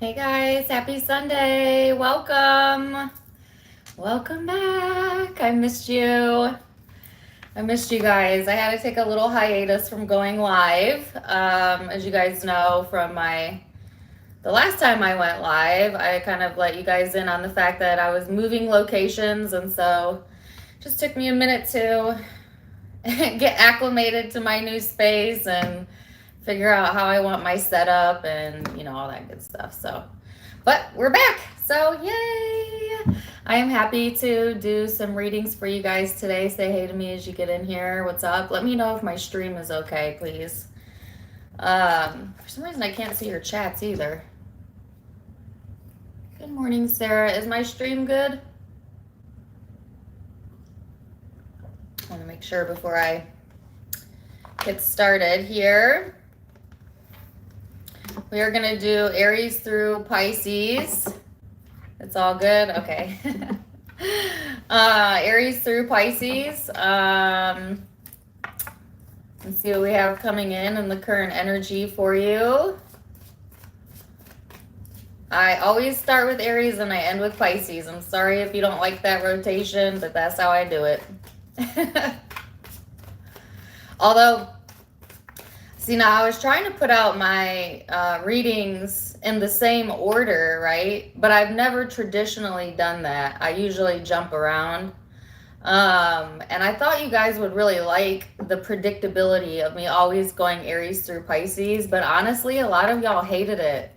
Hey guys, happy Sunday. Welcome. Welcome back. I missed you. I missed you guys. I had to take a little hiatus from going live. As you guys know from the last time I went live, I kind of let you guys in on the fact that I was moving locations, and so it just took me a minute to get acclimated to my new space and figure out how I want my setup and, all that good stuff. So, but we're back. So, yay. I am happy to do some readings for you guys today. Say hey to me as you get in here. What's up? Let me know if my stream is okay, please. For some reason, I can't see your chats either. Good morning, Sarah. Is my stream good? I want to make sure before I get started here. We are going to do Aries through Pisces. It's all good? Okay. Aries through Pisces. Let's see what we have coming in the current energy for you. I always start with Aries and I end with Pisces. I'm sorry if you don't like that rotation, but that's how I do it. Although, see, now I was trying to put out my readings in the same order, right? But I've never traditionally done that. I usually jump around. And I thought you guys would really like the predictability of me always going Aries through Pisces. But honestly, a lot of y'all hated it.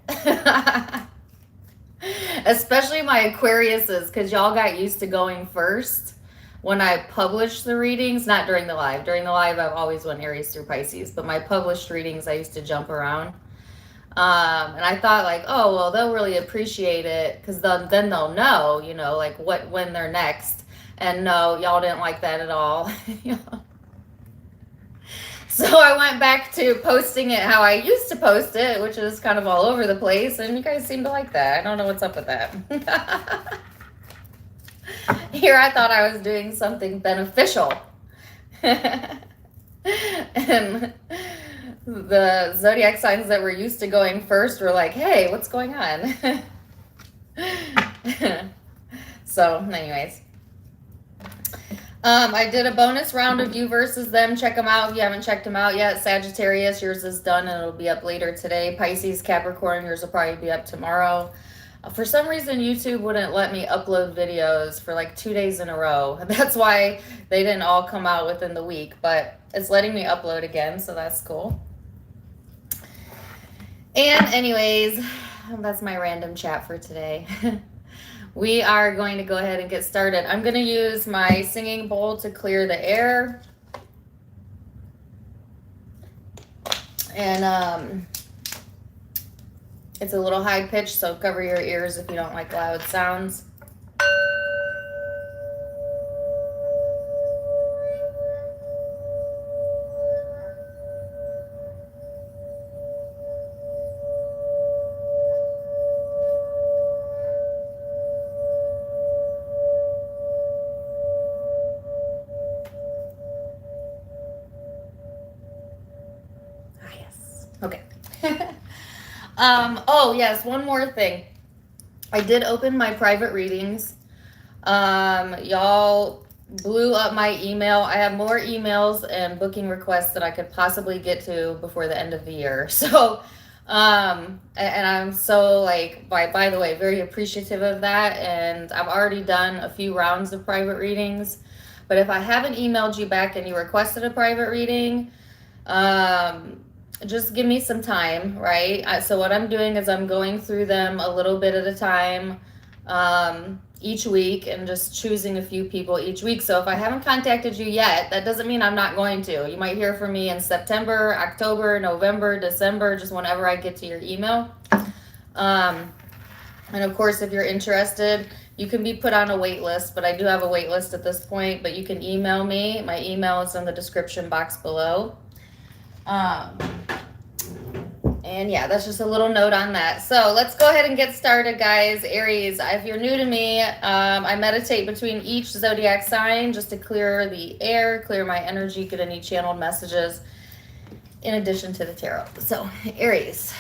Especially my Aquariuses, because y'all got used to going first. When I publish the readings, not during the live. During the live, I've always went Aries through Pisces. But my published readings, I used to jump around. And I thought like, oh, well, they'll really appreciate it. Because then they'll know, like when they're next. And no, y'all didn't like that at all. So I went back to posting it how I used to post it, which is kind of all over the place. And you guys seem to like that. I don't know what's up with that. Here I thought I was doing something beneficial. And the zodiac signs that were used to going first were like, hey, what's going on? So anyways, I did a bonus round of you versus them. Check them out if you haven't checked them out yet. Sagittarius, yours is done and it'll be up later today. Pisces, Capricorn, yours will probably be up tomorrow. For some reason, YouTube wouldn't let me upload videos for like 2 days in a row. That's why they didn't all come out within the week, but it's letting me upload again, so that's cool. And anyways, that's my random chat for today. We are going to go ahead and get started. I'm going to use my singing bowl to clear the air. And it's a little high pitched, so cover your ears if you don't like loud sounds. Ah, yes. Okay. Oh yes, one more thing. I did open my private readings. Y'all blew up my email. I have more emails and booking requests that I could possibly get to before the end of the year. So, and I'm so like, by the way, very appreciative of that. And I've already done a few rounds of private readings. But if I haven't emailed you back and you requested a private reading, just give me some time, right? So what I'm doing is I'm going through them a little bit at a time each week and just choosing a few people each week. So if I haven't contacted you yet, that doesn't mean I'm not going to. You might hear from me in September, October, November, December, just whenever I get to your email. And of course, if you're interested, you can be put on a wait list, but I do have a wait list at this point, but you can email me. My email is in the description box below. And yeah, that's just a little note on that. So let's go ahead and get started, guys. Aries, if you're new to me, I meditate between each zodiac sign just to clear the air, clear my energy, get any channeled messages in addition to the tarot. So Aries.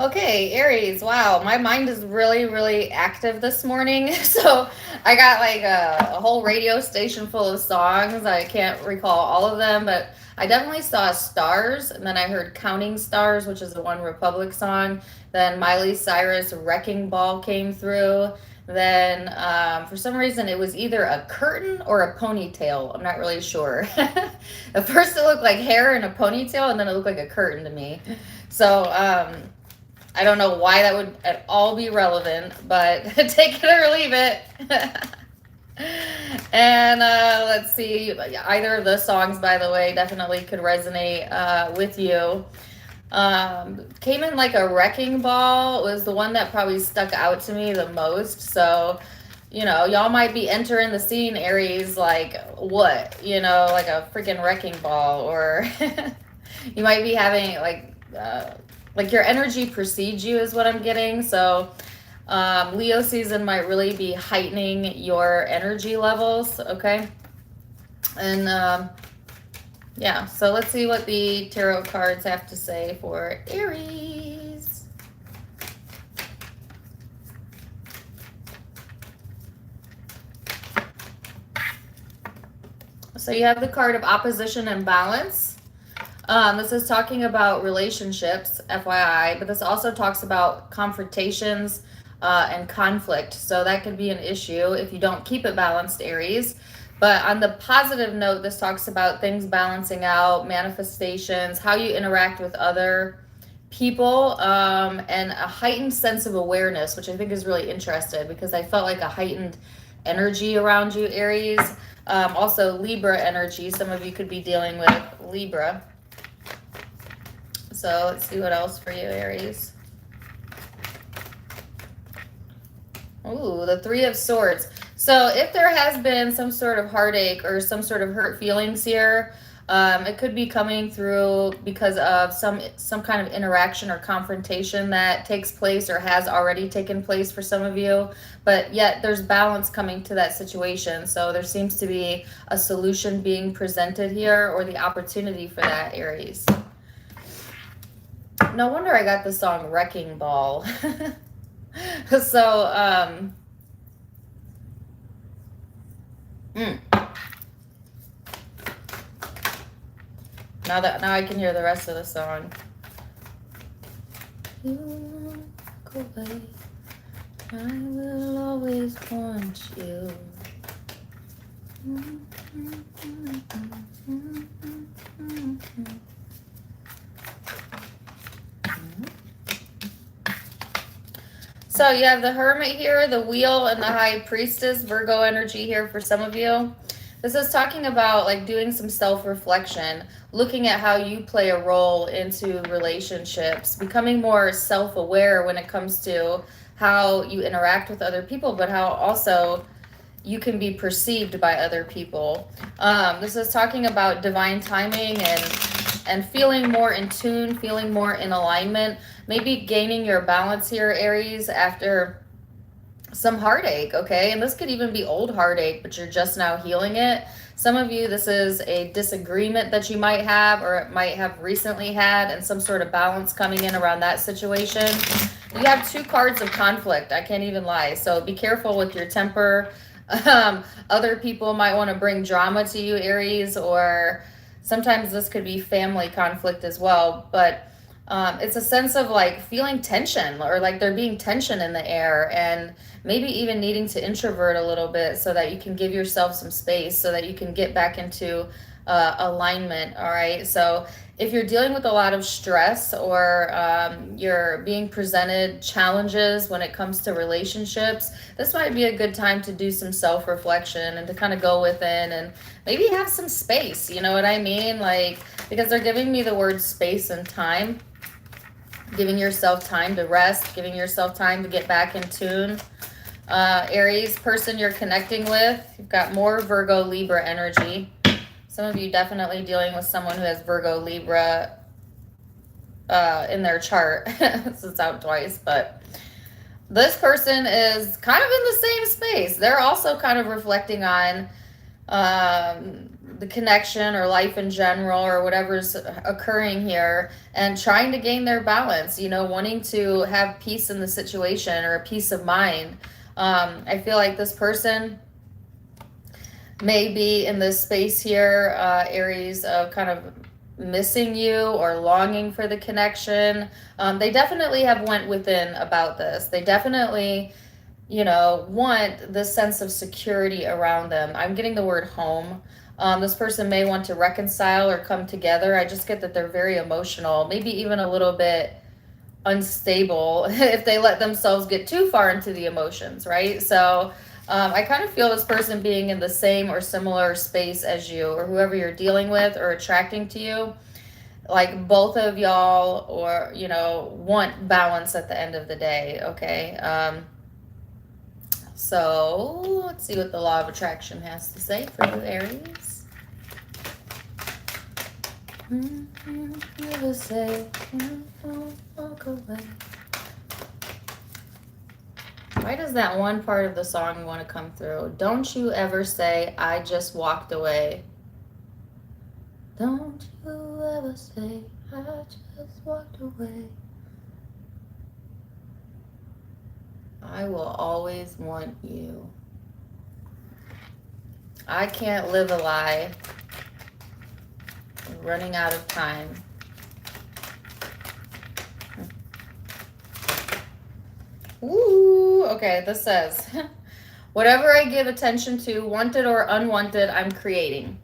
Okay, Aries. Wow, my mind is really, really active this morning. So I got like a whole radio station full of songs. I can't recall all of them, but I definitely saw Stars, and then I heard Counting Stars, which is a One Republic song. Then Miley Cyrus Wrecking Ball came through. Then for some reason it was either a curtain or a ponytail. I'm not really sure. At first it looked like hair in a ponytail, and then it looked like a curtain to me. So I don't know why that would at all be relevant, but take it or leave it. And let's see, either of those songs, by the way, definitely could resonate with you. Came in like a wrecking ball was the one that probably stuck out to me the most. So, you know, y'all might be entering the scene, Aries, like what? You know, like a freaking wrecking ball, or you might be having like your energy precedes you is what I'm getting. So Leo season might really be heightening your energy levels, okay? And yeah, so let's see what the tarot cards have to say for Aries. So you have the card of opposition and balance. This is talking about relationships, FYI, but this also talks about confrontations and conflict. So that could be an issue if you don't keep it balanced, Aries. But on the positive note, this talks about things balancing out, manifestations, how you interact with other people, and a heightened sense of awareness, which I think is really interesting because I felt like a heightened energy around you, Aries. Also, Libra energy. Some of you could be dealing with Libra. So let's see what else for you, Aries. Ooh, the Three of Swords. So if there has been some sort of heartache or some sort of hurt feelings here, it could be coming through because of some kind of interaction or confrontation that takes place or has already taken place for some of you. But yet there's balance coming to that situation. So there seems to be a solution being presented here, or the opportunity for that, Aries. No wonder I got the song Wrecking Ball. So, now I can hear the rest of the song. You walk away, I will always want you. So you have the Hermit here, the Wheel, and the High Priestess, Virgo energy here for some of you. This is talking about like doing some self-reflection, looking at how you play a role into relationships, becoming more self-aware when it comes to how you interact with other people, but how also you can be perceived by other people. This is talking about divine timing and feeling more in tune, feeling more in alignment, maybe gaining your balance here, Aries, after some heartache, okay? And this could even be old heartache, but you're just now healing it. Some of you, this is a disagreement that you might have or might have recently had, and some sort of balance coming in around that situation. You have two cards of conflict, I can't even lie. So be careful with your temper. Other people might want to bring drama to you, Aries, or sometimes this could be family conflict as well. But it's a sense of like feeling tension, or like there being tension in the air, and maybe even needing to introvert a little bit so that you can give yourself some space, so that you can get back into alignment. All right. So if you're dealing with a lot of stress, or you're being presented challenges when it comes to relationships, this might be a good time to do some self-reflection and to kind of go within and maybe have some space. You know what I mean? Like, because they're giving me the word space and time. Giving yourself time to rest, giving yourself time to get back in tune. Aries, person you're connecting with, you've got more Virgo, Libra energy. Some of you definitely dealing with someone who has Virgo, Libra in their chart. This is out twice, but this person is kind of in the same space. They're also kind of reflecting on the connection or life in general or whatever's occurring here, and trying to gain their balance, you know, wanting to have peace in the situation or a peace of mind. I feel like this person may be in this space here, Aries, of kind of missing you or longing for the connection. They definitely have went within about this. They definitely, you know, want this sense of security around them. I'm getting the word home. This person may want to reconcile or come together. I just get that they're very emotional, maybe even a little bit unstable if they let themselves get too far into the emotions, right? So I kind of feel this person being in the same or similar space as you, or whoever you're dealing with or attracting to you. Like both of y'all, or, you know, want balance at the end of the day, okay? So let's see what the law of attraction has to say for you, Aries. Never say, don't walk away. Why does that one part of the song want to come through? Don't you ever say, I just walked away. Don't you ever say, I just walked away. I will always want you. I can't live a lie. I'm running out of time. Ooh, okay, this says, whatever I give attention to, wanted or unwanted, I'm creating.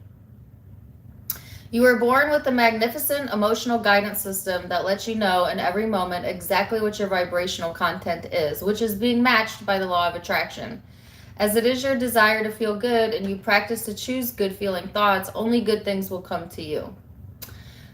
You were born with a magnificent emotional guidance system that lets you know in every moment exactly what your vibrational content is, which is being matched by the law of attraction. As it is your desire to feel good and you practice to choose good feeling thoughts, only good things will come to you.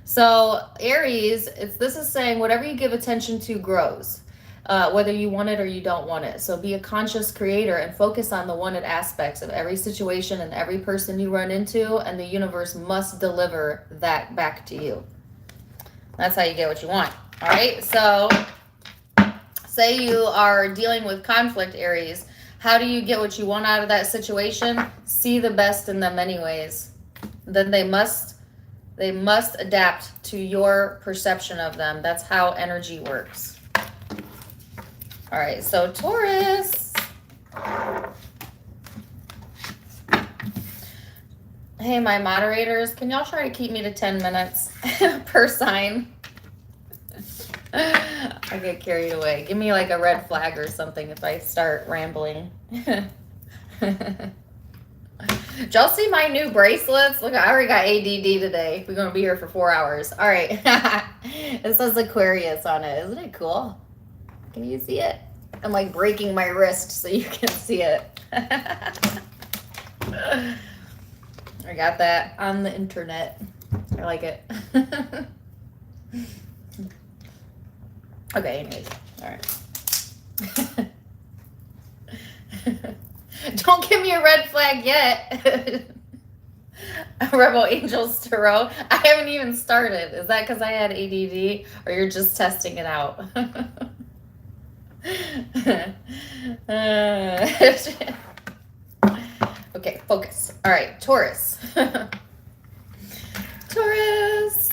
So Aries, this is saying whatever you give attention to grows. Whether you want it or you don't want it. So be a conscious creator and focus on the wanted aspects of every situation and every person you run into, and the universe must deliver that back to you. That's how you get what you want. All right, so say you are dealing with conflict, Aries. How do you get what you want out of that situation? See the best in them anyways. Then they must adapt to your perception of them. That's how energy works. All right, so Taurus. Hey, my moderators, can y'all try to keep me to 10 minutes per sign? I get carried away. Give me like a red flag or something if I start rambling. Did y'all see my new bracelets? Look, I already got ADD today. We're going to be here for 4 hours. All right. It says Aquarius on it. Isn't it cool? Can you see it? I'm like breaking my wrist so you can see it. I got that on the internet. I like it. Okay, anyways. All right. Don't give me a red flag yet. Rebel Angels Tarot. I haven't even started. Is that because I had ADD, or you're just testing it out? Okay, focus. All right, Taurus. Taurus.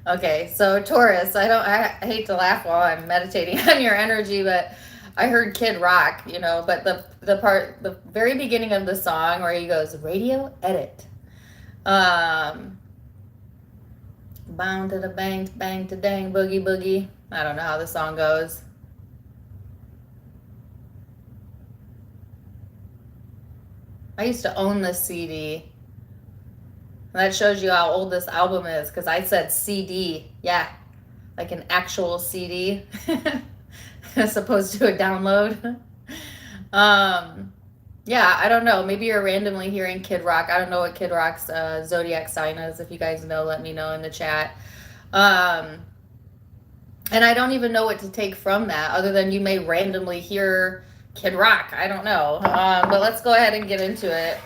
Okay, so Taurus, I hate to laugh while I'm meditating on your energy, but I heard Kid Rock, you know, but the very beginning of the song where he goes, radio edit. Bound to the bang, bang to dang, boogie, boogie. I don't know how the song goes. I used to own this CD. That shows you how old this album is, because I said CD. Yeah, like an actual CD as opposed to a download. Yeah, I don't know. Maybe you're randomly hearing Kid Rock. I don't know what Kid Rock's Zodiac sign is. If you guys know, let me know in the chat. And I don't even know what to take from that, other than you may randomly hear Kid Rock, I don't know. But let's go ahead and get into it.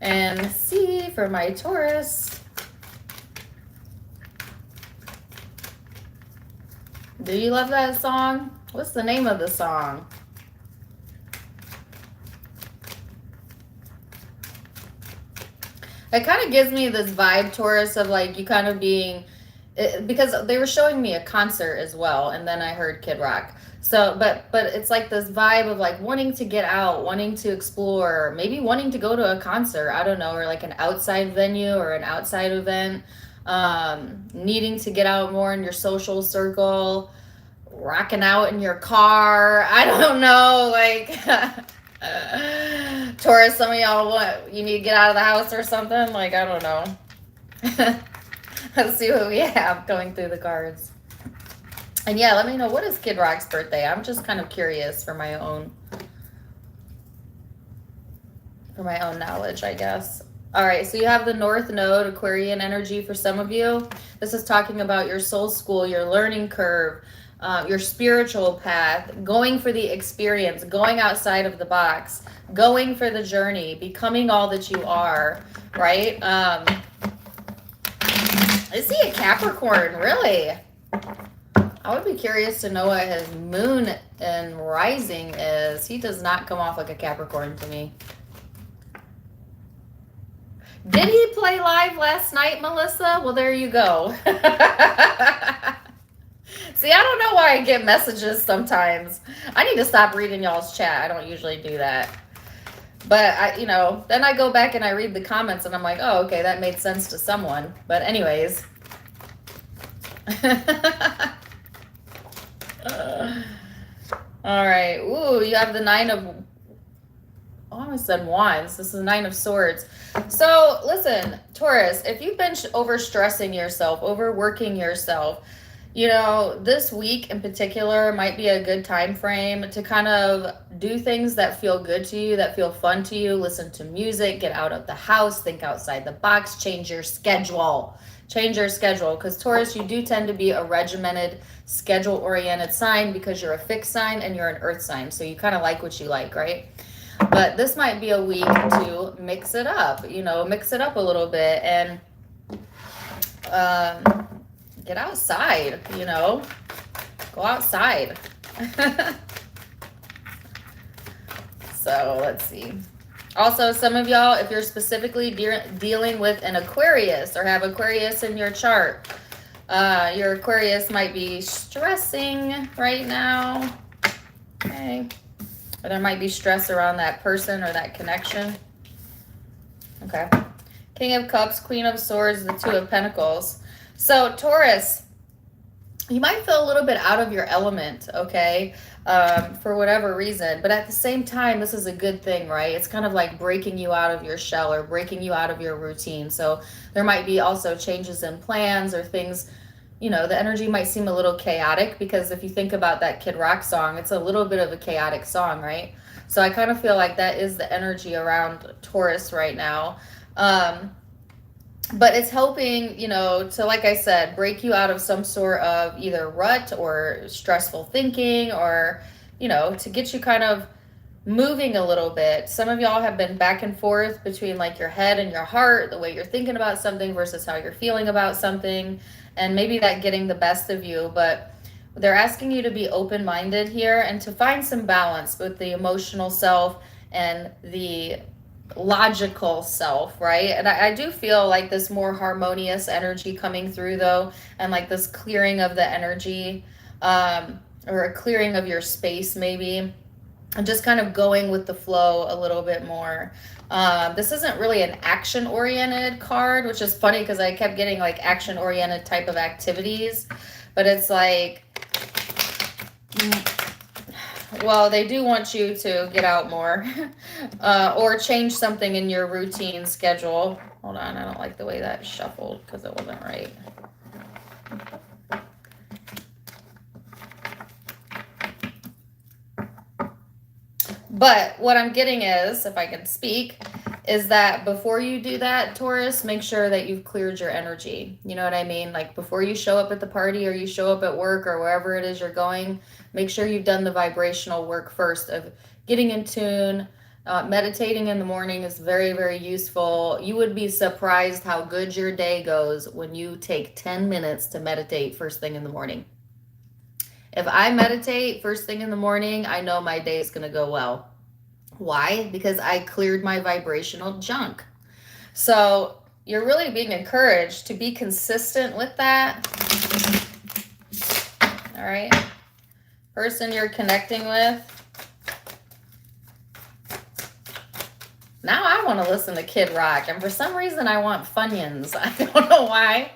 And see for my Taurus. Do you love that song? What's the name of the song? It kind of gives me this vibe, Taurus, of like you kind of being, because they were showing me a concert as well, and then I heard Kid Rock. So, but it's like this vibe of like wanting to get out, wanting to explore, maybe wanting to go to a concert, I don't know, or like an outside venue or an outside event, needing to get out more in your social circle, rocking out in your car, I don't know, like Taurus, some of y'all you need to get out of the house or something, like I don't know. Let's see what we have going through the cards. And yeah, let me know, what is Kid Rock's birthday? I'm just kind of curious for my own knowledge, I guess. All right, so you have the North Node, Aquarian energy for some of you. This is talking about your soul school, your learning curve, your spiritual path, going for the experience, going outside of the box, going for the journey, becoming all that you are, right? Is he a Capricorn? Really? I would be curious to know what his moon and rising is. He does not come off like a Capricorn to me. Did he play live last night, Melissa? Well, there you go. See, I don't know why I get messages sometimes. I need to stop reading y'all's chat. I don't usually do that. But, then I go back and I read the comments and I'm like, oh, okay, that made sense to someone. But anyways. All right. Ooh, you have the Nine of... Oh, I almost said Wands. This is the Nine of Swords. So, listen, Taurus, if you've been overstressing yourself, overworking yourself, this week in particular might be a good time frame to kind of do things that feel good to you, that feel fun to you. Listen to music, get out of the house, think outside the box, change your schedule. Change your schedule, because Taurus, you do tend to be a regimented, schedule-oriented sign because you're a fixed sign and you're an earth sign. So you kind of like what you like, right? But this might be a week to mix it up, mix it up a little bit and get outside, go outside. So let's see. Also, some of y'all, if you're specifically dealing with an Aquarius or have Aquarius in your chart, your Aquarius might be stressing right now. Okay. Or there might be stress around that person or that connection. Okay. King of Cups, Queen of Swords, the Two of Pentacles. So, Taurus, you might feel a little bit out of your element, okay, for whatever reason. But at the same time, this is a good thing, right? It's kind of like breaking you out of your shell or breaking you out of your routine. So there might be also changes in plans or things, the energy might seem a little chaotic because if you think about that Kid Rock song, it's a little bit of a chaotic song, right? So I kind of feel like that is the energy around Taurus right now. But it's helping, to, like I said, break you out of some sort of either rut or stressful thinking or, to get you kind of moving a little bit. Some of y'all have been back and forth between like your head and your heart, the way you're thinking about something versus how you're feeling about something, and maybe that getting the best of you. But they're asking you to be open-minded here and to find some balance with the emotional self and the logical self, right? And I do feel like this more harmonious energy coming through though, and like this clearing of the energy, or a clearing of your space maybe, and just kind of going with the flow a little bit more. This isn't really an action-oriented card, which is funny because I kept getting like action-oriented type of activities, but it's like, well, they do want you to get out more or change something in your routine schedule. Hold on, I don't like the way that shuffled because it wasn't right. But what I'm getting is, if I can speak, is that before you do that, Taurus, make sure that you've cleared your energy. You know what I mean? Like before you show up at the party or you show up at work or wherever it is you're going, make sure you've done the vibrational work first of getting in tune. Meditating in the morning is very, very useful. You would be surprised how good your day goes when you take 10 minutes to meditate first thing in the morning. If I meditate first thing in the morning, I know my day is going to go well. Why? Because I cleared my vibrational junk. So you're really being encouraged to be consistent with that. All right. Person you're connecting with. Now I want to listen to Kid Rock. And for some reason I want Funyuns. I don't know why.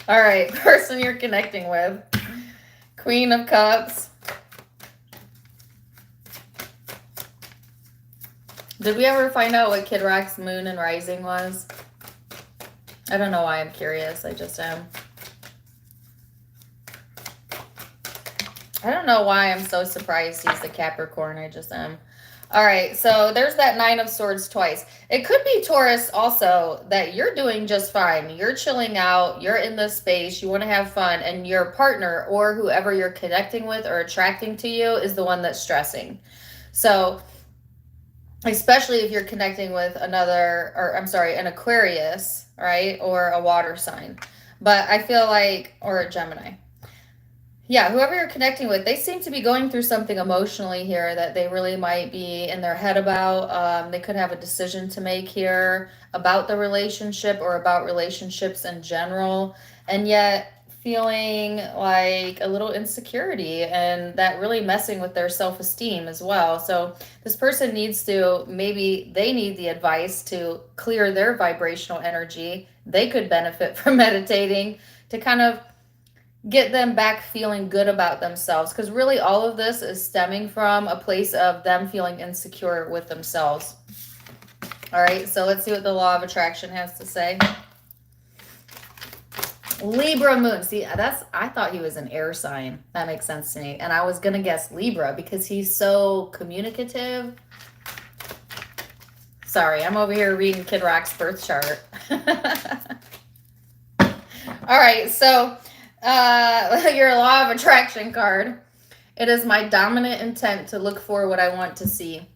All right. Person you're connecting with. Queen of Cups. Did we ever find out what Kid Rock's moon and rising was? I don't know why I'm curious. I just am. I don't know why I'm so surprised he's a Capricorn. I just am. All right, so there's that Nine of Swords twice. It could be Taurus also that you're doing just fine. You're chilling out. You're in this space. You want to have fun. And your partner or whoever you're connecting with or attracting to you is the one that's stressing. So especially if you're connecting with an Aquarius, right? Or a water sign. But I feel like, or a Gemini. Yeah, whoever you're connecting with, they seem to be going through something emotionally here that they really might be in their head about. They could have a decision to make here about the relationship or about relationships in general, and yet feeling like a little insecurity and that really messing with their self-esteem as well. So this person needs to, maybe they need the advice to clear their vibrational energy. They could benefit from meditating to kind of get them back feeling good about themselves, because really all of this is stemming from a place of them feeling insecure with themselves. All right, so let's see what the law of attraction has to say. Libra moon. See, I thought he was an air sign. That makes sense to me. And I was going to guess Libra because he's so communicative. Sorry, I'm over here reading Kid Rock's birth chart. All right, so your law of attraction card. It is my dominant intent to look for what I want to see.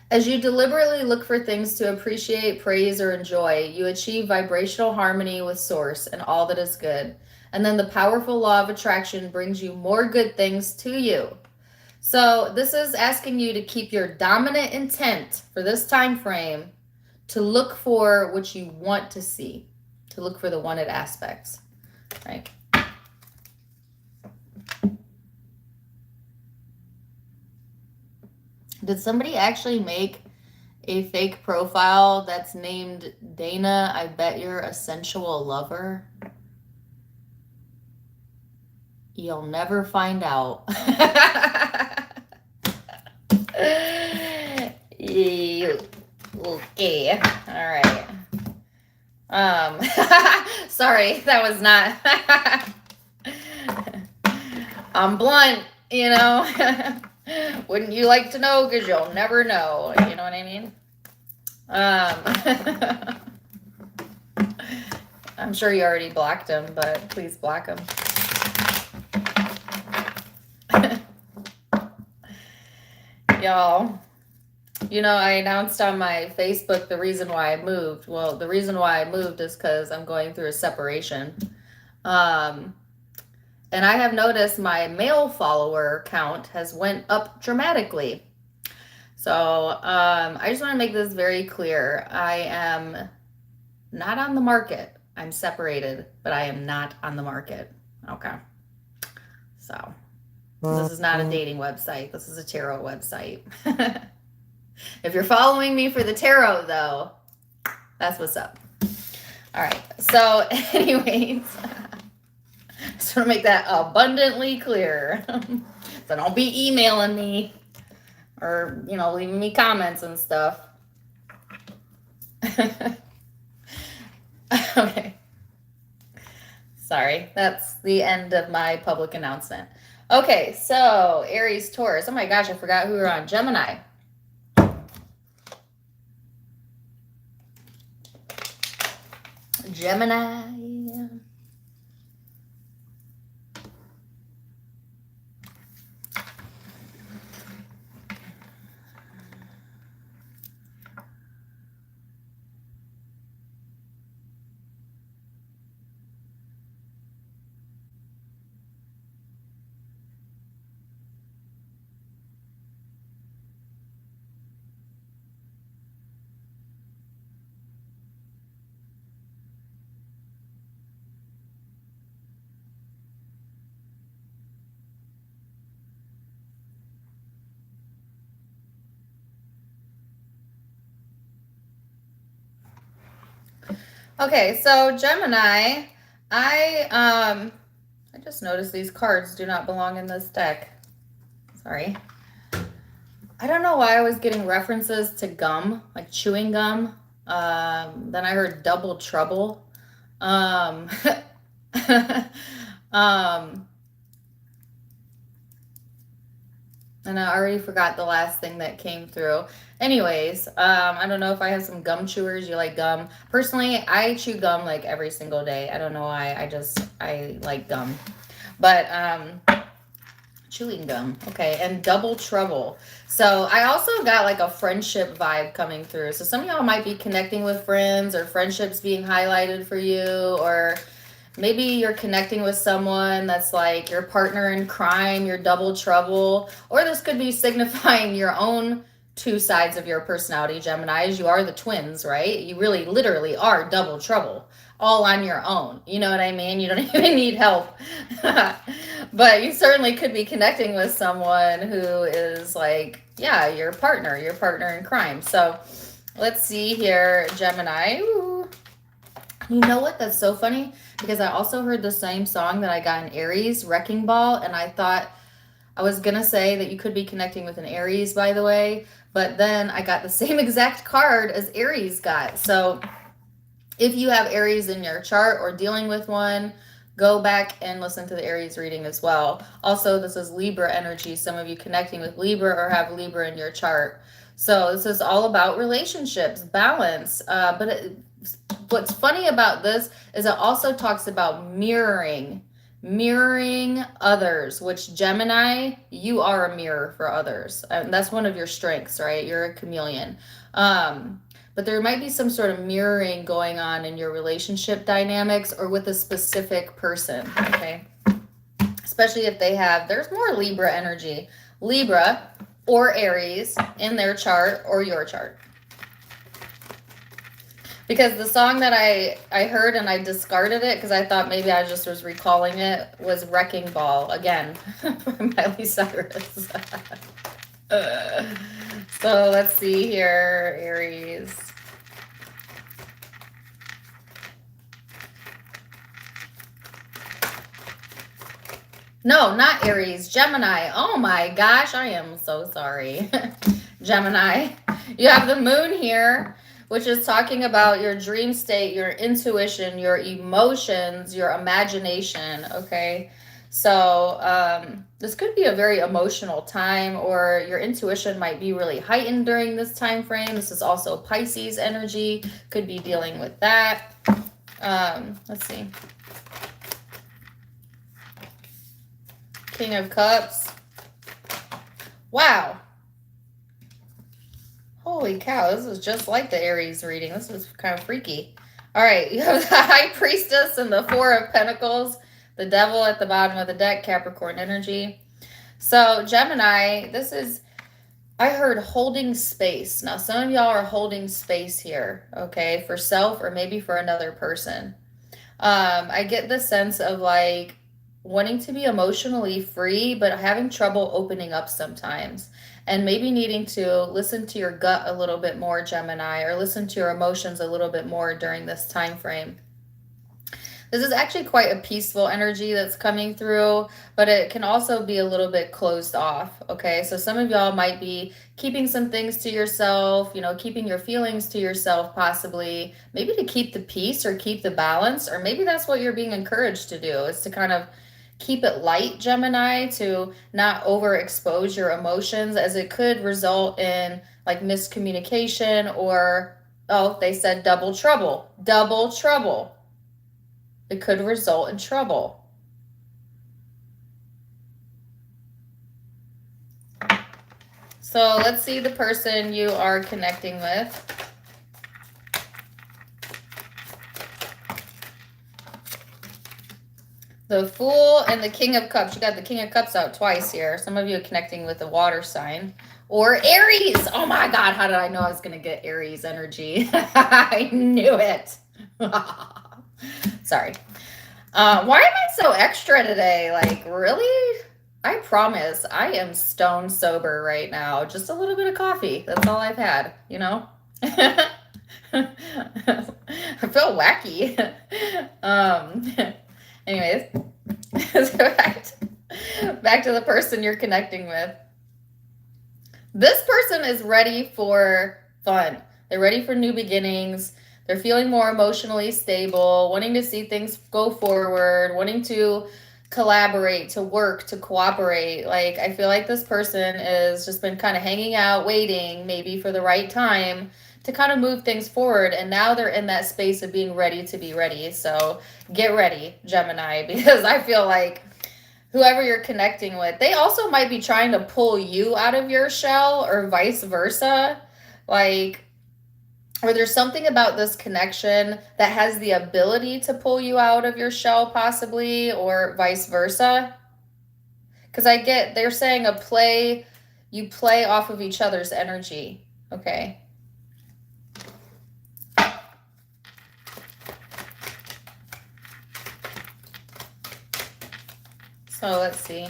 As you deliberately look for things to appreciate, praise, or enjoy, you achieve vibrational harmony with Source and all that is good. And then the powerful law of attraction brings you more good things to you. So this is asking you to keep your dominant intent for this time frame to look for what you want to see, to look for the wanted aspects. Right. Did somebody actually make a fake profile that's named Dana, I bet you're a sensual lover? You'll never find out. Okay. All right. Sorry, that was not. I'm blunt, you know. Wouldn't you like to know? Because you'll never know. You know what I mean? I'm sure you already blocked him, but please block him. Y'all, you know, I announced on my Facebook the reason why I moved. Well, the reason why I moved is because I'm going through a separation. And I have noticed my male follower count has went up dramatically. So I just want to make this very clear. I am not on the market. I'm separated, but I am not on the market. Okay. So this is not a dating website. This is a tarot website. If you're following me for the tarot, though, that's what's up. All right. So anyways, just want to make that abundantly clear. So don't be emailing me or, you know, leaving me comments and stuff. Okay. Sorry. That's the end of my public announcement. Okay, so Aries, Taurus. Oh my gosh, I forgot who we were on. Gemini. Gemini. Okay, so Gemini, I just noticed these cards do not belong in this deck. Sorry. I don't know why I was getting references to gum, like chewing gum. Then I heard double trouble. um, and I already forgot the last thing that came through. Anyways, I don't know if I have some gum chewers. You like gum? Personally, I chew gum like every single day. I don't know why. I like gum. But chewing gum. Okay, and double trouble. So I also got like a friendship vibe coming through. So some of y'all might be connecting with friends, or friendships being highlighted for you, or maybe you're connecting with someone that's like your partner in crime, your double trouble, or this could be signifying your own two sides of your personality, Geminis. You are the twins, right? You really literally are double trouble all on your own. You know what I mean? You don't even need help. But you certainly could be connecting with someone who is like, yeah, your partner in crime. So let's see here, Gemini. Ooh. You know what? That's so funny, because I also heard the same song that I got in Aries, Wrecking Ball, and I thought I was going to say that you could be connecting with an Aries, by the way, but then I got the same exact card as Aries got. So if you have Aries in your chart or dealing with one, go back and listen to the Aries reading as well. Also, this is Libra energy. Some of you connecting with Libra or have Libra in your chart. So this is all about relationships, balance. What's funny about this is it also talks about mirroring others, which Gemini, you are a mirror for others. And that's one of your strengths, right? You're a chameleon. But there might be some sort of mirroring going on in your relationship dynamics or with a specific person, okay? Especially if there's more Libra energy. Libra or Aries in their chart or your chart. Because the song that I heard and I discarded it because I thought maybe I just was recalling it was Wrecking Ball, again, from Miley Cyrus. So let's see here, Aries. No, not Aries, Gemini. Oh my gosh, I am so sorry. Gemini, you have the moon here, which is talking about your dream state, your intuition, your emotions, your imagination, okay? So this could be a very emotional time, or your intuition might be really heightened during this time frame. This is also Pisces energy, could be dealing with that. Let's see. King of Cups. Wow. Holy cow, this is just like the Aries reading. This was kind of freaky. All right, you have the High Priestess and the Four of Pentacles, the Devil at the bottom of the deck, Capricorn energy. So Gemini, I heard holding space. Now, some of y'all are holding space here, okay, for self or maybe for another person. I get the sense of like wanting to be emotionally free, but having trouble opening up sometimes. And maybe needing to listen to your gut a little bit more, Gemini, or listen to your emotions a little bit more during this time frame. This is actually quite a peaceful energy that's coming through, but it can also be a little bit closed off, okay? So some of y'all might be keeping some things to yourself, keeping your feelings to yourself possibly, maybe to keep the peace or keep the balance, or maybe that's what you're being encouraged to do, is to kind of keep it light, Gemini, to not overexpose your emotions, as it could result in like miscommunication or, oh, they said double trouble. Double trouble. It could result in trouble. So let's see the person you are connecting with. The Fool and the King of Cups. You got the King of Cups out twice here. Some of you are connecting with the water sign. Or Aries. Oh my God, how did I know I was going to get Aries energy? I knew it. Sorry. Why am I so extra today? Like, really? I promise I am stone sober right now. Just a little bit of coffee. That's all I've had, you know? I feel wacky. Anyways, so back to the person you're connecting with. This person is ready for fun. They're ready for new beginnings. They're feeling more emotionally stable, wanting to see things go forward, wanting to collaborate, to work, to cooperate. Like, I feel like this person has just been kind of hanging out, waiting maybe for the right time to kind of move things forward. And now they're in that space of being ready to be ready. So get ready, Gemini, because I feel like whoever you're connecting with, they also might be trying to pull you out of your shell or vice versa. Like, or there's something about this connection that has the ability to pull you out of your shell possibly, or vice versa. Because I get, they're saying you play off of each other's energy. Okay. So let's see.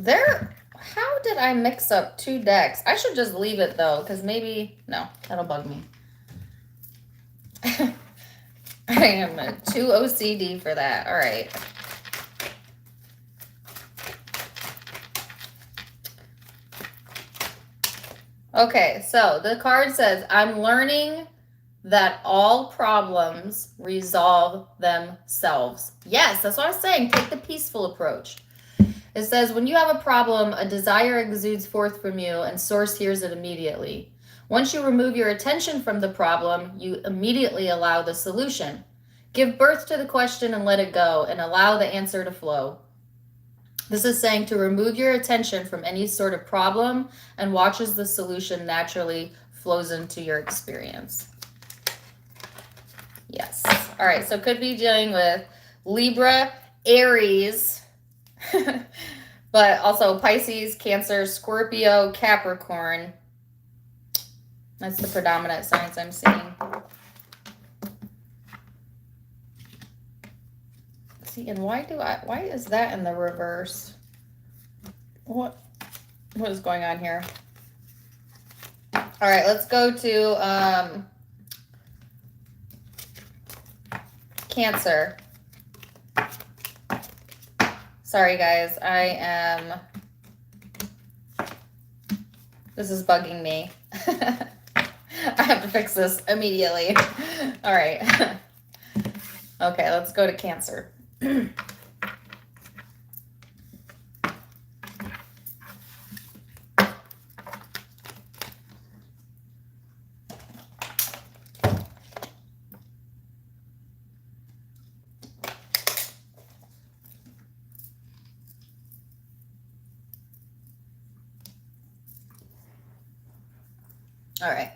How did I mix up two decks? I should just leave it though, because maybe, no, that'll bug me. I am too OCD for that. All right. Okay, so the card says, I'm learning that all problems resolve themselves. Yes, that's what I was saying. Take the peaceful approach. It says, when you have a problem, a desire exudes forth from you and source hears it immediately. Once you remove your attention from the problem, you immediately allow the solution. Give birth to the question and let it go, and allow the answer to flow. This is saying to remove your attention from any sort of problem and watch as the solution naturally flows into your experience. Yes. All right. So could be dealing with Libra, Aries, but also Pisces, Cancer, Scorpio, Capricorn. That's the predominant signs I'm seeing. See, and why is that in the reverse? What is going on here? All right, let's go to Cancer. Sorry, guys. This is bugging me. I have to fix this immediately. All right. Okay, let's go to Cancer. All right.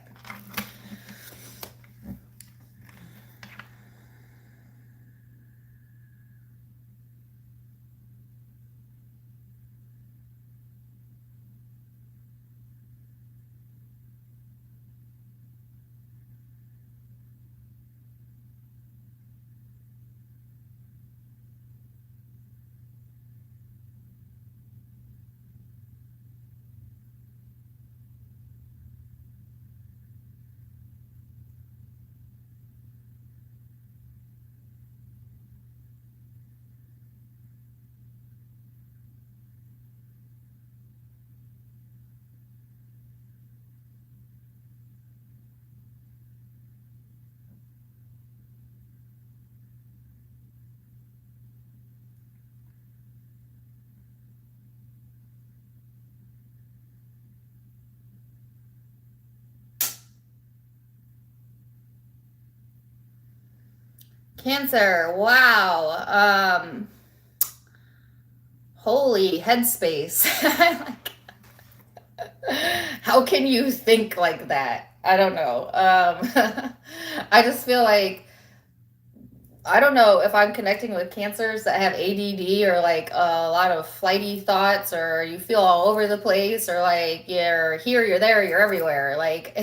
Cancer, wow. Holy headspace. How can you think like that? I don't know. I just feel like, I don't know if I'm connecting with cancers that have ADD or like a lot of flighty thoughts, or you feel all over the place, or like you're here, you're there, you're everywhere. Like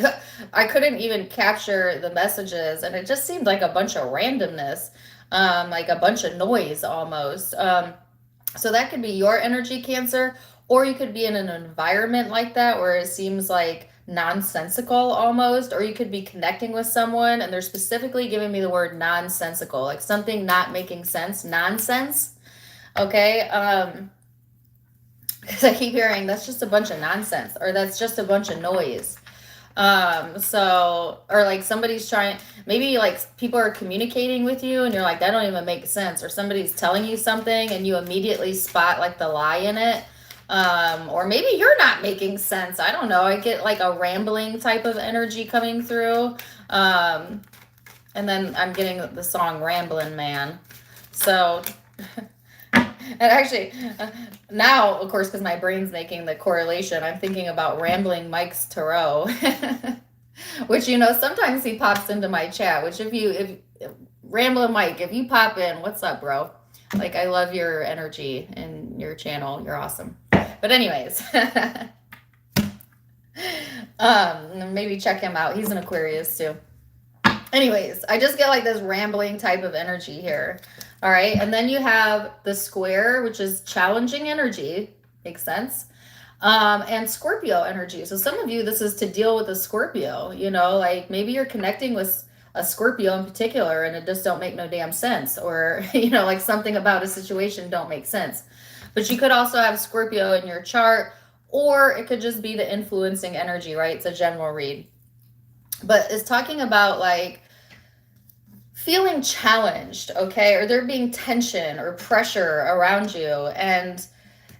I couldn't even capture the messages, and it just seemed like a bunch of randomness, like a bunch of noise almost. So that could be your energy, Cancer, or you could be in an environment like that where it seems like nonsensical almost, or you could be connecting with someone and they're specifically giving me the word nonsensical, like something not making sense, nonsense. Okay. Because I keep hearing that's just a bunch of nonsense, or that's just a bunch of noise. So, or like somebody's trying, maybe like people are communicating with you and you're like, that don't even make sense, or somebody's telling you something and you immediately spot like the lie in it. Or maybe you're not making sense. I don't know. I get like a rambling type of energy coming through. And then I'm getting the song Ramblin' Man. So, and actually, now, of course, because my brain's making the correlation, I'm thinking about Rambling Mike's Tarot, which, you know, sometimes he pops into my chat, which if Rambling Mike, if you pop in, what's up, bro? Like, I love your energy and your channel. You're awesome. But anyways, maybe check him out. He's an Aquarius too. Anyways, I just get like this rambling type of energy here. All right. And then you have the square, which is challenging energy. Makes sense. And Scorpio energy. So some of you, this is to deal with a Scorpio, you know, like maybe you're connecting with a Scorpio in particular and it just don't make no damn sense, or, you know, like something about a situation don't make sense. But you could also have Scorpio in your chart, or it could just be the influencing energy, right? It's a general read. But it's talking about like feeling challenged, okay? Or there being tension or pressure around you. And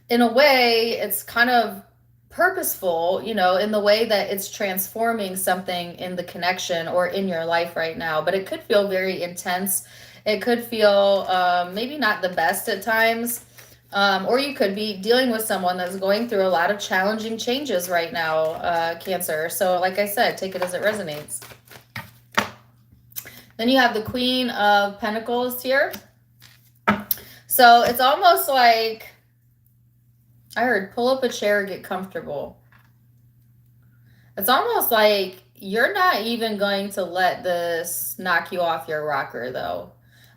in a way, it's kind of purposeful, you know, in the way that it's transforming something in the connection or in your life right now. But it could feel very intense. It could feel maybe not the best at times. Or you could be dealing with someone that's going through a lot of challenging changes right now, Cancer. So like I said, take it as it resonates. Then you have the Queen of Pentacles here. So it's almost like, I heard pull up a chair, get comfortable. It's almost like you're not even going to let this knock you off your rocker though.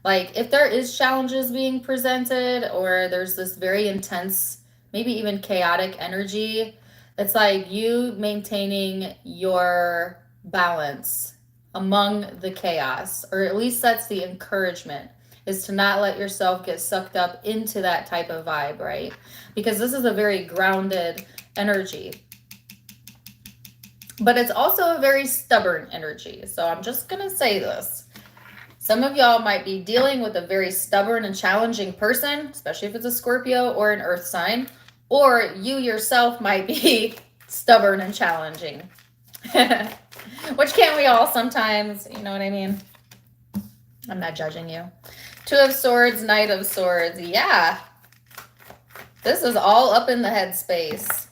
Like if there is challenges being presented, or there's this very intense, maybe even chaotic energy, it's like you maintaining your balance among the chaos, or at least that's the encouragement, is to not let yourself get sucked up into that type of vibe, right? Because this is a very grounded energy. But it's also a very stubborn energy. So I'm just going to say this. Some of y'all might be dealing with a very stubborn and challenging person, especially if it's a Scorpio or an earth sign, or you yourself might be stubborn and challenging. Which can't we all sometimes, you know what I mean? I'm not judging you. Two of Swords, Knight of Swords. Yeah. This is all up in the headspace.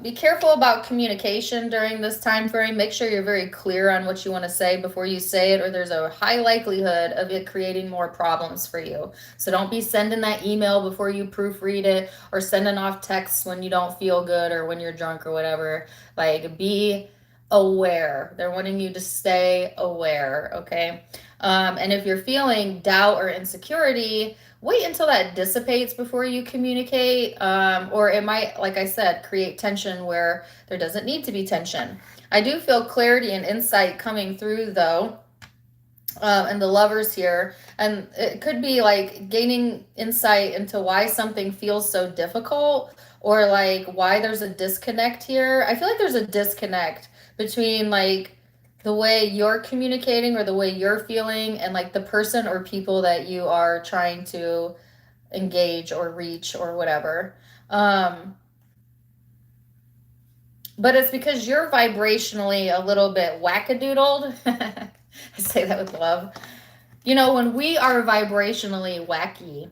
Be careful about communication during this time frame. Make sure you're very clear on what you want to say before you say it, or there's a high likelihood of it creating more problems for you. So don't be sending that email before you proofread it, or sending off texts when you don't feel good or when you're drunk or whatever. Like, be aware. They're wanting you to stay aware, okay? And if you're feeling doubt or insecurity, wait until that dissipates before you communicate, or it might, like I said, create tension where there doesn't need to be tension. I do feel clarity and insight coming through, though, and the Lovers here, and it could be like gaining insight into why something feels so difficult, or like why there's a disconnect here. I feel like there's a disconnect between like the way you're communicating or the way you're feeling and like the person or people that you are trying to engage or reach or whatever. But it's because you're vibrationally a little bit wackadoodled. I say that with love. You know, when we are vibrationally wacky,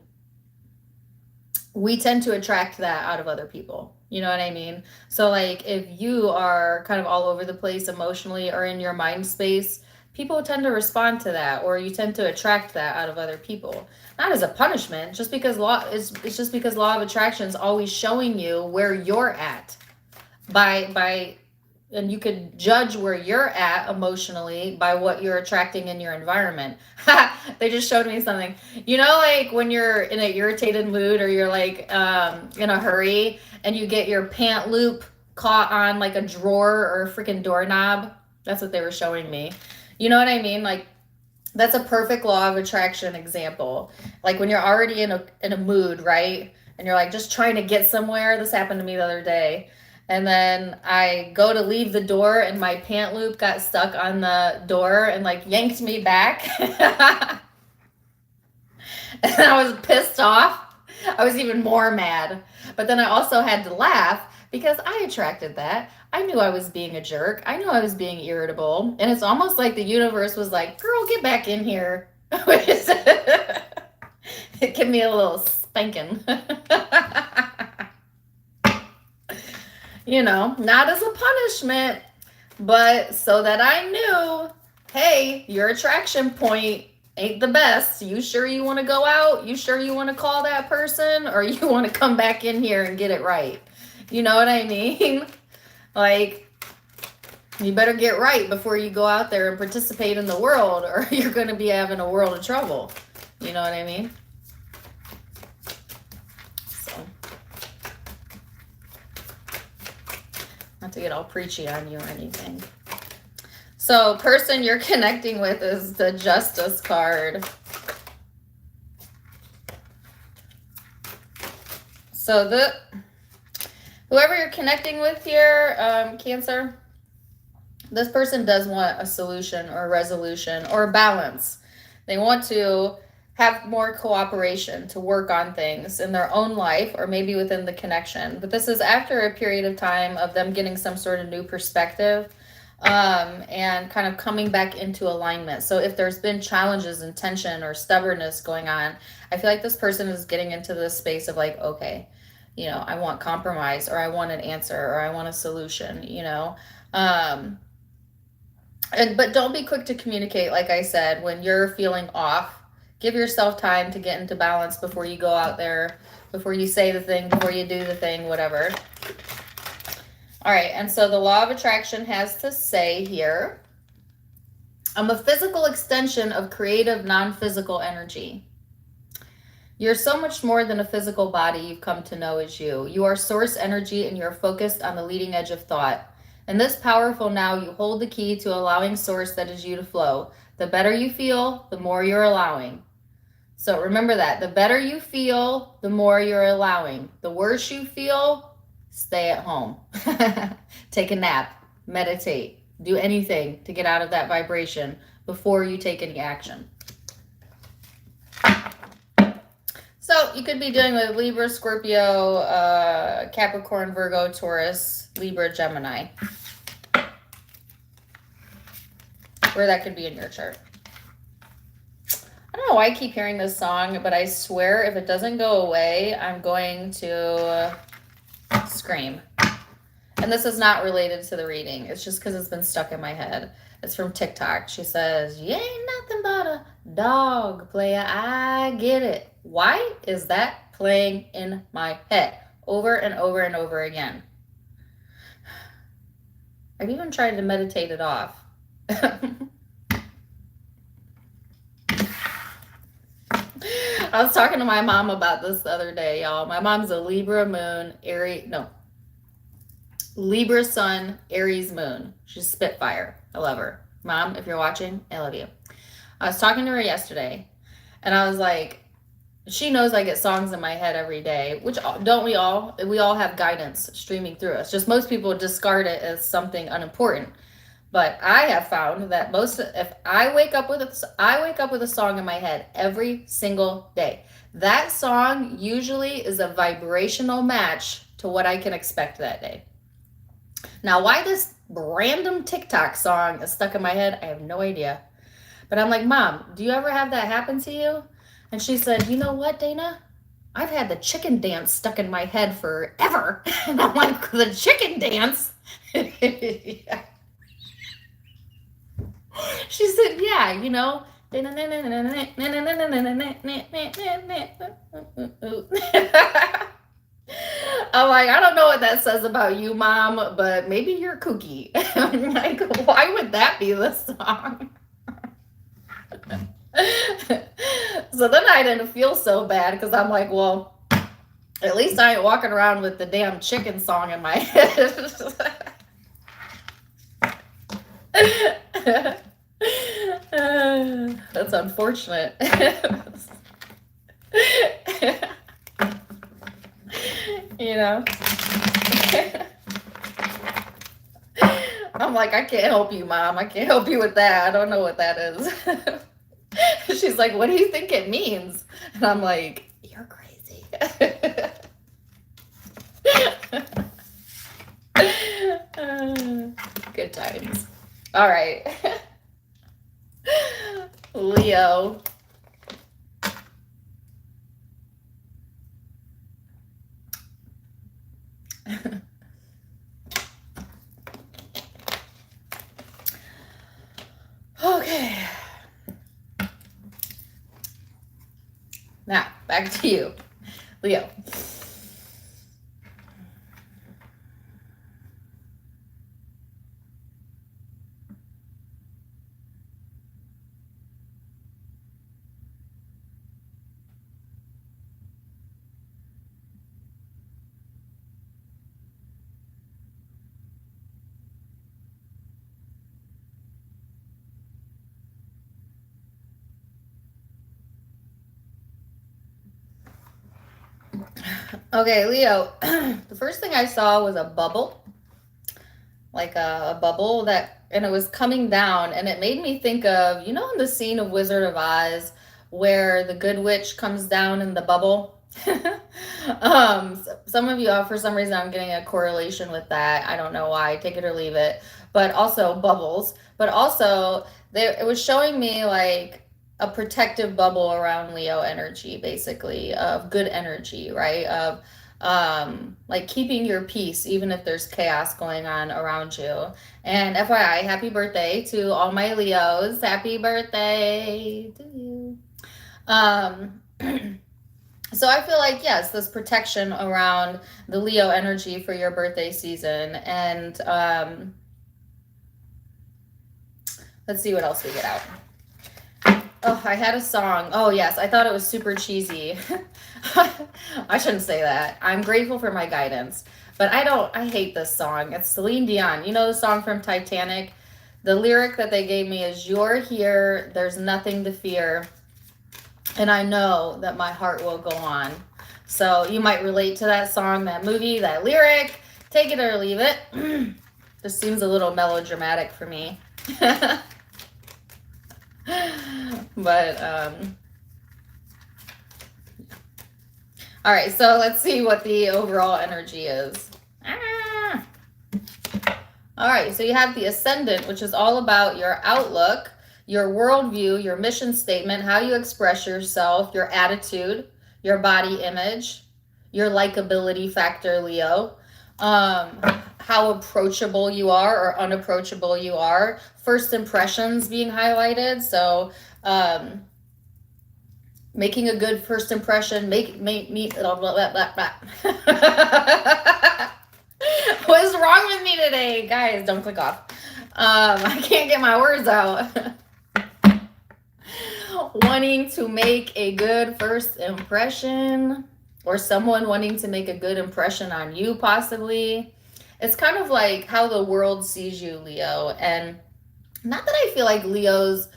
we tend to attract that out of other people. You know what I mean? So like if you are kind of all over the place emotionally or in your mind space, people tend to respond to that, or you tend to attract that out of other people. Not as a punishment, just because it's just because law of attraction is always showing you where you're at by and you could judge where you're at emotionally by what you're attracting in your environment. They just showed me something. You know, like when you're in an irritated mood or you're like in a hurry and you get your pant loop caught on like a drawer or a freaking doorknob. That's what they were showing me. You know what I mean? Like that's a perfect law of attraction example. Like when you're already in a mood, right? And you're like just trying to get somewhere. This happened to me the other day. And then I go to leave the door and my pant loop got stuck on the door and like yanked me back. And I was pissed off. I was even more mad. But then I also had to laugh because I attracted that. I knew I was being a jerk. I knew I was being irritable. And it's almost like the universe was like, girl, get back in here. It gave me a little spanking. You know, not as a punishment, but so that I knew, hey, your attraction point ain't the best. You sure you want to go out? You sure you want to call that person? Or you want to come back in here and get it right? You know what I mean? Like, you better get right before you go out there and participate in the world, or you're going to be having a world of trouble. You know what I mean? Not to get all preachy on you or anything. So, person you're connecting with is the Justice card. So, whoever you're connecting with here, Cancer, this person does want a solution or a resolution or a balance. They want to have more cooperation to work on things in their own life or maybe within the connection. But this is after a period of time of them getting some sort of new perspective and kind of coming back into alignment. So if there's been challenges and tension or stubbornness going on, I feel like this person is getting into this space of like, okay, you know, I want compromise, or I want an answer, or I want a solution, you know. But don't be quick to communicate, like I said, when you're feeling off. Give yourself time to get into balance before you go out there, before you say the thing, before you do the thing, whatever. All right, and so the law of attraction has to say here, I'm a physical extension of creative, non-physical energy. You're so much more than a physical body you've come to know as you. You are source energy and you're focused on the leading edge of thought. In this powerful now, you hold the key to allowing source that is you to flow. The better you feel, the more you're allowing. So remember that. The better you feel, the more you're allowing. The worse you feel, stay at home. Take a nap, meditate, do anything to get out of that vibration before you take any action. So you could be dealing with Libra, Scorpio, Capricorn, Virgo, Taurus, Libra, Gemini. Where that could be in your chart. I don't know why I keep hearing this song, but I swear if it doesn't go away, I'm going to scream. And this is not related to the reading. It's just because it's been stuck in my head. It's from TikTok. She says, you ain't nothing but a dog player. I get it. Why is that playing in my head over and over and over again? I've even tried to meditate it off. I was talking to my mom about this the other day, y'all. My mom's a Libra moon, Libra sun, Aries moon. She's Spitfire. I love her. Mom, if you're watching, I love you. I was talking to her yesterday, and I was like, she knows I get songs in my head every day, which don't we all? We all have guidance streaming through us. Just most people discard it as something unimportant. But I have found that if I wake up with a song in my head every single day. That song usually is a vibrational match to what I can expect that day. Now, why this random TikTok song is stuck in my head, I have no idea. But I'm like, Mom, do you ever have that happen to you? And she said, you know what, Dana? I've had the chicken dance stuck in my head forever. And I'm like, the chicken dance? Yeah. She said, yeah, you know. I'm like, I don't know what that says about you, Mom, but maybe you're kooky. I'm like, why would that be the song? So then I didn't feel so bad because I'm like, well, at least I ain't walking around with the damn chicken song in my head. That's unfortunate. You know? I'm like, I can't help you, Mom. I can't help you with that. I don't know what that is. She's like, what do you think it means? And I'm like, you're crazy. Good times. All right. Leo. Okay. Now, back to you, Leo. Okay, Leo, the first thing I saw was a bubble, like a bubble that, and it was coming down, and it made me think of, you know, in the scene of Wizard of Oz where the good witch comes down in the bubble. Some of you, for some reason, I'm getting a correlation with that. I don't know why, take it or leave it. But also bubbles, but also it was showing me like a protective bubble around Leo energy, basically, of good energy, right? Of like keeping your peace even if there's chaos going on around you. And FYI, happy birthday to all my Leos. Happy birthday to you. So I feel like, yes, this protection around the Leo energy for your birthday season. And let's see what else we get out. Oh, I had a song. Oh, yes. I thought it was super cheesy. I shouldn't say that. I'm grateful for my guidance. But I hate this song. It's Celine Dion. You know the song from Titanic? The lyric that they gave me is, you're here, there's nothing to fear, and I know that my heart will go on. So you might relate to that song, that movie, that lyric. Take it or leave it. This seems a little melodramatic for me. But all right, so let's see what the overall energy is. All right, so you have the ascendant, which is all about your outlook, your worldview, your mission statement, how you express yourself, your attitude, your body image, your likability factor, Leo, how approachable you are or unapproachable you are, first impressions being highlighted. So making a good first impression, make me blah, blah, blah, blah, blah. What is wrong with me today? Guys, don't click off. I can't get my words out. Wanting to make a good first impression, or someone wanting to make a good impression on you, possibly. It's kind of like how the world sees you, Leo. And not that I feel like Leos,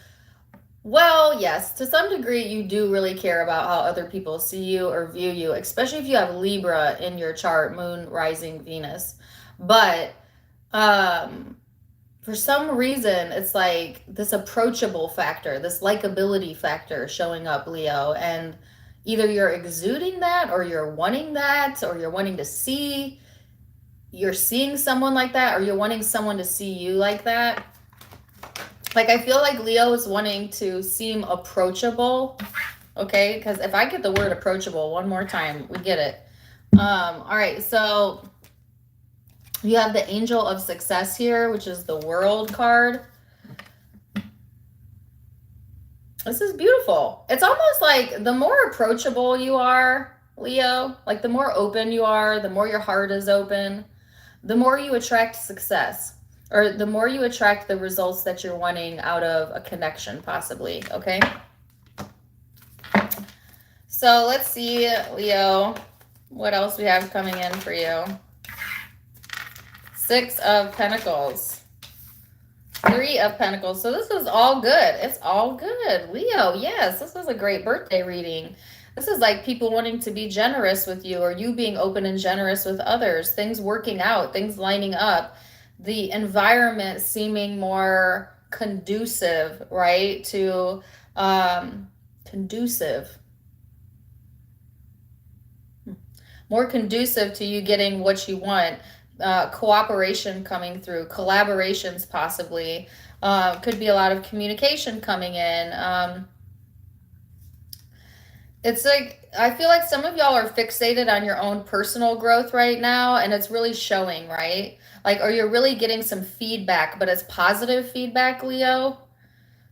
well, yes, to some degree, you do really care about how other people see you or view you, especially if you have Libra in your chart, moon, rising, Venus. But for some reason, it's like this approachable factor, this likability factor showing up, Leo. And either you're exuding that, or you're wanting that, or you're wanting to see, you're seeing someone like that, or you're wanting someone to see you like that. Like, I feel like Leo is wanting to seem approachable, okay? Because if I get the word approachable one more time, we get it. All right, so you have the Angel of Success here, which is the World card. This is beautiful. It's almost like the more approachable you are, Leo, like the more open you are, the more your heart is open, the more you attract success, or the more you attract the results that you're wanting out of a connection, possibly, okay? So let's see, Leo, what else we have coming in for you. 6 of Pentacles. 3 of Pentacles. So this is all good. It's all good. Leo, yes, this is a great birthday reading. This is like people wanting to be generous with you, or you being open and generous with others, things working out, things lining up, the environment seeming more conducive, right? To more conducive to you getting what you want. Cooperation coming through, collaborations possibly. Could be a lot of communication coming in. It's like, I feel like some of y'all are fixated on your own personal growth right now, and it's really showing, right? Like, or you're really getting some feedback, but it's positive feedback, Leo.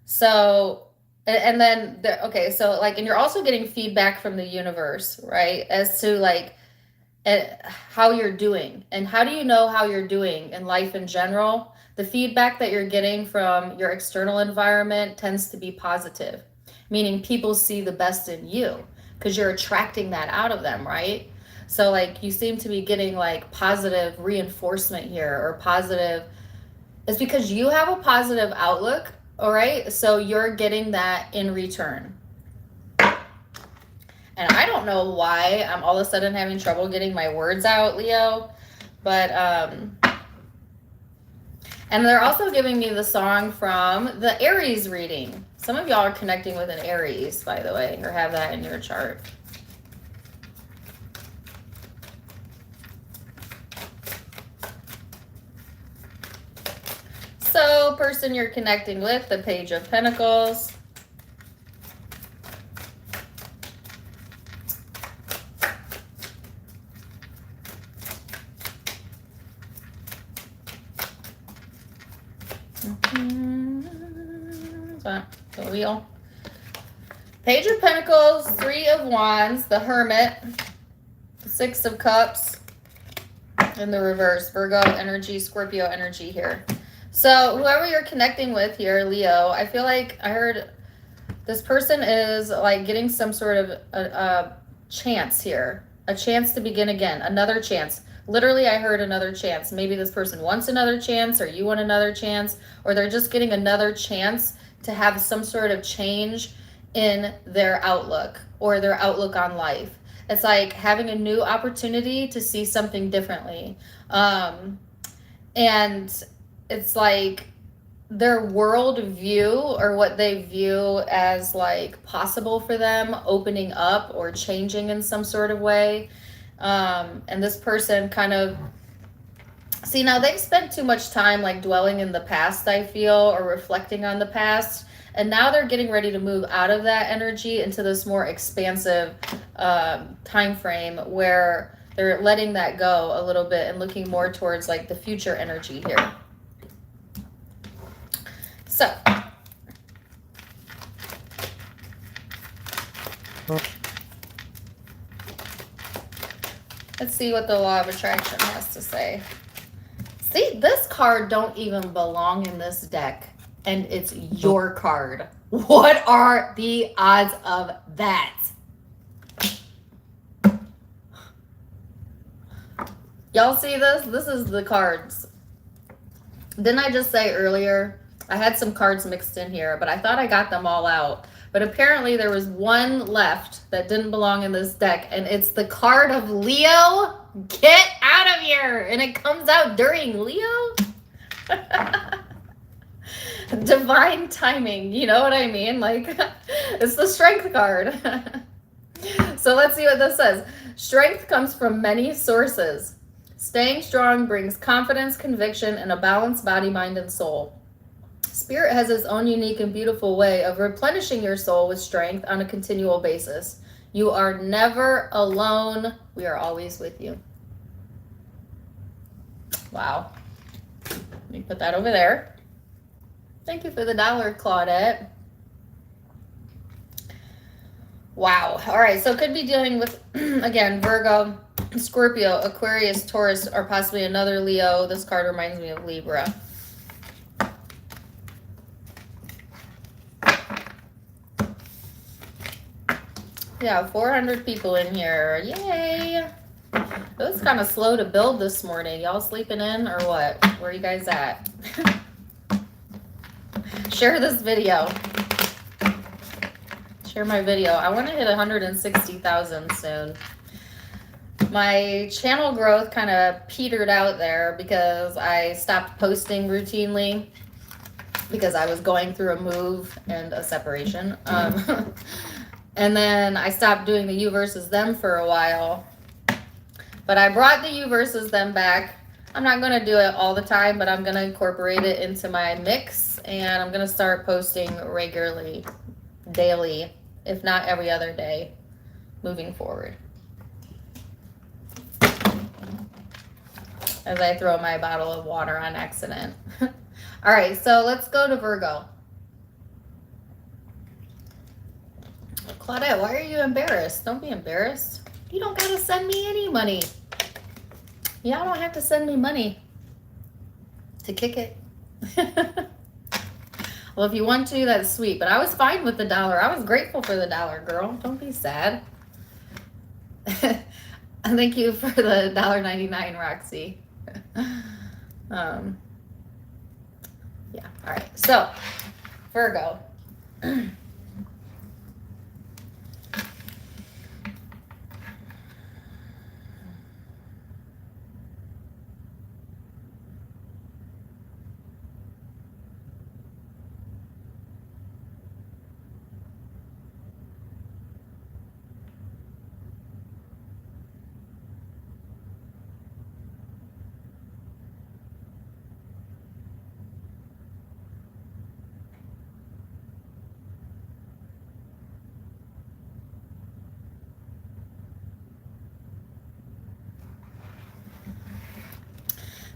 So, and then, okay, so like, and you're also getting feedback from the universe, right? As to like, how you're doing. And how do you know how you're doing in life in general? The feedback that you're getting from your external environment tends to be positive, meaning people see the best in you because you're attracting that out of them, right? So like, you seem to be getting like positive reinforcement here, or positive. It's because you have a positive outlook, all right? So you're getting that in return. And I don't know why I'm all of a sudden having trouble getting my words out, Leo. But, and they're also giving me the song from the Aries reading. Some of y'all are connecting with an Aries, by the way, or have that in your chart. So, person you're connecting with, the Page of Pentacles. The wheel. Page of Pentacles, 3 of Wands, the Hermit, 6 of Cups, in the reverse. Virgo energy, Scorpio energy here. So whoever you're connecting with here, Leo, I feel like I heard this person is like getting some sort of a chance here. A chance to begin again. Another chance. Literally, I heard another chance. Maybe this person wants another chance, or you want another chance, or they're just getting another chance to have some sort of change in their outlook, or their outlook on life. It's like having a new opportunity to see something differently. And it's like their world view, or what they view as like possible for them, opening up or changing in some sort of way. And this person kind of, see, now they've spent too much time like dwelling in the past, I feel, or reflecting on the past. And now they're getting ready to move out of that energy into this more expansive time frame where they're letting that go a little bit and looking more towards like the future energy here. So, let's see what the Law of Attraction has to say. See, this card don't even belong in this deck, and it's your card. What are the odds of that? Y'all see this? This is the cards. Didn't I just say earlier, I had some cards mixed in here, but I thought I got them all out. But apparently there was one left that didn't belong in this deck, and it's the card of Leo. Get out of here! And it comes out during Leo. Divine timing, you know what I mean? Like, it's the Strength card. So let's see what this says. Strength comes from many sources. Staying strong brings confidence, conviction, and a balanced body, mind, and soul. Spirit has its own unique and beautiful way of replenishing your soul with strength on a continual basis. You are never alone. We are always with you. Wow. Let me put that over there. Thank you for the $1, Claudette. Wow. All right. So could be dealing with, again, Virgo, Scorpio, Aquarius, Taurus, or possibly another Leo. This card reminds me of Libra. Yeah, 400 people in here. Yay. It was kind of slow to build this morning. Y'all sleeping in or what? Where are you guys at? Share this video. Share my video. I want to hit 160,000 soon. My channel growth kind of petered out there because I stopped posting routinely because I was going through a move and a separation. And then I stopped doing the you versus them for a while. But I brought the you versus them back. I'm not going to do it all the time, but I'm going to incorporate it into my mix. And I'm going to start posting regularly, daily, if not every other day, moving forward. As I throw my bottle of water on accident. All right, so let's go to Virgo. Claudette, why are you embarrassed? Don't be embarrassed. You don't got to send me any money. Y'all don't have to send me money to kick it. Well, if you want to, that's sweet. But I was fine with the $1. I was grateful for the $1, girl. Don't be sad. Thank you for the $1.99, Roxy. Yeah, all right. So, Virgo.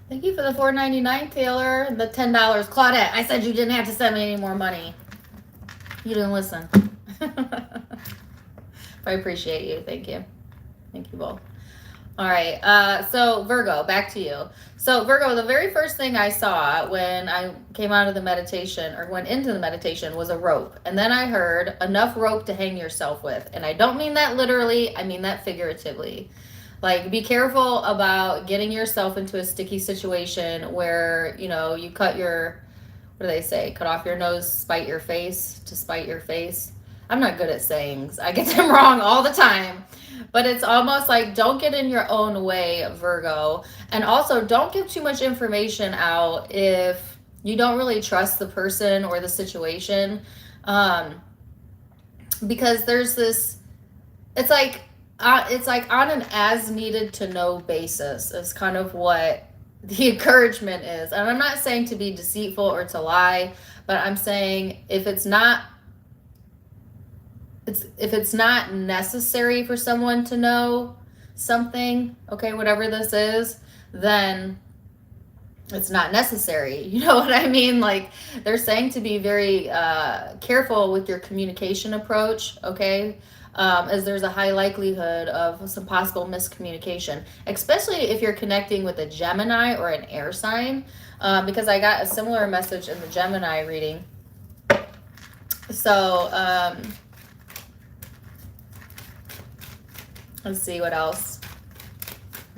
Thank you for the $4.99, Taylor. The $10. Claudette, I said you didn't have to send me any more money. You didn't listen. I appreciate you. Thank you. Thank you both. All right. So Virgo, back to you. So Virgo, the very first thing I saw when I came out of the meditation or went into the meditation was a rope. And then I heard enough rope to hang yourself with. And I don't mean that literally. I mean that figuratively. Like, be careful about getting yourself into a sticky situation where, you know, you cut your, what do they say? Cut off your nose, spite your face, to spite your face. I'm not good at sayings. I get them wrong all the time. But it's almost like, don't get in your own way, Virgo. And also, don't give too much information out if you don't really trust the person or the situation. Because there's this, it's like on an as needed to know basis is kind of what the encouragement is. And I'm not saying to be deceitful or to lie, but I'm saying if it's not necessary for someone to know something, okay, whatever this is, then it's not necessary. You know what I mean? Like, they're saying to be very careful with your communication approach, okay? As there's a high likelihood of some possible miscommunication, especially if you're connecting with a Gemini or an air sign, because I got a similar message in the Gemini reading. So, let's see what else.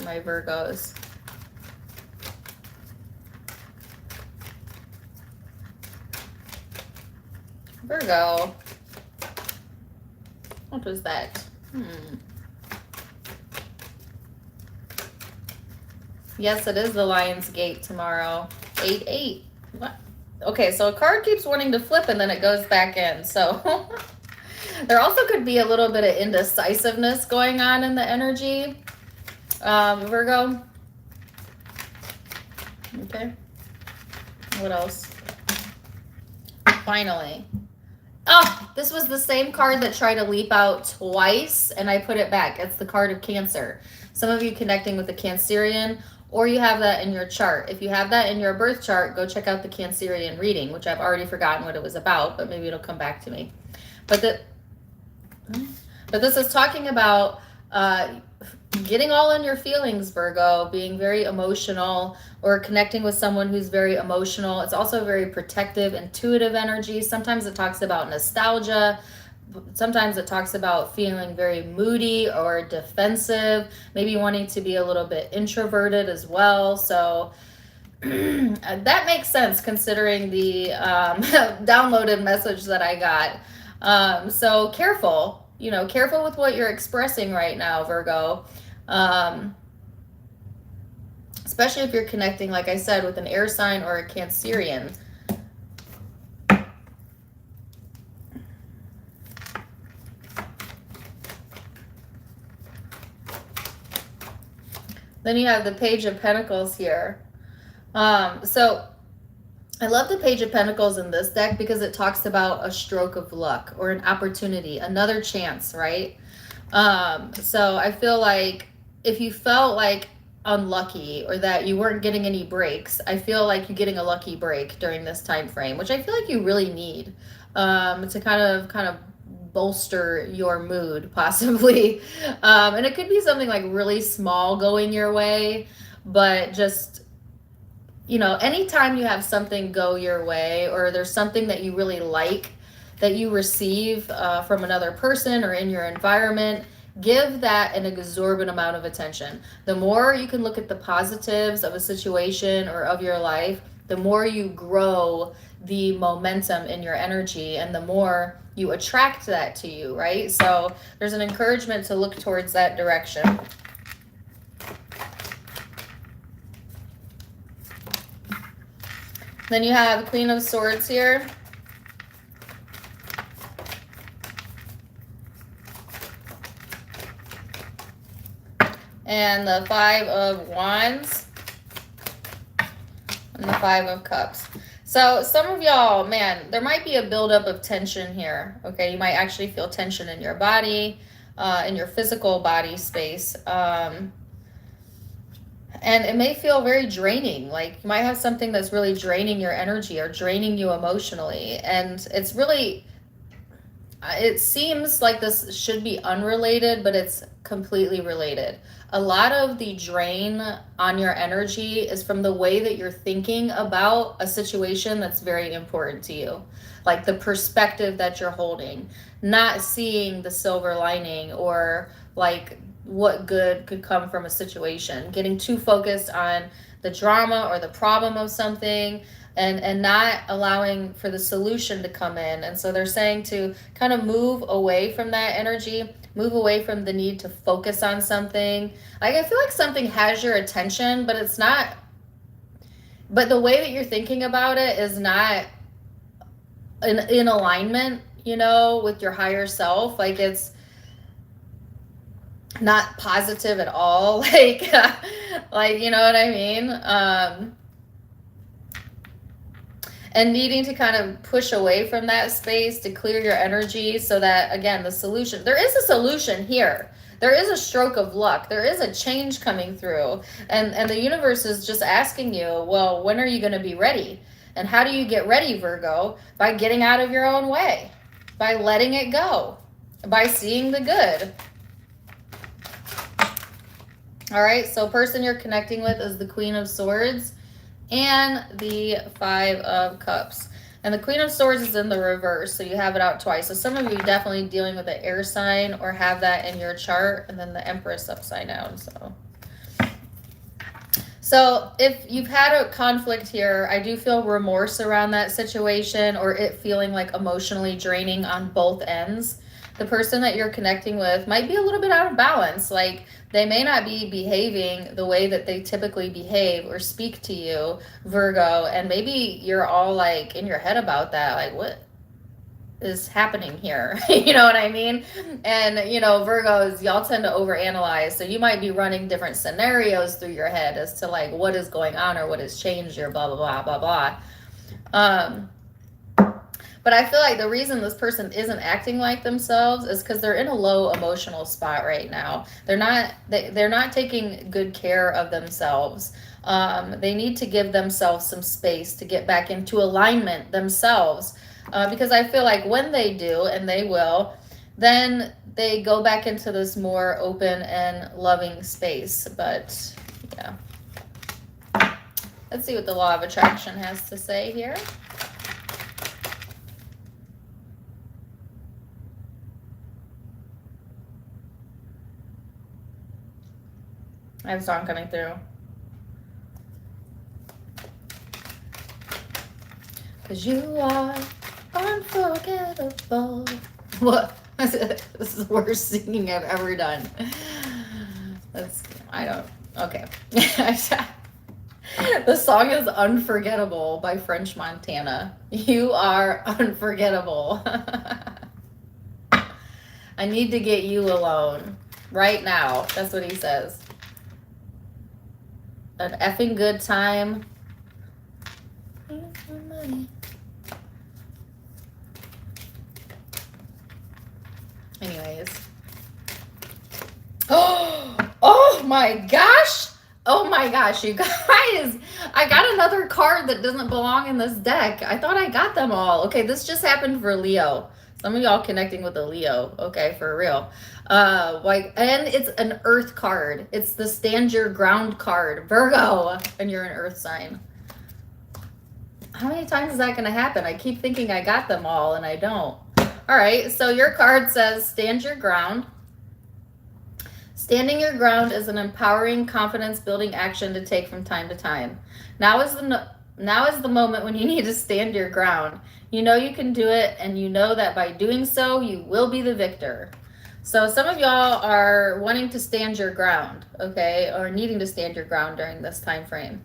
My Virgos. Virgo. What was that? Yes, it is the Lion's Gate tomorrow. 8-8. What? Okay, so a card keeps wanting to flip and then it goes back in. So there also could be a little bit of indecisiveness going on in the energy. Virgo. Okay. What else? Finally. Oh, this was the same card that tried to leap out twice, and I put it back. It's the card of Cancer. Some of you connecting with the Cancerian, or you have that in your chart. If you have that in your birth chart, go check out the Cancerian reading, which I've already forgotten what it was about, but maybe it'll come back to me. But this is talking about getting all in your feelings, Virgo, being very emotional, or connecting with someone who's very emotional. It's also very protective, intuitive energy. Sometimes it talks about nostalgia. Sometimes it talks about feeling very moody or defensive, maybe wanting to be a little bit introverted as well. So that makes sense considering the downloaded message that I got. So careful, careful with what you're expressing right now, Virgo. Especially if you're connecting, like I said, with an air sign or a Cancerian. Then you have the Page of Pentacles here. So I love the Page of Pentacles in this deck because it talks about a stroke of luck or an opportunity, another chance, right? So I feel like if you felt like unlucky or that you weren't getting any breaks, I feel like you're getting a lucky break during this time frame, which I feel like you really need to kind of bolster your mood, possibly. And it could be something like really small going your way, but just, anytime you have something go your way, or there's something that you really like that you receive from another person or in your environment, give that an exorbitant amount of attention. The more you can look at the positives of a situation or of your life, the more you grow the momentum in your energy, and the more you attract that to you, right? So there's an encouragement to look towards that direction. Then you have Queen of Swords here. And the Five of Wands. And the Five of Cups. So some of y'all, man, there might be a buildup of tension here. Okay, you might actually feel tension in your body, in your physical body space. And it may feel very draining. Like you might have something that's really draining your energy or draining you emotionally. And it's really, it seems like this should be unrelated, but it's completely related. A lot of the drain on your energy is from the way that you're thinking about a situation that's very important to you. Like the perspective that you're holding, not seeing the silver lining, or like what good could come from a situation, getting too focused on the drama or the problem of something, and not allowing for the solution to come in. And so they're saying to kind of move away from that energy, move away from the need to focus on something. Like I feel like something has your attention, but it's not, but the way that you're thinking about it is not in alignment, with your higher self. Like it's not positive at all. Like, you know what I mean? And needing to kind of push away from that space to clear your energy, so that, again, the solution, there is a solution here. There is a stroke of luck. There is a change coming through. And the universe is just asking you, well, when are you going to be ready? And how do you get ready, Virgo? By getting out of your own way, by letting it go, by seeing the good. All right, so person you're connecting with is the Queen of Swords and the Five of Cups. And the Queen of Swords is in the reverse, so you have it out twice. So some of you definitely dealing with an air sign or have that in your chart, and then the Empress upside down. So if you've had a conflict here, I do feel remorse around that situation, or it feeling like emotionally draining on both ends. The person that you're connecting with might be a little bit out of balance. Like they may not be behaving the way that they typically behave or speak to you, Virgo. And maybe you're all like in your head about that. Like, what is happening here? You know what I mean? And, Virgos, y'all tend to overanalyze. So you might be running different scenarios through your head as to like what is going on or what has changed or blah, blah, blah, blah, blah. But I feel like the reason this person isn't acting like themselves is because they're in a low emotional spot right now. They're not taking good care of themselves. They need to give themselves some space to get back into alignment themselves. Because I feel like when they do, and they will, then they go back into this more open and loving space. But yeah. Let's see what the law of attraction has to say here. I have a song coming through. Cause you are unforgettable. What? This is the worst singing I've ever done. Okay. The song is Unforgettable by French Montana. You are unforgettable. I need to get you alone right now. That's what he says. An effing good time. Anyways. Oh my gosh. Oh my gosh, you guys. I got another card that doesn't belong in this deck. I thought I got them all. Okay, this just happened for Leo. Some of y'all connecting with a Leo. Okay, for real. And it's an earth card. It's the stand your ground card. Virgo, and you're an earth sign. How many times is that going to happen? I keep thinking I got them all, and I don't. All right, so your card says stand your ground. Standing your ground is an empowering, confidence-building action to take from time to time. Now is the moment when you need to stand your ground. You know you can do it, and you know that by doing so, you will be the victor. So some of y'all are wanting to stand your ground, okay, or needing to stand your ground during this time frame.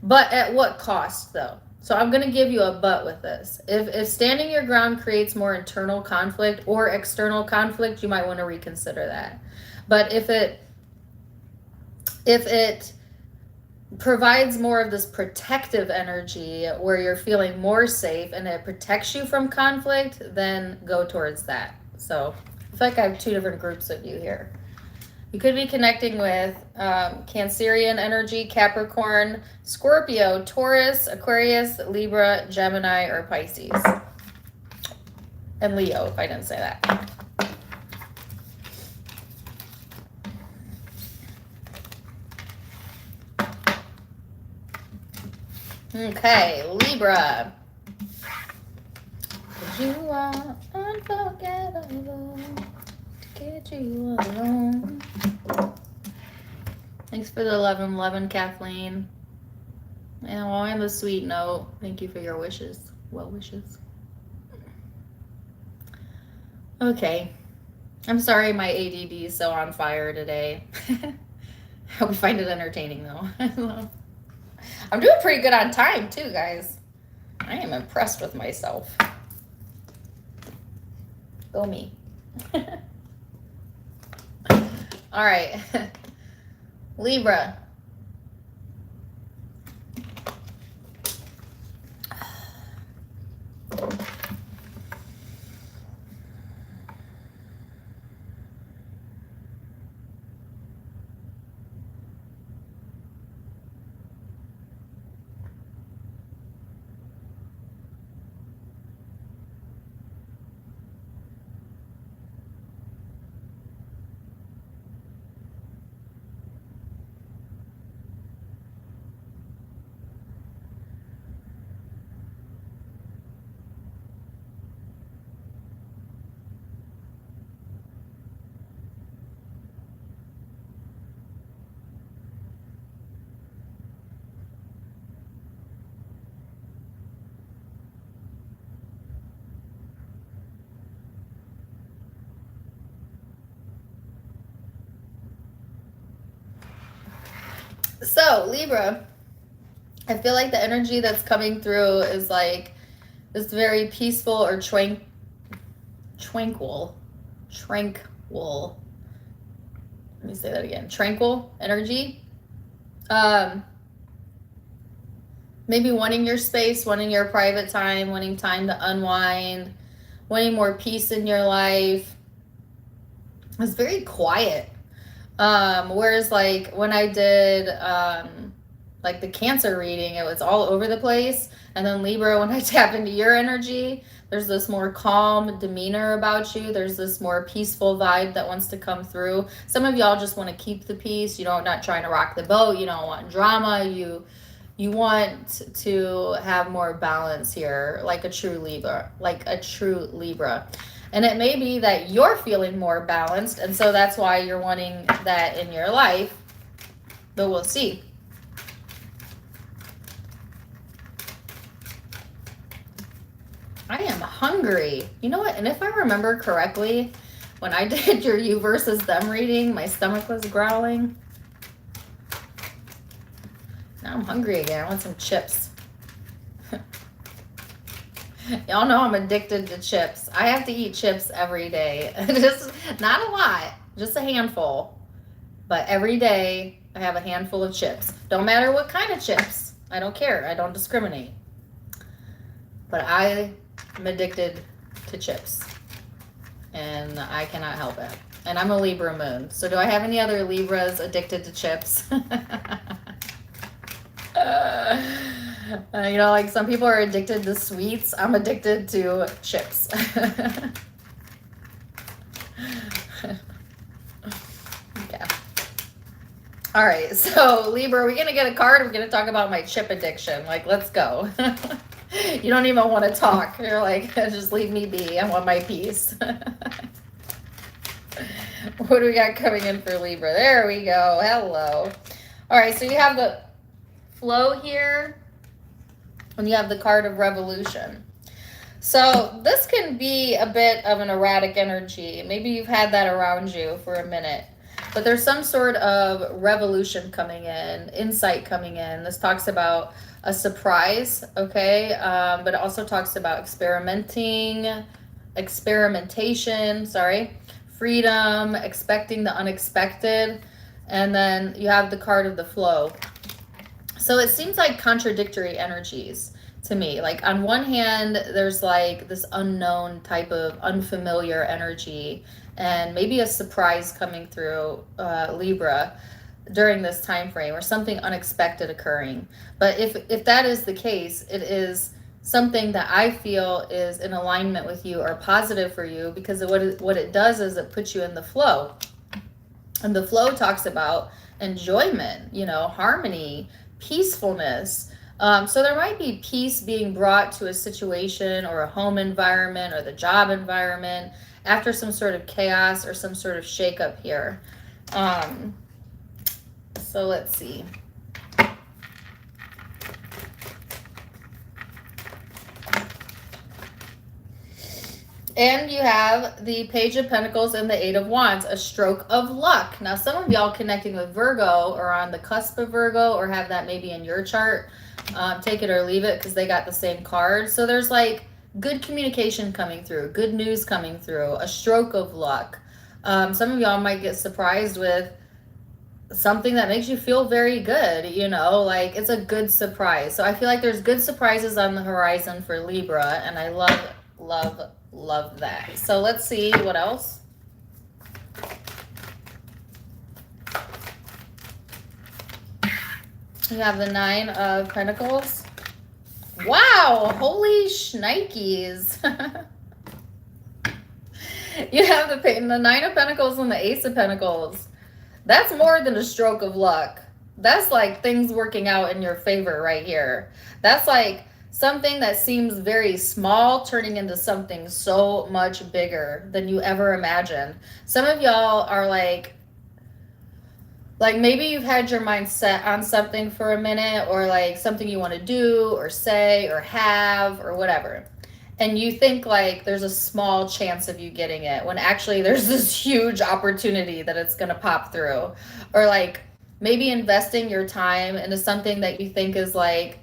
But at what cost, though? So I'm going to give you a but with this. If standing your ground creates more internal conflict or external conflict, you might want to reconsider that. But if it provides more of this protective energy where you're feeling more safe and it protects you from conflict, then go towards that. So I feel like I have two different groups of you here. You could be connecting with Cancerian energy, Capricorn, Scorpio, Taurus, Aquarius, Libra, Gemini, or Pisces. And Leo, if I didn't say that. Okay, Libra. You are unforgettable to get you alone. Thanks for the 1111, Kathleen. And while I'm a sweet note, thank you for your wishes. Well wishes. Okay. I'm sorry my ADD is so on fire today. I hope you find it entertaining, though. I'm doing pretty good on time, too, guys. I am impressed with myself. Go me. All right. Libra. So, Libra, I feel like the energy that's coming through is like this very peaceful or tranquil. Let me say that again. Tranquil energy. maybe wanting your space, wanting your private time, wanting time to unwind, wanting more peace in your life. It's very quiet. Whereas like when I did like the Cancer reading, it was all over the place. And then Libra, when I tap into your energy, there's this more calm demeanor about you. There's this more peaceful vibe that wants to come through. Some of y'all just want to keep the peace. You don't, not trying to rock the boat. You don't want drama. You want to have more balance here, like a true Libra, And it may be that you're feeling more balanced, and so that's why you're wanting that in your life, but we'll see. I am hungry. You know what? And if I remember correctly, when I did your you versus them reading, my stomach was growling. Now I'm hungry again. I want some chips. Y'all know I'm addicted to chips. I have to eat chips every day. Just not a lot, just a handful. But every day I have a handful of chips. Don't matter what kind of chips. I don't care. I don't discriminate. But I am addicted to chips. And I cannot help it. And I'm a Libra moon. So do I have any other Libras addicted to chips? You know, like some people are addicted to sweets. I'm addicted to chips. Okay. All right. So Libra, we're going to get a card. We're going to talk about my chip addiction. Like, let's go. You don't even want to talk. You're like, just leave me be. I want my peace. What do we got coming in for Libra? There we go. Hello. All right. So you have the flow here. And you have the card of revolution. So this can be a bit of an erratic energy. Maybe you've had that around you for a minute. But there's some sort of revolution coming in, insight coming in. This talks about a surprise, okay? But it also talks about experimentation, freedom, expecting the unexpected. And then you have the card of the flow. So it seems like contradictory energies to me. Like on one hand, there's like this unknown type of unfamiliar energy and maybe a surprise coming through Libra during this time frame or something unexpected occurring. But if that is the case, it is something that I feel is in alignment with you or positive for you, because what it does is it puts you in the flow. And the flow talks about enjoyment, you know, harmony, peacefulness. So there might be peace being brought to a situation or a home environment or the job environment after some sort of chaos or some sort of shakeup here. So let's see. And you have the Page of Pentacles and the Eight of Wands, a stroke of luck. Now, some of y'all connecting with Virgo or on the cusp of Virgo or have that maybe in your chart. Take it or leave it because they got the same card. So there's like good communication coming through, good news coming through, a stroke of luck. Some of y'all might get surprised with something that makes you feel very good, you know, like it's a good surprise. So I feel like there's good surprises on the horizon for Libra, and I love that. So let's see what else. You have the Nine of Pentacles. Wow, holy shnikes. You have the Nine of Pentacles and the Ace of Pentacles. That's more than a stroke of luck. That's like things working out in your favor right here. That's like something that seems very small turning into something so much bigger than you ever imagined. Some of y'all are like maybe you've had your mind set on something for a minute, or like something you want to do or say or have or whatever. And you think like there's a small chance of you getting it when actually there's this huge opportunity that it's going to pop through. Or like maybe investing your time into something that you think is like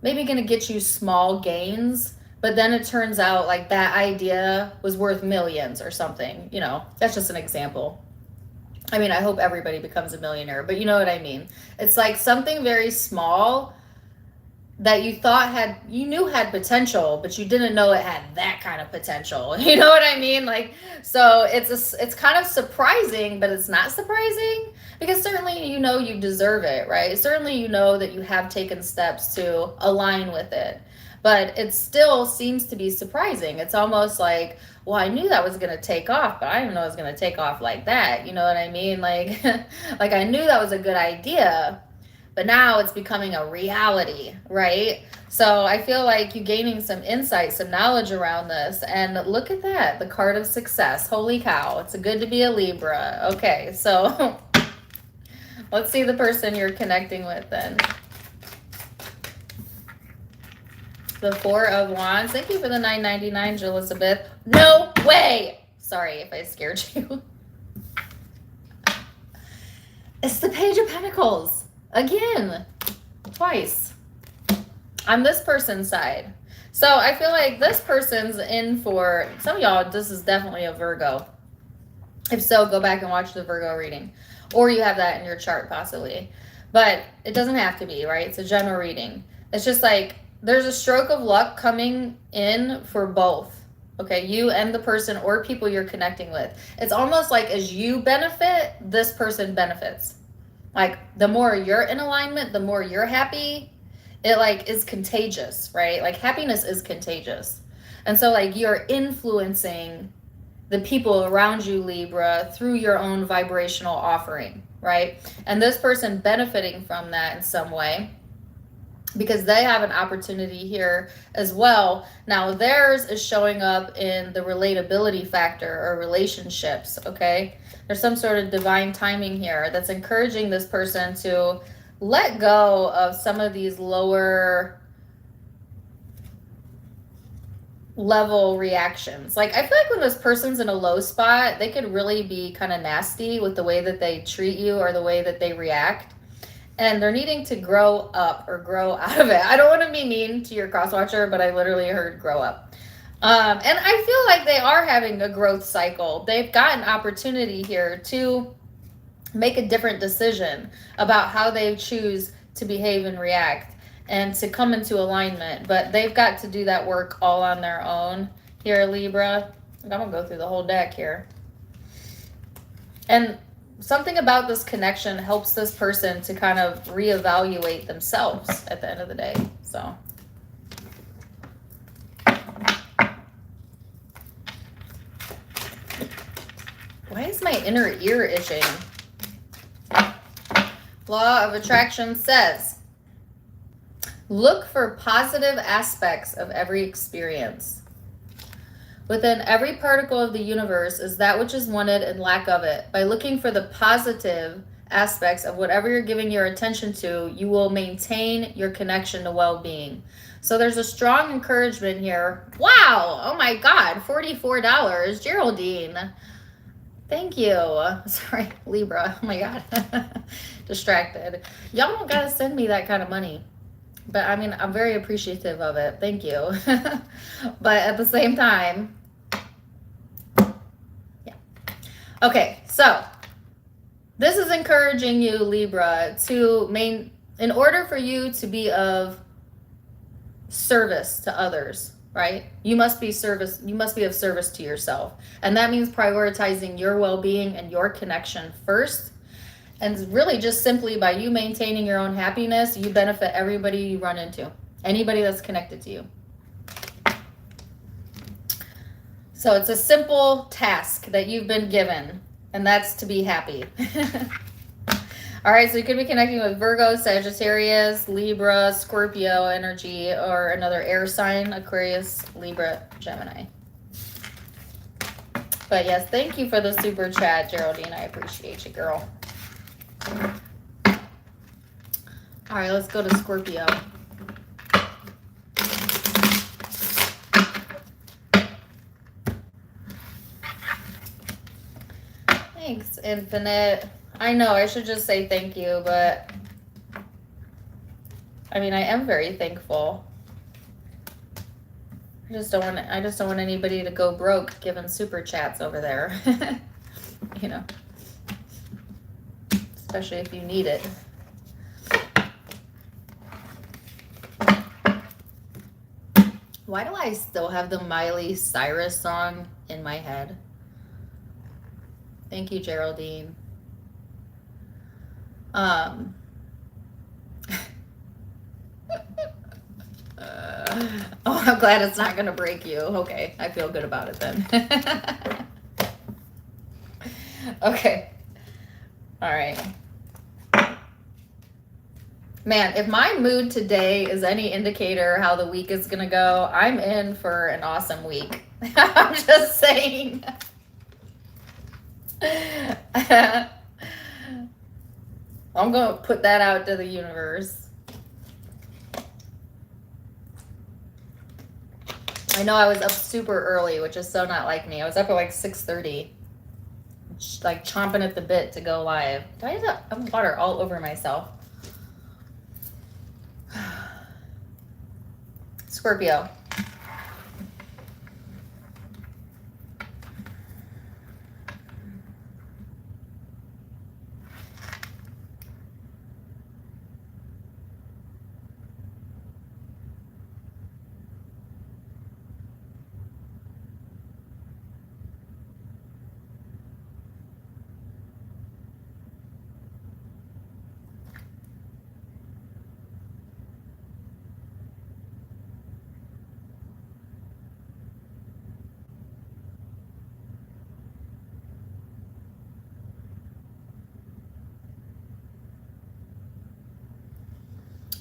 maybe going to get you small gains, but then it turns out like that idea was worth millions or something. You know, that's just an example. I mean, I hope everybody becomes a millionaire, but you know what I mean. It's like something very small that you thought you knew had potential, but you didn't know it had that kind of potential. You know what I mean? Like, so it's kind of surprising, but it's not surprising, because certainly you know you deserve it, right? Certainly you know that you have taken steps to align with it, but it still seems to be surprising. It's almost like, well, I knew that was going to take off, but I didn't know it was going to take off like that. You know what I mean? Like, like I knew that was a good idea, but now it's becoming a reality, right? So I feel like you're gaining some insight, some knowledge around this. And look at that, the card of success. Holy cow, it's good to be a Libra. Okay, so let's see the person you're connecting with then. The Four of Wands. Thank you for the $9.99, Elizabeth. No way! Sorry if I scared you. It's the Page of Pentacles. Again, twice. On this person's side. So I feel like this person's in for, some of y'all, this is definitely a Virgo. If so, go back and watch the Virgo reading. Or you have that in your chart possibly. But it doesn't have to be, right? It's a general reading. It's just like, there's a stroke of luck coming in for both. Okay, you and the person or people you're connecting with. It's almost like as you benefit, this person benefits. Like the more you're in alignment, the more you're happy, it like is contagious, right? Like happiness is contagious. And so like you're influencing the people around you, Libra, through your own vibrational offering, right? And this person benefiting from that in some way, because they have an opportunity here as well. Now theirs is showing up in the relatability factor or relationships, okay? There's some sort of divine timing here that's encouraging this person to let go of some of these lower level reactions. Like I feel like when this person's in a low spot, they could really be kind of nasty with the way that they treat you or the way that they react. And they're needing to grow up or grow out of it. I don't want to be mean to your crosswatcher, but I literally heard grow up. And I feel like they are having a growth cycle. They've got an opportunity here to make a different decision about how they choose to behave and react and to come into alignment. But they've got to do that work all on their own here, Libra. I'm going to go through the whole deck here. And something about this connection helps this person to kind of reevaluate themselves at the end of the day. So why is my inner ear itching? Law of attraction says, look for positive aspects of every experience. Within every particle of the universe is that which is wanted and lack of it. By looking for the positive aspects of whatever you're giving your attention to, you will maintain your connection to well-being. So there's a strong encouragement here. Wow! Oh my God, $44, Geraldine. Thank you. Sorry, Libra. Oh my God. Distracted. Y'all don't gotta send me that kind of money. But I mean, I'm very appreciative of it. Thank you. But at the same time, yeah. Okay, so this is encouraging you, Libra, in order for you to be of service to others, right? You must be of service to yourself. And that means prioritizing your well-being and your connection first. And really just simply by you maintaining your own happiness, you benefit everybody you run into, anybody that's connected to you. So it's a simple task that you've been given, and that's to be happy. All right, so you could be connecting with Virgo, Sagittarius, Libra, Scorpio energy, or another air sign, Aquarius, Libra, Gemini. But yes, thank you for the super chat, Geraldine. I appreciate you, girl. All right, let's go to Scorpio. Thanks, Infinite. I know I should just say thank you, but I mean, I am very thankful. I just don't want anybody to go broke giving super chats over there. You know. Especially if you need it. Why do I still have the Miley Cyrus song in my head? Thank you, Geraldine. Oh, I'm glad it's not going to break you. Okay, I feel good about it then. Okay. All right. Man, if my mood today is any indicator how the week is going to go, I'm in for an awesome week. I'm just saying. I'm going to put that out to the universe. I know I was up super early, which is so not like me. I was up at like 6:30, like chomping at the bit to go live. Do I have water all over myself? Scorpio.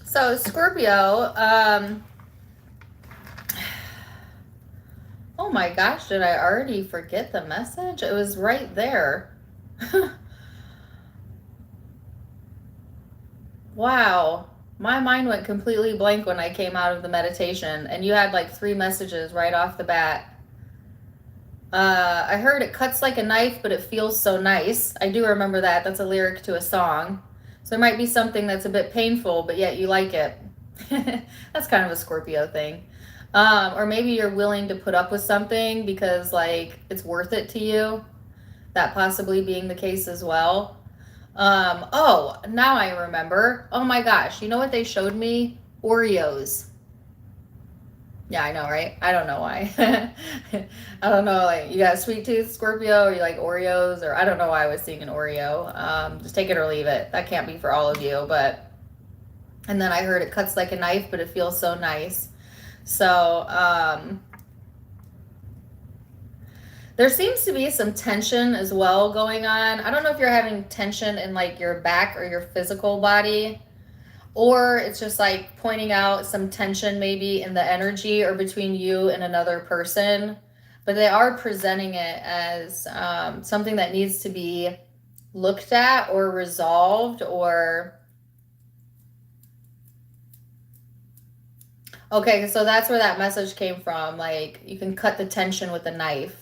So Scorpio, oh my gosh, did I already forget the message? It was right there. Wow, my mind went completely blank when I came out of the meditation, and you had like 3 messages right off the bat. I heard it cuts like a knife, but it feels so nice. I do remember that. That's a lyric to a song. So there might be something that's a bit painful, but yet you like it. That's kind of a Scorpio thing. Or maybe you're willing to put up with something because like it's worth it to you. That possibly being the case as well. Oh, now I remember. Oh my gosh, you know what they showed me? Oreos. Yeah, I know, right? I don't know why. I don't know, like, you got a sweet tooth, Scorpio, or you like Oreos, or I don't know why I was seeing an Oreo. Just take it or leave it. That can't be for all of you, but, and then I heard it cuts like a knife, but it feels so nice. So, there seems to be some tension as well going on. I don't know if you're having tension in like your back or your physical body, or it's just like pointing out some tension maybe in the energy or between you and another person. But they are presenting it as something that needs to be looked at or resolved or... Okay, so that's where that message came from. Like, you can cut the tension with a knife.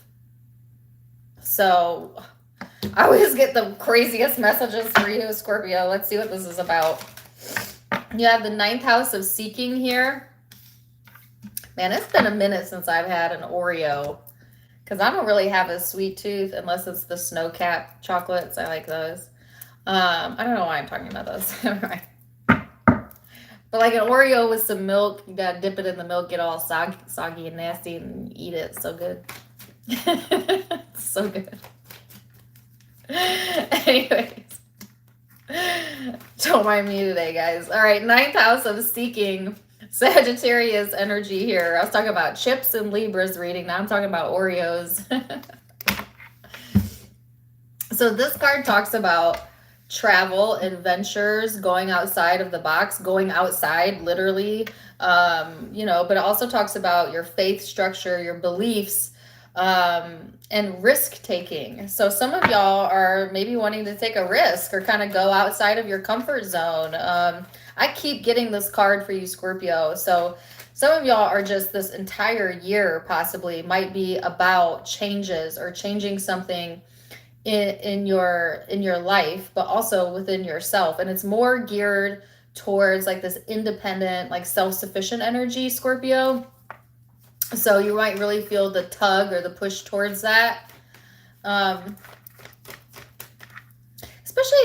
So I always get the craziest messages for you, Scorpio. Let's see what this is about. You have the 9th house of seeking here. Man, it's been a minute since I've had an Oreo because I don't really have a sweet tooth unless it's the snow cap chocolates. I like those. I don't know why I'm talking about those. But like an Oreo with some milk, you gotta dip it in the milk, get all soggy and nasty, and eat it. So good. So good. Anyways. Don't mind me today, guys. All right, 9th house of seeking, Sagittarius energy here. I was talking about chips and Libra's reading. Now I'm talking about Oreos. So this card talks about travel, adventures, going outside of the box, going outside literally, you know, but it also talks about your faith structure, your beliefs, and risk taking. So some of y'all are maybe wanting to take a risk or kind of go outside of your comfort zone. I keep getting this card for you, Scorpio. So some of y'all are just this entire year possibly might be about changes or changing something in your life, but also within yourself. And it's more geared towards like this independent, like self-sufficient energy, Scorpio. So you might really feel the tug or the push towards that. Especially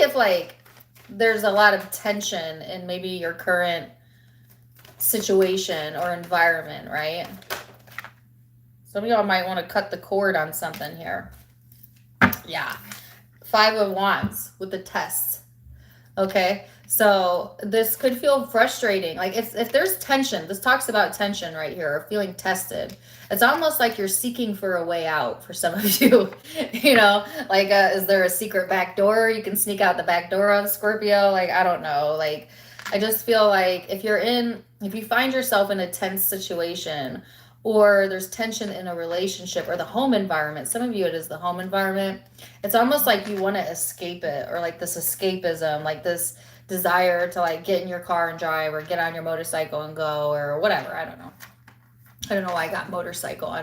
if like there's a lot of tension in maybe your current situation or environment, right? Some of y'all might want to cut the cord on something here. Yeah. 5 of Wands with the tests. Okay. So this could feel frustrating. Like if there's tension, this talks about tension right here, or feeling tested. It's almost like you're seeking for a way out for some of you. You know, like is there a secret back door you can sneak out the back door of, Scorpio? Like, I don't know. Like, I just feel like if you find yourself in a tense situation, or there's tension in a relationship or the home environment, some of you it is the home environment, it's almost like you want to escape it, or like this escapism, like this desire to like get in your car and drive, or get on your motorcycle and go, or whatever. I don't know why I got motorcycle.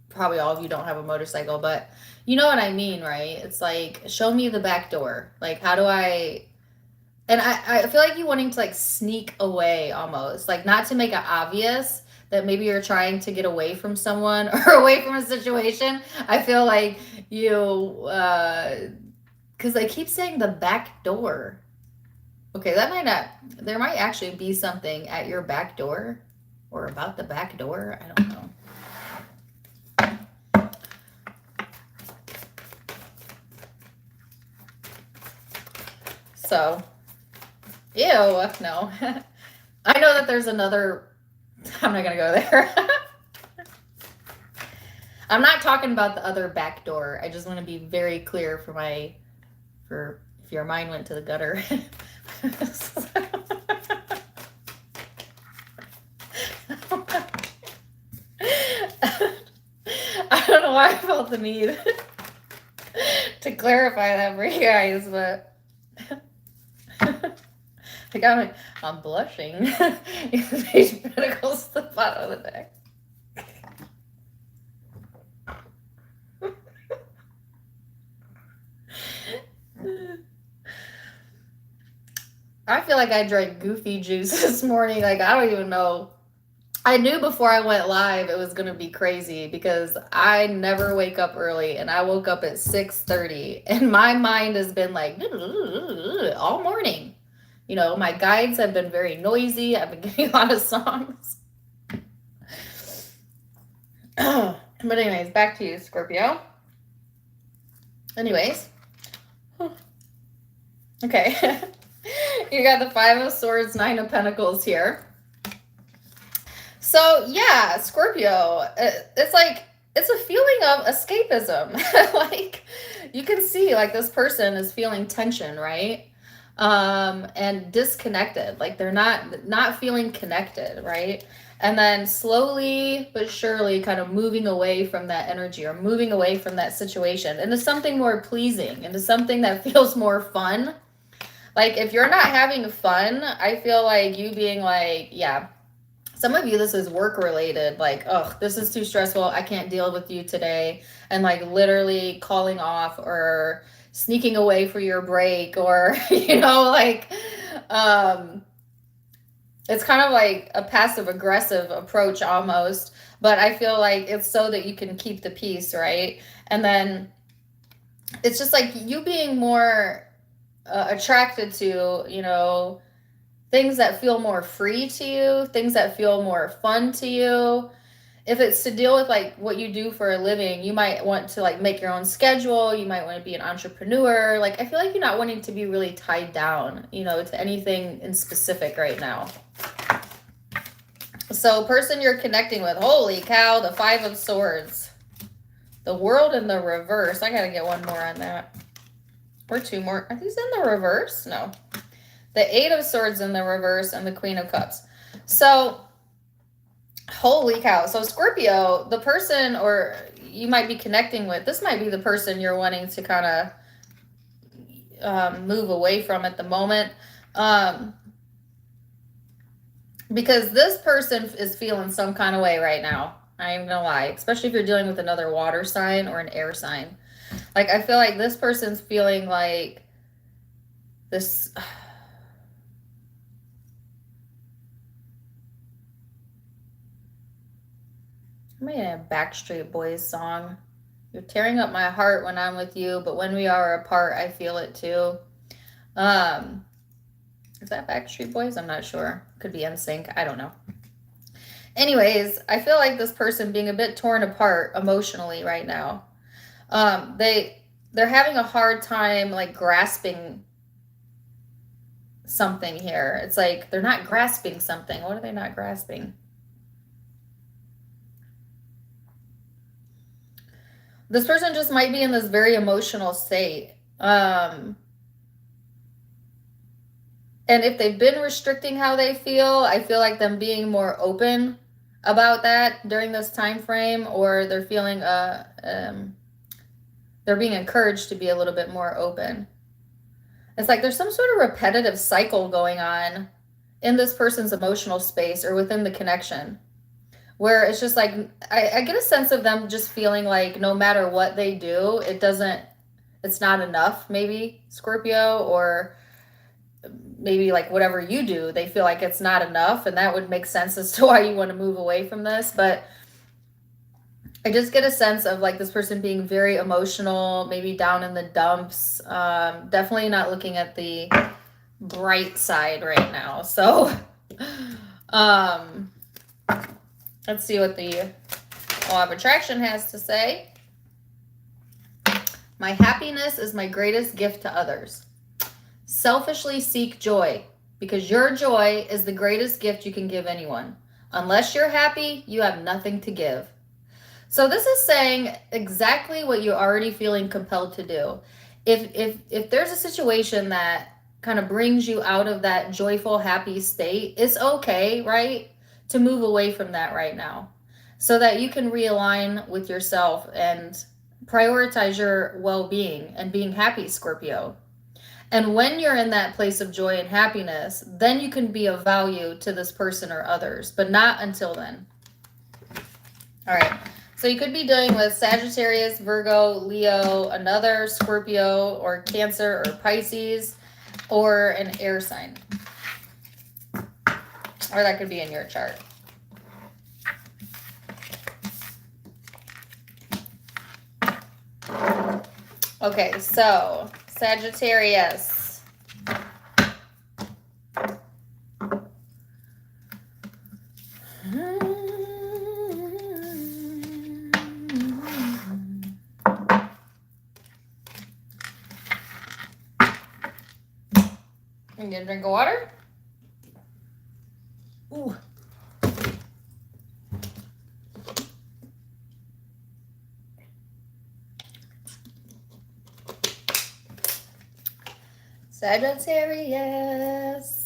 Probably all of you don't have a motorcycle, but you know what I mean, right? It's like, show me the back door. Like, how do I feel like you wanting to like sneak away almost, like not to make it obvious that maybe you're trying to get away from someone or away from a situation. I feel like you, because they keep saying the back door. Okay, there might actually be something at your back door or about the back door. I don't know. So, ew, no. I know that there's another, I'm not going to go there. I'm not talking about the other back door. I just want to be very clear for if your mind went to the gutter. I don't know why I felt the need to clarify that for you guys, but I'm blushing. Page of Pentacles to the bottom of the deck. I feel like I drank goofy juice this morning. Like, I don't even know. I knew before I went live it was going to be crazy, because I never wake up early, and I woke up at 6:30, and my mind has been like all morning. You know, my guides have been very noisy. I've been getting a lot of songs. But anyways, back to you, Scorpio. Anyways. Okay. You got the 5 of Swords, 9 of Pentacles here. So yeah, Scorpio, it's like, it's a feeling of escapism. Like, you can see like this person is feeling tension, right? And disconnected, like they're not feeling connected, right? And then slowly but surely kind of moving away from that energy, or moving away from that situation into something more pleasing, into something that feels more fun. Like, if you're not having fun, I feel like you being like, yeah, some of you, this is work related, like, oh, this is too stressful, I can't deal with you today, and like literally calling off or sneaking away for your break, or you know, like it's kind of like a passive aggressive approach almost, but I feel like it's so that you can keep the peace, right? And then it's just like you being more attracted to, you know, things that feel more free to you, things that feel more fun to you. If it's to deal with like what you do for a living, you might want to like make your own schedule. You might want to be an entrepreneur. Like, I feel like you're not wanting to be really tied down, you know, to anything in specific right now. So person you're connecting with, holy cow, the 5 of Swords, the World in the reverse. I got to get one more on that. Or 2 more. Are these in the reverse? No. The 8 of Swords in the reverse, and the Queen of Cups. So, holy cow. So Scorpio, the person or you might be connecting with, this might be the person you're wanting to kind of move away from at the moment. Because this person is feeling some kind of way right now. I ain't gonna lie. Especially if you're dealing with another water sign or an air sign. Like, I feel like this person's feeling like this... I'm in a Backstreet Boys song. You're tearing up my heart when I'm with you, but when we are apart, I feel it too. Is that Backstreet Boys? I'm not sure. Could be NSYNC. I don't know. Anyways, I feel like this person being a bit torn apart emotionally right now. They're having a hard time like grasping something here. It's like they're not grasping something. What are they not grasping? This person just might be in this very emotional state. And if they've been restricting how they feel, I feel like them being more open about that during this time frame, or they're feeling they're being encouraged to be a little bit more open. It's like there's some sort of repetitive cycle going on in this person's emotional space or within the connection, where it's just like I get a sense of them just feeling like no matter what they do, it's not enough, maybe, Scorpio, or maybe like whatever you do, they feel like it's not enough, and that would make sense as to why you want to move away from this. But I just get a sense of like this person being very emotional, maybe down in the dumps, definitely not looking at the bright side right now. So let's see what the law of attraction has to say. My happiness is my greatest gift to others. Selfishly seek joy, because your joy is the greatest gift you can give anyone. Unless you're happy, you have nothing to give. So this is saying exactly what you're already feeling compelled to do. If there's a situation that kind of brings you out of that joyful, happy state, it's okay, right, to move away from that right now, so that you can realign with yourself and prioritize your well-being and being happy, Scorpio. And when you're in that place of joy and happiness, then you can be of value to this person or others, but not until then. All right. So you could be dealing with Sagittarius, Virgo, Leo, another Scorpio or Cancer or Pisces, or an air sign. Or that could be in your chart. Okay, so Sagittarius. You get a drink of water? Ooh. Sagittarius.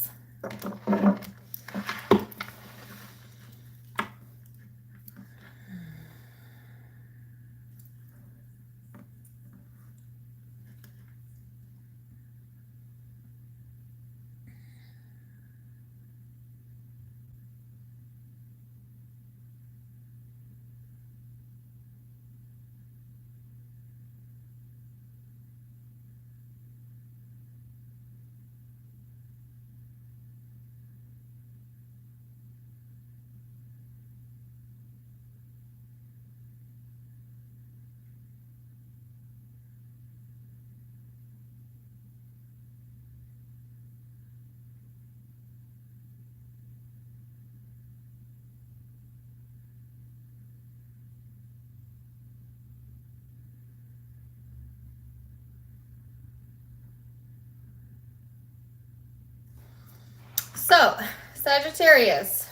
So, Sagittarius.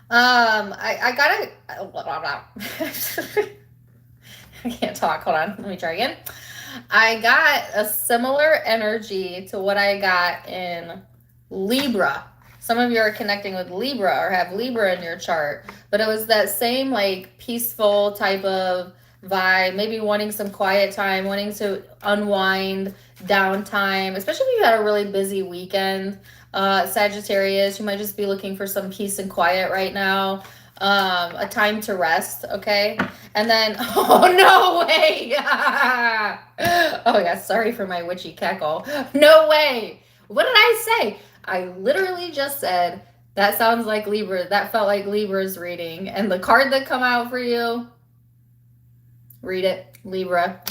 I gotta, I can't talk. Hold on. Let me try again. I got a similar energy to what I got in Libra. Some of you are connecting with Libra or have Libra in your chart, but it was that same like peaceful type of vibe, maybe wanting some quiet time, wanting to unwind, downtime, especially if you had a really busy weekend. Sagittarius, you might just be looking for some peace and quiet right now, a time to rest, okay? And then, oh, no way! Oh, yeah, sorry for my witchy cackle. No way! What did I say? I literally just said, that sounds like Libra. That felt like Libra's reading. And the card that come out for you, read it, Libra.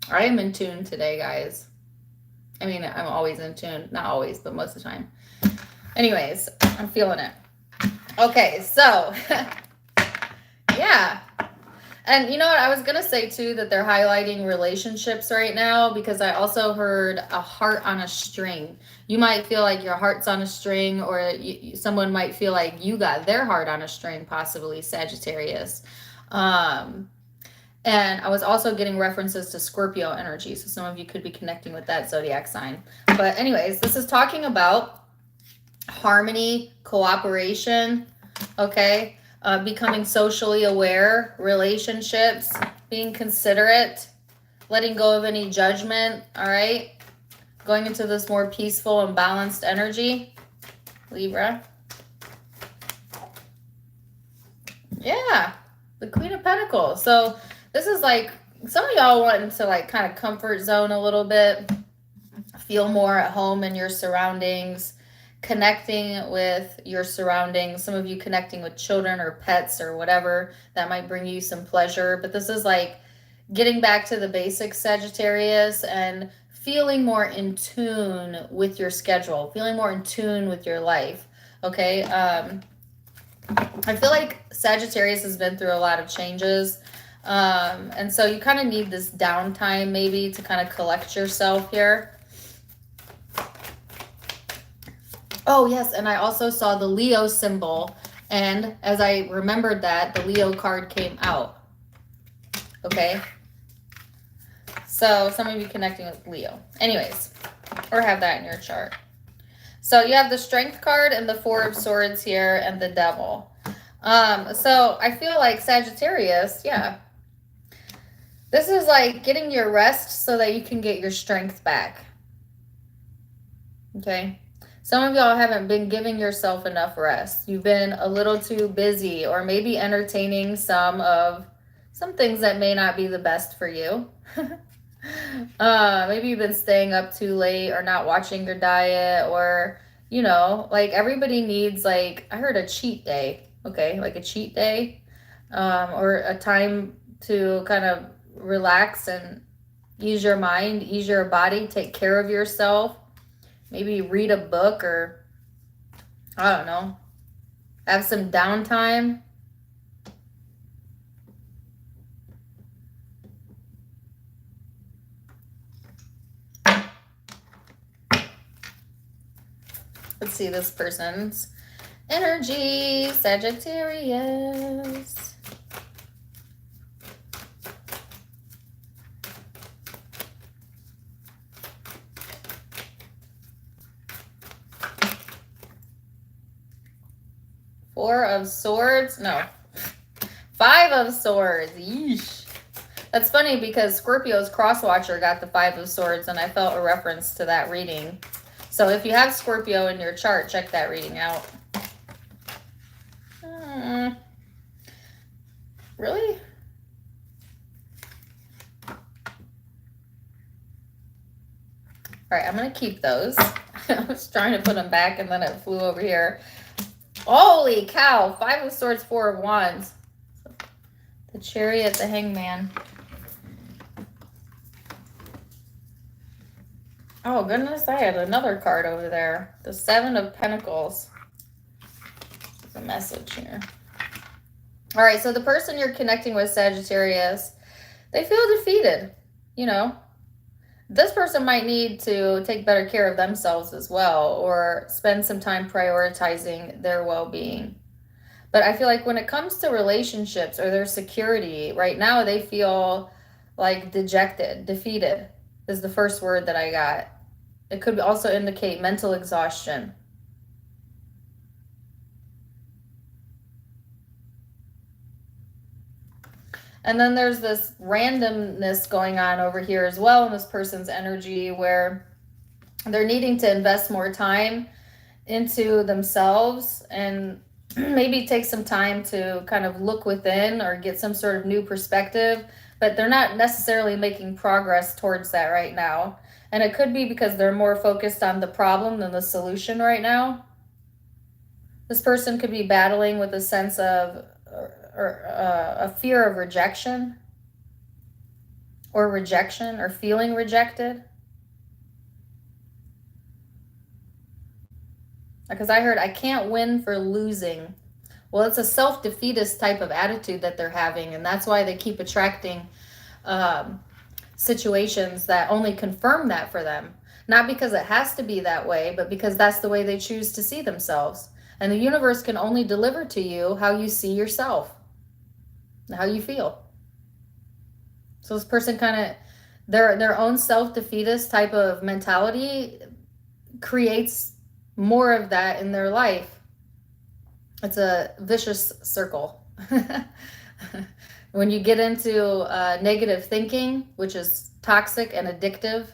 I am in tune today, guys. I mean, I'm always in tune. Not always, but most of the time. Anyways, I'm feeling it. Okay, so yeah. And you know what? I was going to say too that they're highlighting relationships right now, because I also heard a heart on a string. You might feel like your heart's on a string, or someone might feel like you got their heart on a string, possibly Sagittarius. And I was also getting references to Scorpio energy. So some of you could be connecting with that zodiac sign. But anyways, this is talking about harmony, cooperation, okay? Becoming socially aware, relationships, being considerate, letting go of any judgment, all right? Going into this more peaceful and balanced energy, Libra. Yeah, the Queen of Pentacles. So this is like, some of y'all wanting to like kind of comfort zone a little bit, feel more at home in your surroundings, connecting with your surroundings. Some of you connecting with children or pets or whatever that might bring you some pleasure. But this is like getting back to the basics, Sagittarius, and feeling more in tune with your schedule, feeling more in tune with your life. Okay. I feel like Sagittarius has been through a lot of changes. And so you kind of need this downtime maybe to kind of collect yourself here. Oh, yes. And I also saw the Leo symbol. And as I remembered that, the Leo card came out. Okay. So some of you connecting with Leo. Anyways, or have that in your chart. So you have the Strength card and the Four of Swords here and the Devil. So I feel like Sagittarius, yeah. This is like getting your rest so that you can get your strength back. Okay. Some of y'all haven't been giving yourself enough rest. You've been a little too busy, or maybe entertaining some things that may not be the best for you. Maybe you've been staying up too late, or not watching your diet, or, you know, like everybody needs, like, I heard a cheat day. Okay. Like a cheat day, or a time to kind of relax and ease your mind, ease your body, take care of yourself. Maybe read a book, or, I don't know, have some downtime. Let's see this person's energy, Sagittarius. Four of Swords. No. Five of Swords. Yeesh. That's funny because Scorpio's cross-watcher got the Five of Swords, and I felt a reference to that reading. So if you have Scorpio in your chart, check that reading out. Really? All right, I'm going to keep those. I was trying to put them back, and then it flew over here. Holy cow. Five of Swords, Four of Wands. The Chariot, the Hangman. Oh, goodness. I had another card over there. The Seven of Pentacles. There's a message here. All right, so the person you're connecting with, Sagittarius, they feel defeated, you know. This person might need to take better care of themselves as well, or spend some time prioritizing their well-being. But I feel like when it comes to relationships or their security, right now they feel like dejected, defeated is the first word that I got. It could also indicate mental exhaustion. And then there's this randomness going on over here as well in this person's energy, where they're needing to invest more time into themselves and maybe take some time to kind of look within or get some sort of new perspective, but they're not necessarily making progress towards that right now. And it could be because they're more focused on the problem than the solution right now. This person could be battling with a sense of a fear of rejection, or feeling rejected. Because I heard, I can't win for losing. Well, it's a self-defeatist type of attitude that they're having, and that's why they keep attracting situations that only confirm that for them. Not because it has to be that way, but because that's the way they choose to see themselves. And the universe can only deliver to you how you see yourself, how you feel. So this person kind of, their own self-defeatist type of mentality creates more of that in their life. It's a vicious circle. When you get into negative thinking, which is toxic and addictive,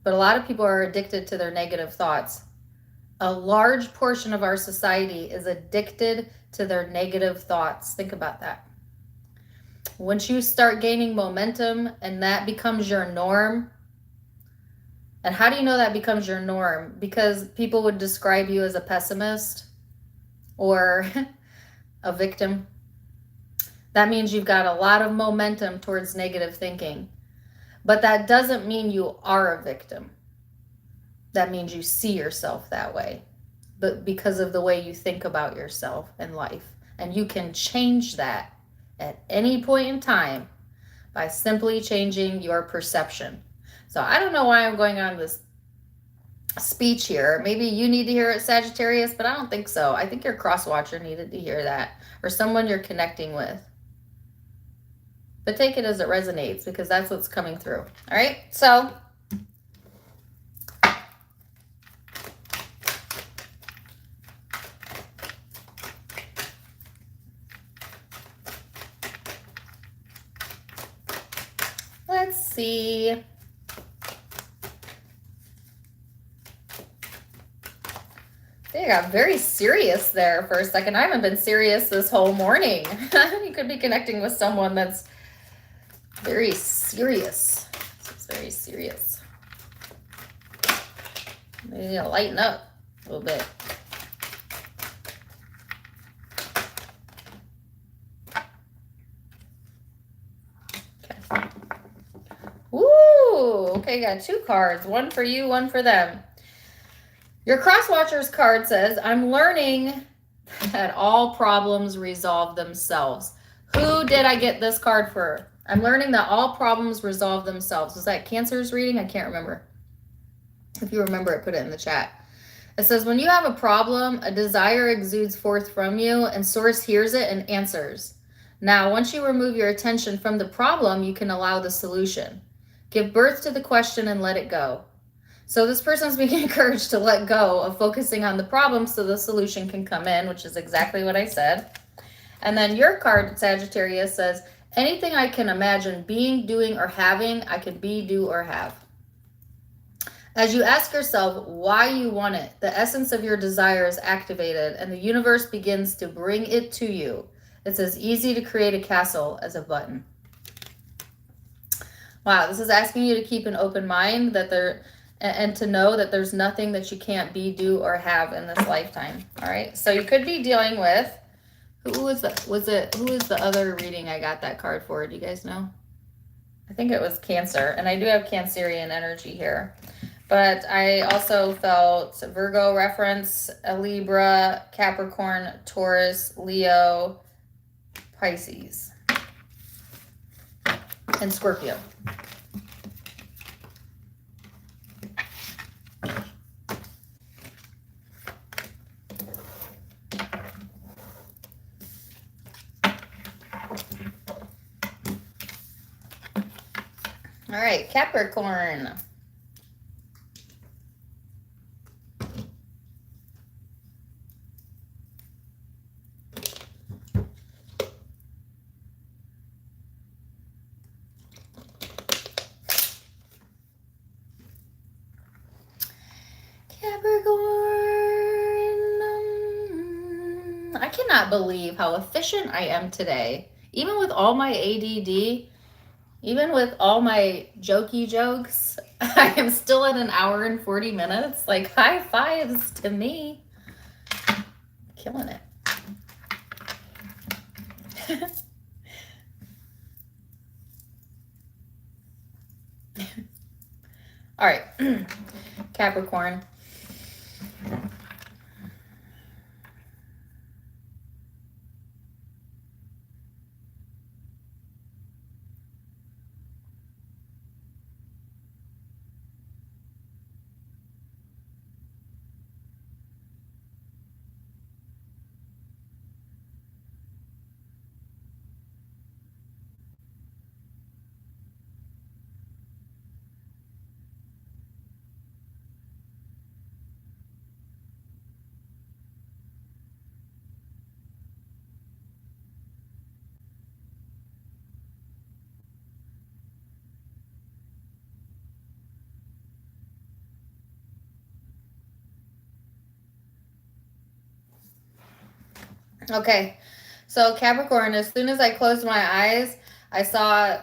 but a lot of people are addicted to their negative thoughts. A large portion of our society is addicted to their negative thoughts. Think about that. Once you start gaining momentum and that becomes your norm, and how do you know that becomes your norm? Because people would describe you as a pessimist or a victim. That means you've got a lot of momentum towards negative thinking. But that doesn't mean you are a victim. That means you see yourself that way, but because of the way you think about yourself and life. And you can change that at any point in time by simply changing your perception. So I don't know why I'm going on this speech here. Maybe you need to hear it, Sagittarius, but I don't think so. I think your cross watcher needed to hear that, or someone you're connecting with. But take it as it resonates, because that's what's coming through. All right, so let's see. They got very serious there for a second. I haven't been serious this whole morning. You could be connecting with someone that's very serious. It's very serious. You need to lighten up a little bit. Okay. Woo! Okay, got two cards. One for you, one for them. Your cross-watcher's card says, I'm learning that all problems resolve themselves. Who did I get this card for? I'm learning that all problems resolve themselves. Was that Cancer's reading? I can't remember. If you remember it, put it in the chat. It says, when you have a problem, a desire exudes forth from you, and Source hears it and answers. Now, once you remove your attention from the problem, you can allow the solution. Give birth to the question and let it go. So this person's being encouraged to let go of focusing on the problem so the solution can come in, which is exactly what I said. And then your card, Sagittarius, says, anything I can imagine being, doing, or having, I can be, do, or have. As you ask yourself why you want it, the essence of your desire is activated and the universe begins to bring it to you. It's as easy to create a castle as a button. Wow, this is asking you to keep an open mind and to know that there's nothing that you can't be, do, or have in this lifetime. All right, so you could be dealing with, who is the other reading I got that card for? Do you guys know? I think it was Cancer, and I do have Cancerian energy here. But I also felt Virgo reference, a Libra, Capricorn, Taurus, Leo, Pisces, and Scorpio. All right, Capricorn. I cannot believe how efficient I am today. Even with all my ADD, even with all my jokey jokes, I am still at 1 hour and 40 minutes. Like, high fives to me. Killing it. All right, Capricorn. Okay, so Capricorn, as soon as I closed my eyes, I saw,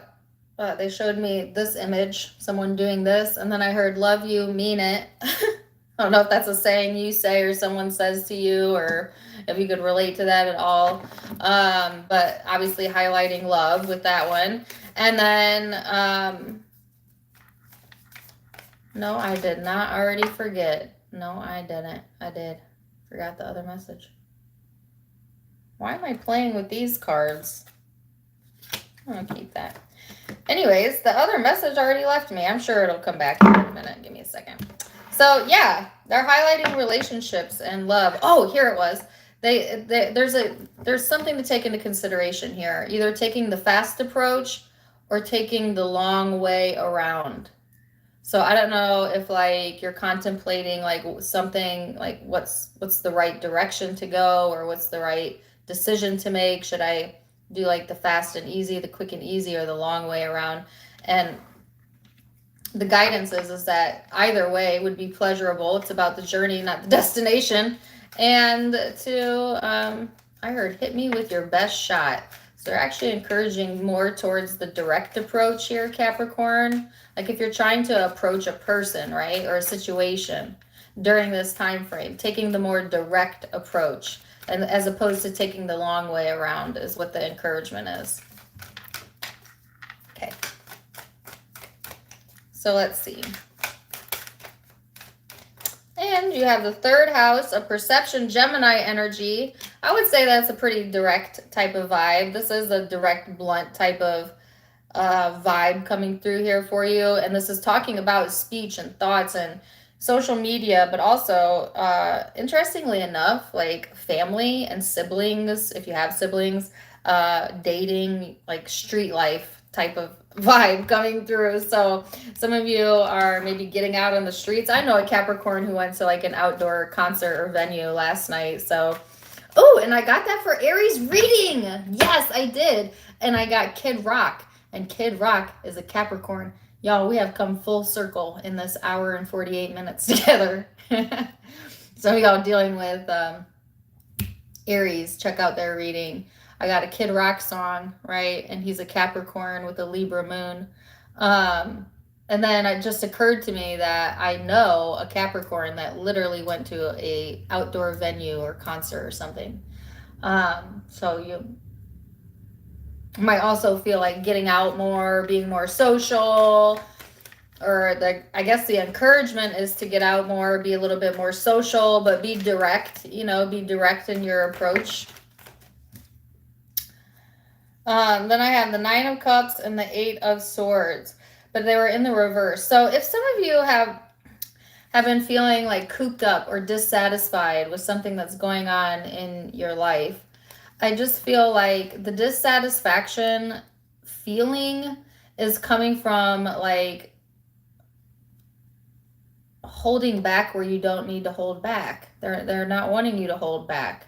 they showed me this image, someone doing this, and then I heard, love you, mean it. I don't know if that's a saying you say or someone says to you, or if you could relate to that at all. But obviously highlighting love with that one. And then, no, I did not already forget. No, I didn't. I did. Forgot the other message. Why am I playing with these cards? I'm going to keep that. Anyways, the other message already left me. I'm sure it'll come back in a minute. Give me a second. So, yeah, they're highlighting relationships and love. Oh, here it was. There's something to take into consideration here. Either taking the fast approach or taking the long way around. So I don't know if like you're contemplating like something like what's the right direction to go, or what's the right decision to make. Should I do like the fast and easy, the quick and easy, or the long way around? And the guidance is that either way would be pleasurable. It's about the journey, not the destination. And I heard, hit me with your best shot. So they're actually encouraging more towards the direct approach here, Capricorn. Like if you're trying to approach a person, right, or a situation during this time frame, taking the more direct approach, and as opposed to taking the long way around is what the encouragement is. Okay. So let's see. And you have the third house of perception, Gemini energy. I would say that's a pretty direct type of vibe. This is a direct, blunt type of vibe coming through here for you. And this is talking about speech and thoughts and social media, but also, interestingly enough, like family and siblings, if you have siblings, dating, like street life type of vibe coming through. So some of you are maybe getting out on the streets. I know a Capricorn who went to like an outdoor concert or venue last night. So, oh, and I got that for Aries reading. Yes, I did. And I got Kid Rock, and Kid Rock is a Capricorn. Y'all, we have come full circle in this hour and 48 minutes together. Some of y'all dealing with Aries, check out their reading. I got a Kid Rock song, right? And he's a Capricorn with a Libra moon. And then it just occurred to me that I know a Capricorn that literally went to a outdoor venue or concert or something. So you might also feel like getting out more, being more social, or I guess the encouragement is to get out more, be a little bit more social, but be direct, be direct in your approach. Then I have the 9 of Cups and the 8 of Swords, but they were in the reverse. So if some of you have been feeling like cooped up or dissatisfied with something that's going on in your life, I just feel like the dissatisfaction feeling is coming from like holding back where you don't need to hold back. They're not wanting you to hold back.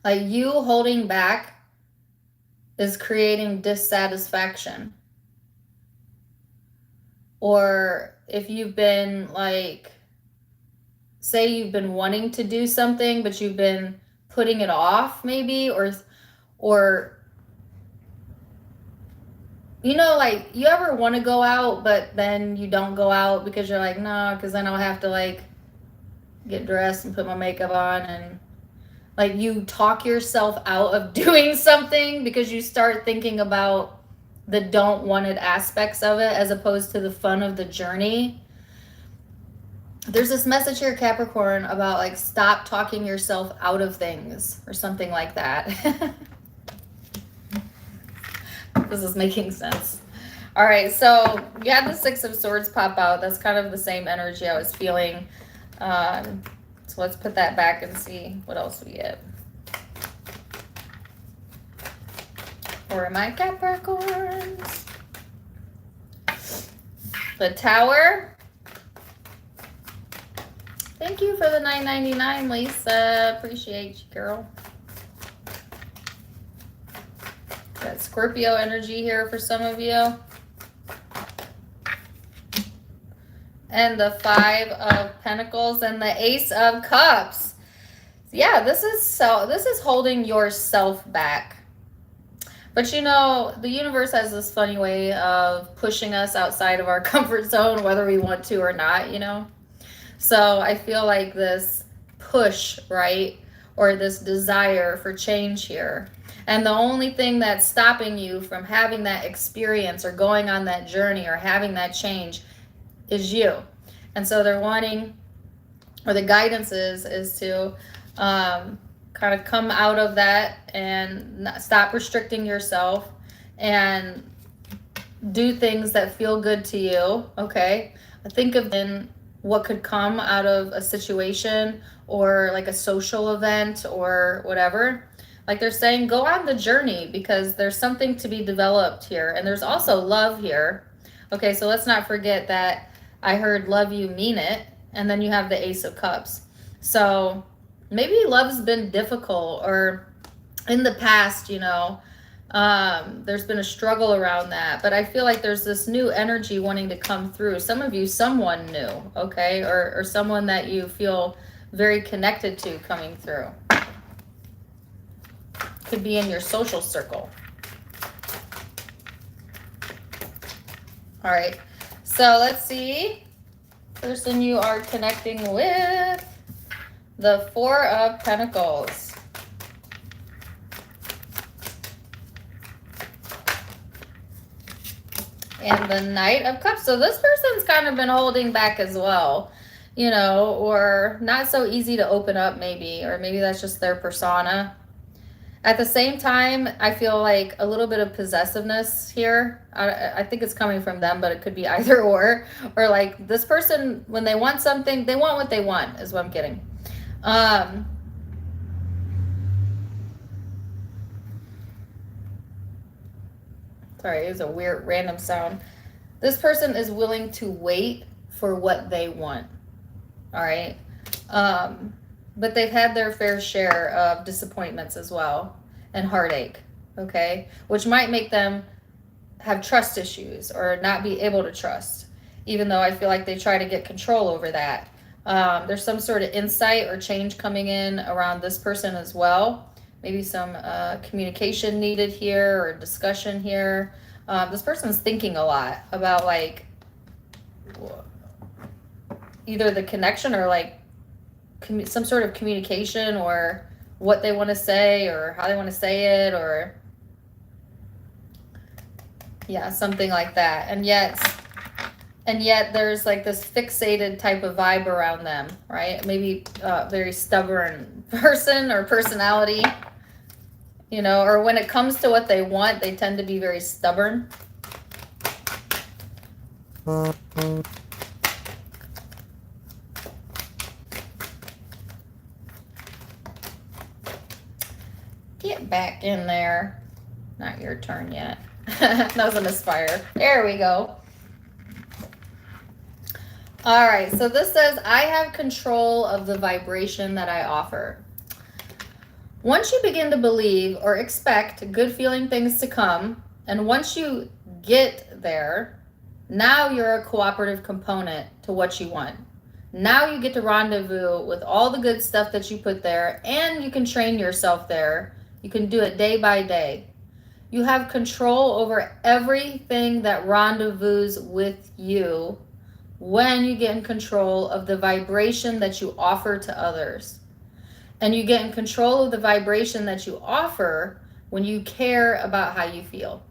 Like you holding back is creating dissatisfaction. Or if you've been like, say you've been wanting to do something, but you've been putting it off maybe, or like you ever want to go out, but then you don't go out because you're like, no, because then I'll have to like get dressed and put my makeup on, and like you talk yourself out of doing something because you start thinking about the don't wanted aspects of it as opposed to the fun of the journey. There's this message here, Capricorn, about like stop talking yourself out of things or something like that. This is making sense. All right, so you had the 6 of Swords pop out. That's kind of the same energy I was feeling. So let's put that back and see what else we get. For my Capricorns. The Tower. Thank you for the $9.99, Lisa. Appreciate you, girl. Got Scorpio energy here for some of you. and the Five of Pentacles and the Ace of Cups. Yeah, this is holding yourself back. But you know, the universe has this funny way of pushing us outside of our comfort zone, whether we want to or not, you know? So I feel like this push, right? Or this desire for change here. And the only thing that's stopping you from having that experience or going on that journey or having that change is you. And so they're wanting, or the guidance is to kind of come out of that and stop restricting yourself and do things that feel good to you, okay? Think of what could come out of a situation or like a social event or whatever. Like they're saying, go on the journey because there's something to be developed here. And there's also love here. Okay, so let's not forget that I heard love you, mean it. And then you have the Ace of Cups. So maybe love's been difficult, or in the past, you know, there's been a struggle around that. But I feel like there's this new energy wanting to come through. Some of you, someone new, okay? Or someone that you feel very connected to coming through. Could be in your social circle. All right, so let's see. Person you are connecting with. The Four of Pentacles. And the Knight of Cups. So this person's kind of been holding back as well, you know, or not so easy to open up maybe, or maybe that's just their persona. At the same time, I feel like a little bit of possessiveness here. I think it's coming from them, but it could be either or like this person, when they want something, they want what they want is what I'm getting. Sorry, it was a weird random sound. This person is willing to wait for what they want. All right. But they've had their fair share of disappointments as well and heartache. Okay. Which might make them have trust issues or not be able to trust, even though I feel like they try to get control over that. There's some sort of insight or change coming in around this person as well. Maybe some communication needed here or discussion here. This person's thinking a lot about like either the connection or like some sort of communication or what they want to say or how they want to say it, or yeah, something like that. And yet there's like this fixated type of vibe around them, right? Maybe a very stubborn person or personality, you know, or when it comes to what they want, they tend to be very stubborn. Get back in there. Not your turn yet. That was a misfire. There we go. All right, so this says, I have control of the vibration that I offer. Once you begin to believe or expect good feeling things to come, and once you get there, now you're a cooperative component to what you want. Now you get to rendezvous with all the good stuff that you put there, and you can train yourself there. You can do it day by day. You have control over everything that rendezvous with you when you get in control of the vibration that you offer to others. And you get in control of the vibration that you offer when you care about how you feel.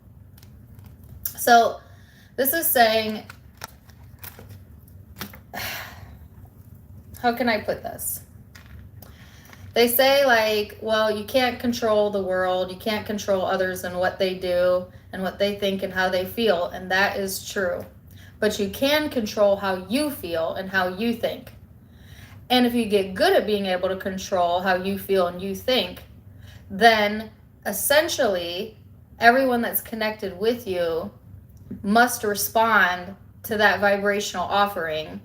So this is saying, how can I put this? They say like, well, you can't control the world. You can't control others and what they do and what they think and how they feel. And that is true. But you can control how you feel and how you think. And if you get good at being able to control how you feel and you think, then essentially everyone that's connected with you must respond to that vibrational offering,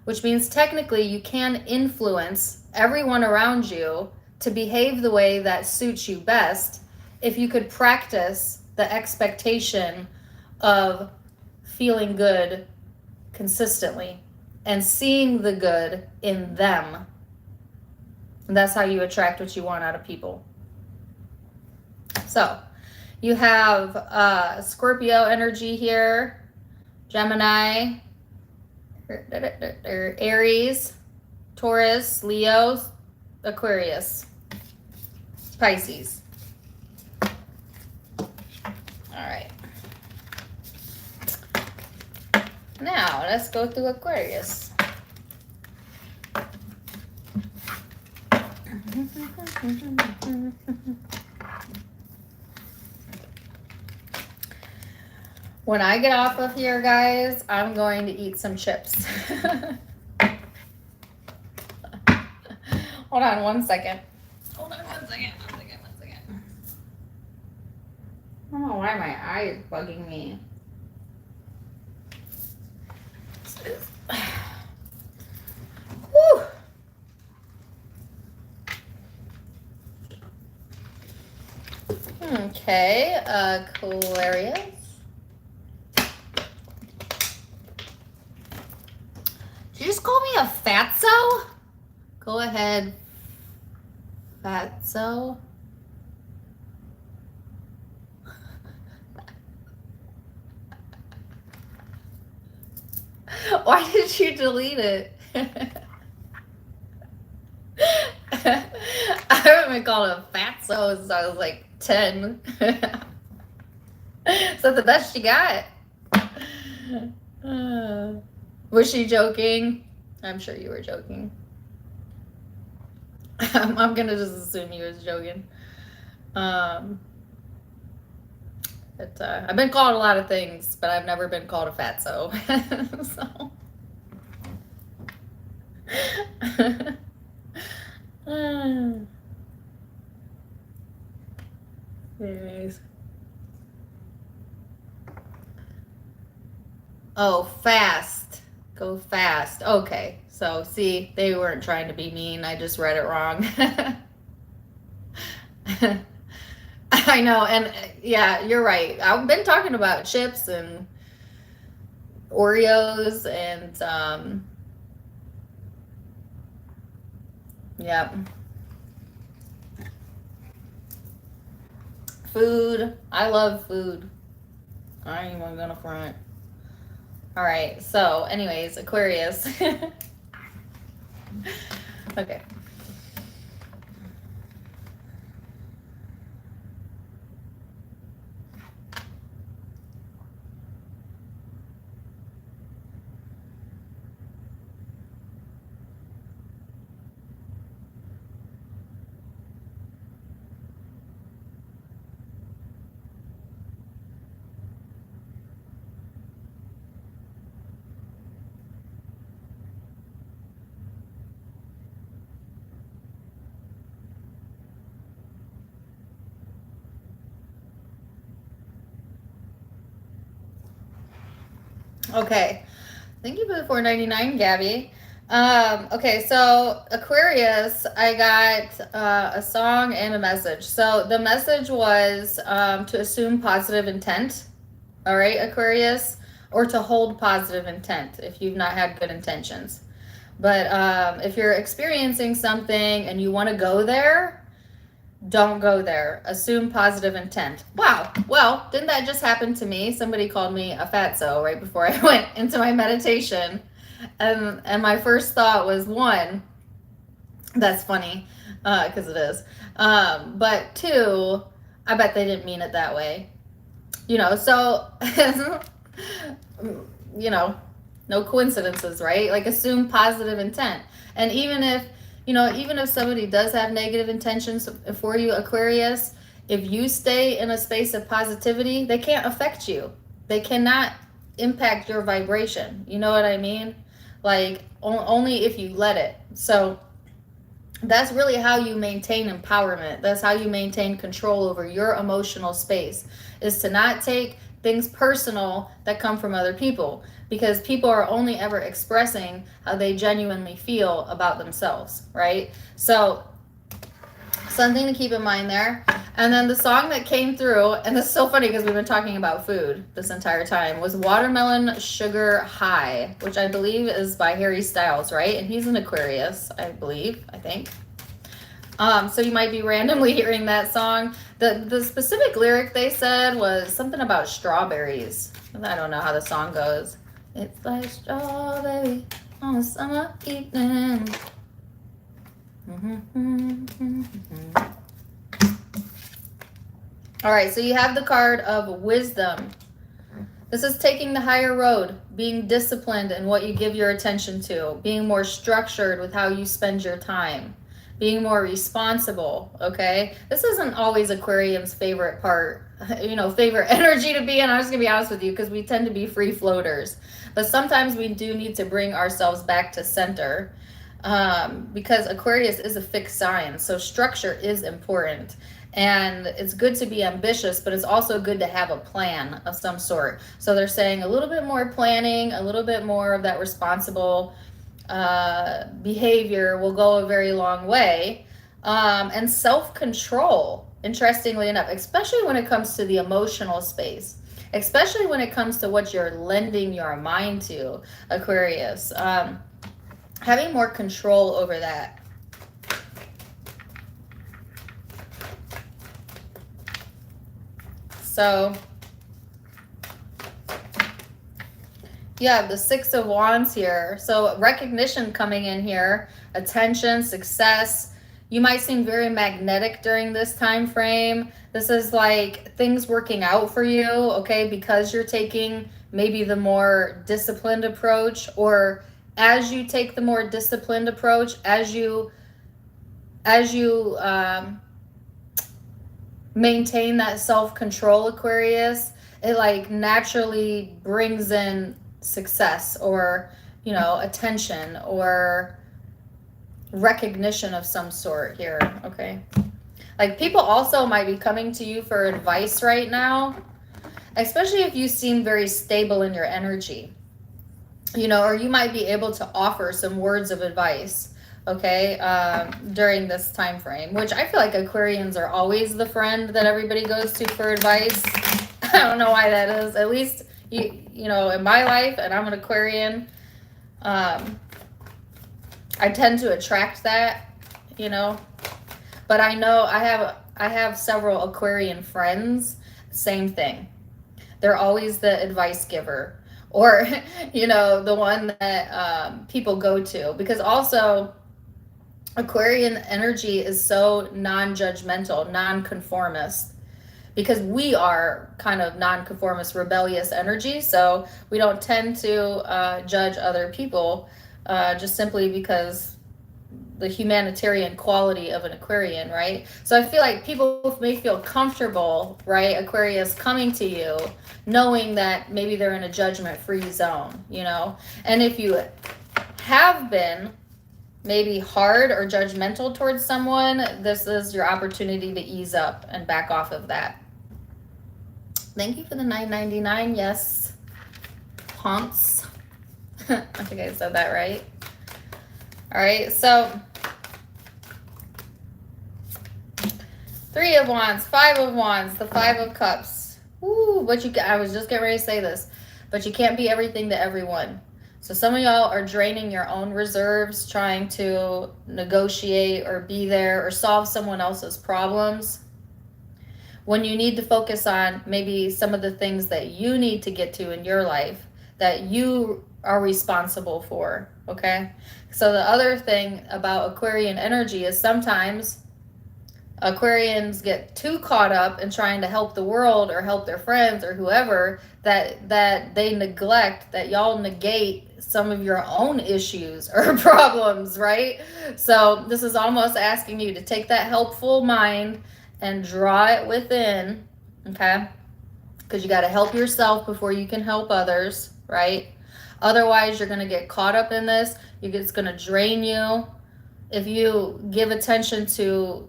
which means technically you can influence everyone around you to behave the way that suits you best if you could practice the expectation of feeling good consistently and seeing the good in them. And that's how you attract what you want out of people. So you have Scorpio energy here, Gemini, Aries, Taurus, Leo, Aquarius, Pisces. All right. Now let's go through Aquarius. When I get off of here, guys, I'm going to eat some chips. Hold on one second. Hold on one second. I don't know why my eye is bugging me. Whew. Okay, Aquarius. Did you just call me a fatso? Go ahead, fatso. Why did you delete it? I haven't been called a fatso since I was like 10. Is that the best you got? Was she joking? I'm sure you were joking. I'm gonna just assume you was joking. But I've been called a lot of things, but I've never been called a fatso. So. Anyways. Oh, fast. Go fast. Okay. So, see, they weren't trying to be mean. I just read it wrong. I know. And yeah, you're right. I've been talking about chips and Oreos and, yeah. Food. I love food. I ain't even gonna front. All right. So, anyways, Aquarius. Okay. Okay. Thank you for the $4.99, Gabby. Okay, so Aquarius, I got a song and a message. So the message was to assume positive intent. All right, Aquarius, or to hold positive intent if you've not had good intentions. But if you're experiencing something and you want to go there, don't go there. Assume positive intent. Wow. Well, didn't that just happen to me? Somebody called me a fatso right before I went into my meditation. And my first thought was, one, that's funny, because it is. But two, I bet they didn't mean it that way. You know, so, you know, no coincidences, right? Like, assume positive intent. And even if, you know, even if somebody does have negative intentions for you, Aquarius, if you stay in a space of positivity, they can't affect you. They cannot impact your vibration. You know what I mean? Like, only if you let it. So that's really how you maintain empowerment. That's how you maintain control over your emotional space, is to not take things personal that come from other people, because people are only ever expressing how they genuinely feel about themselves, right? So Something to keep in mind there. And then the song that came through, and this is so funny because we've been talking about food this entire time, was Watermelon Sugar High, which I believe is by Harry Styles, right? And he's an Aquarius, I think. So you might be randomly hearing that song. The specific lyric they said was something about strawberries. I don't know how the song goes. It's like strawberry on a summer evening. All right, so you have the card of wisdom. This is taking the higher road, being disciplined in what you give your attention to, being more structured with how you spend your time, being more responsible, okay? This isn't always Aquarium's favorite part, favorite energy to be in. I'm just gonna be honest with you because we tend to be free floaters. But sometimes we do need to bring ourselves back to center because Aquarius is a fixed sign. So structure is important. And it's good to be ambitious, but it's also good to have a plan of some sort. So they're saying a little bit more planning, a little bit more of that responsible behavior will go a very long way. And self-control, interestingly enough, especially when it comes to the emotional space, especially when it comes to what you're lending your mind to, Aquarius. Having more control over that. So you have the Six of Wands here. So recognition coming in here, attention, success. You might seem very magnetic during this time frame. This is like things working out for you, okay, because you're taking maybe the more disciplined approach, or as you take the more disciplined approach, as you maintain that self-control, Aquarius, it like naturally brings in success or, attention or recognition of some sort here, okay? Like people also might be coming to you for advice right now, especially if you seem very stable in your energy, or you might be able to offer some words of advice, okay, during this time frame, which I feel like Aquarians are always the friend that everybody goes to for advice. I don't know why that is. At least, in my life, and I'm an Aquarian, I tend to attract that, But I know I have several Aquarian friends, same thing. They're always the advice giver, or, the one that people go to, because also Aquarian energy is so non-judgmental, non-conformist, because we are kind of non-conformist, rebellious energy. So we don't tend to judge other people just simply because the humanitarian quality of an Aquarian, right? So I feel like people may feel comfortable, right, Aquarius, coming to you knowing that maybe they're in a judgment-free zone, And if you have been maybe hard or judgmental towards someone, this is your opportunity to ease up and back off of that. Thank you for the $9.99. Yes, Ponce. I think I said that right. All right, so Three of Wands, Five of Wands, the Five of Cups. Ooh, I was just getting ready to say this, but you can't be everything to everyone. So some of y'all are draining your own reserves, trying to negotiate or be there or solve someone else's problems, when you need to focus on maybe some of the things that you need to get to in your life that you are responsible for, okay? So the other thing about Aquarian energy is sometimes Aquarians get too caught up in trying to help the world or help their friends or whoever that they neglect, that y'all negate some of your own issues or problems, right? So this is almost asking you to take that helpful mind and draw it within, okay? Because you got to help yourself before you can help others, right? Otherwise, you're going to get caught up in this. It's going to drain you. If you give attention to,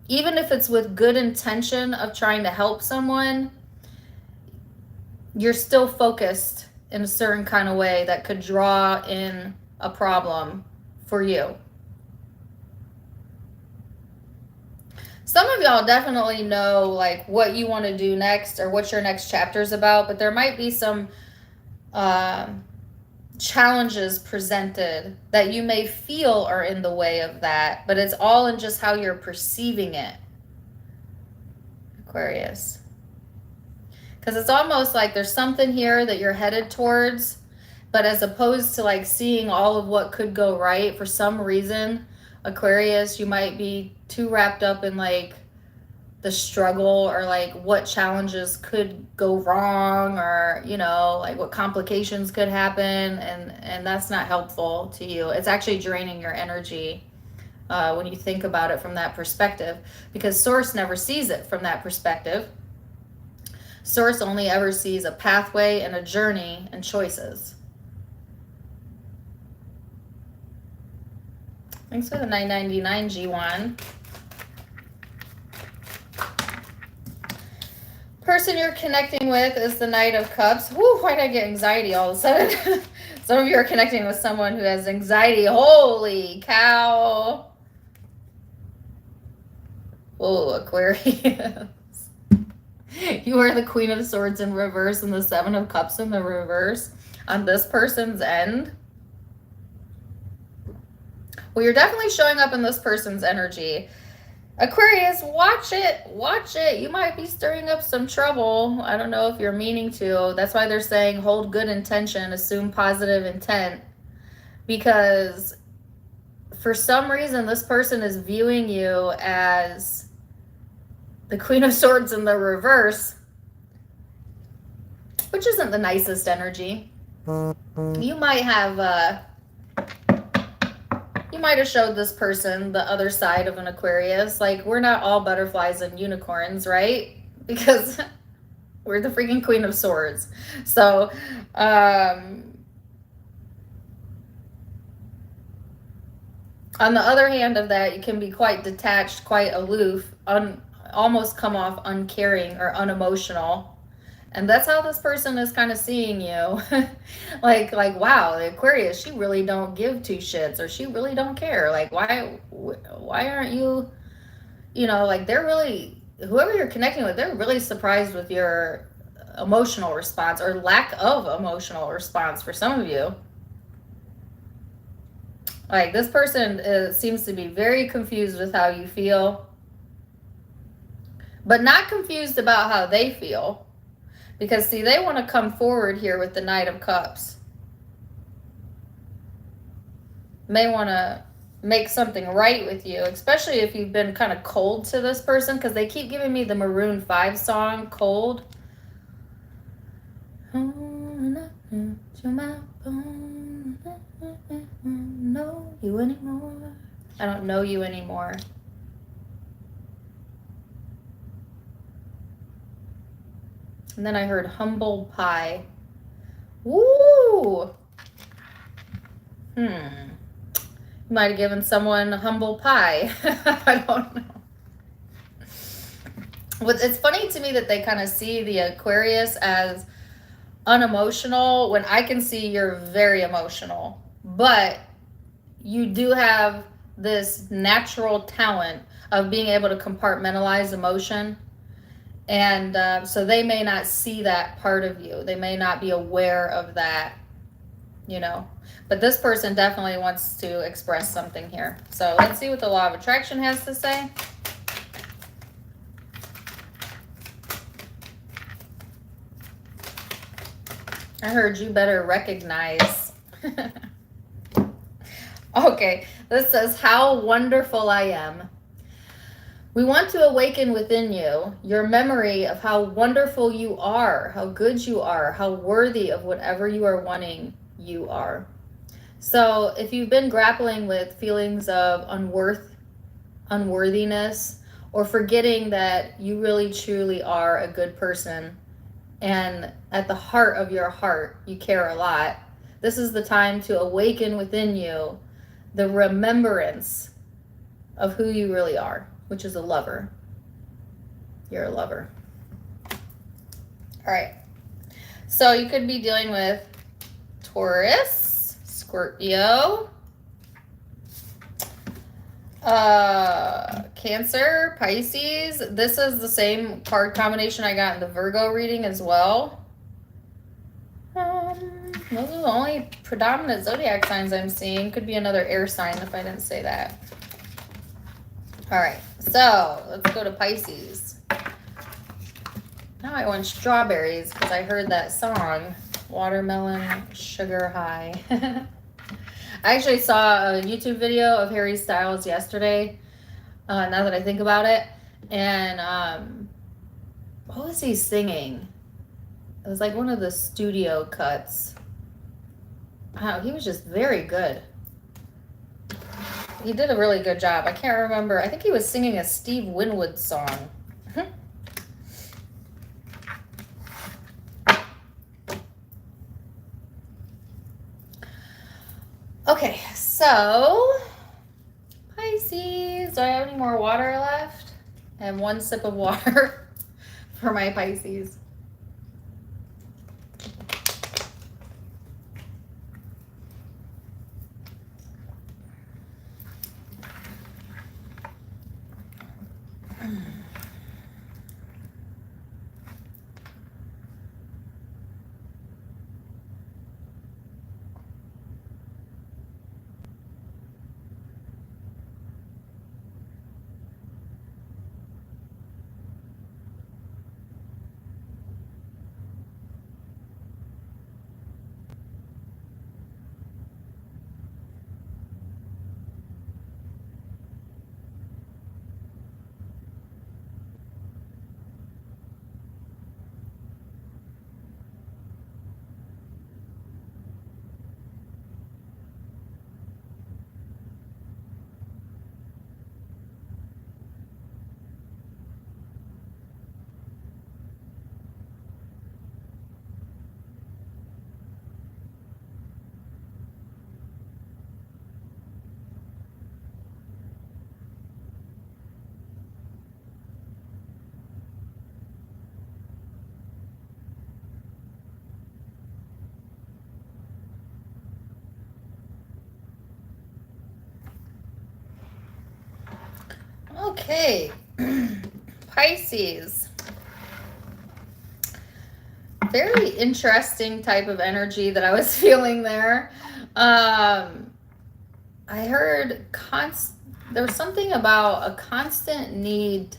even if it's with good intention of trying to help someone, you're still focused in a certain kind of way that could draw in a problem for you. Some of y'all definitely know like what you want to do next or what your next chapter is about, but there might be some challenges presented that you may feel are in the way of that, but it's all in just how you're perceiving it, Aquarius. Because it's almost like there's something here that you're headed towards, but as opposed to like seeing all of what could go right, for some reason, Aquarius, you might be too wrapped up in like the struggle or like what challenges could go wrong, or you know, like what complications could happen, and that's not helpful to you. It's actually draining your energy when you think about it from that perspective, because Source never sees it from that perspective. Source only ever sees a pathway and a journey and choices. Thanks for the $9.99, G1. Person you're connecting with is the Knight of Cups. Woo, why did I get anxiety all of a sudden? Some of you are connecting with someone who has anxiety. Holy cow. Whoa, Aquarius. You are the Queen of Swords in reverse and the Seven of Cups in the reverse on this person's end. Well, you're definitely showing up in this person's energy. Aquarius, watch it. Watch it. You might be stirring up some trouble. I don't know if you're meaning to. That's why they're saying hold good intention, assume positive intent. Because for some reason, this person is viewing you as the Queen of Swords in the reverse, which isn't the nicest energy. You might have showed this person the other side of an Aquarius. Like, we're not all butterflies and unicorns, right? Because we're the freaking Queen of Swords. So, on the other hand of that, you can be quite detached, quite aloof, almost come off uncaring or unemotional. And that's how this person is kind of seeing you. like, wow, the Aquarius, she really don't give two shits, or she really don't care. Like, why aren't you, you know, like they're really, whoever you're connecting with, they're really surprised with your emotional response or lack of emotional response for some of you. Like, this person seems to be very confused with how you feel, but not confused about how they feel. Because, see, they want to come forward here with the Knight of Cups. May want to make something right with you, especially if you've been kind of cold to this person, because they keep giving me the Maroon 5 song, Cold. Know you anymore. I don't know you anymore. And then I heard humble pie. Woo! You might have given someone humble pie. I don't know. It's funny to me that they kind of see the Aquarius as unemotional when I can see you're very emotional. But you do have this natural talent of being able to compartmentalize emotion. And so they may not see that part of you. They may not be aware of that, you know. But this person definitely wants to express something here. So let's see what the Law of Attraction has to say. I heard you better recognize. Okay, this says, how wonderful I am. We want to awaken within you your memory of how wonderful you are, how good you are, how worthy of whatever you are wanting you are. So if you've been grappling with feelings of unworthiness, or forgetting that you really truly are a good person, and at the heart of your heart, you care a lot, this is the time to awaken within you the remembrance of who you really are, which is a lover. You're a lover. All right. So you could be dealing with Taurus, Scorpio, Cancer, Pisces. This is the same card combination I got in the Virgo reading as well. Those are the only predominant zodiac signs I'm seeing. Could be another air sign if I didn't say that. All right, so let's go to Pisces. Now I want strawberries because I heard that song, Watermelon Sugar High. I actually saw a YouTube video of Harry Styles yesterday, now that I think about it. And what was he singing? It was like one of the studio cuts. Wow, he was just very good. He did a really good job. I can't remember. I think he was singing a Steve Winwood song. Okay, so Pisces. Do I have any more water left? I have one sip of water for my Pisces. Okay, Pisces. Very interesting type of energy that I was feeling there. I heard there was something about a constant need,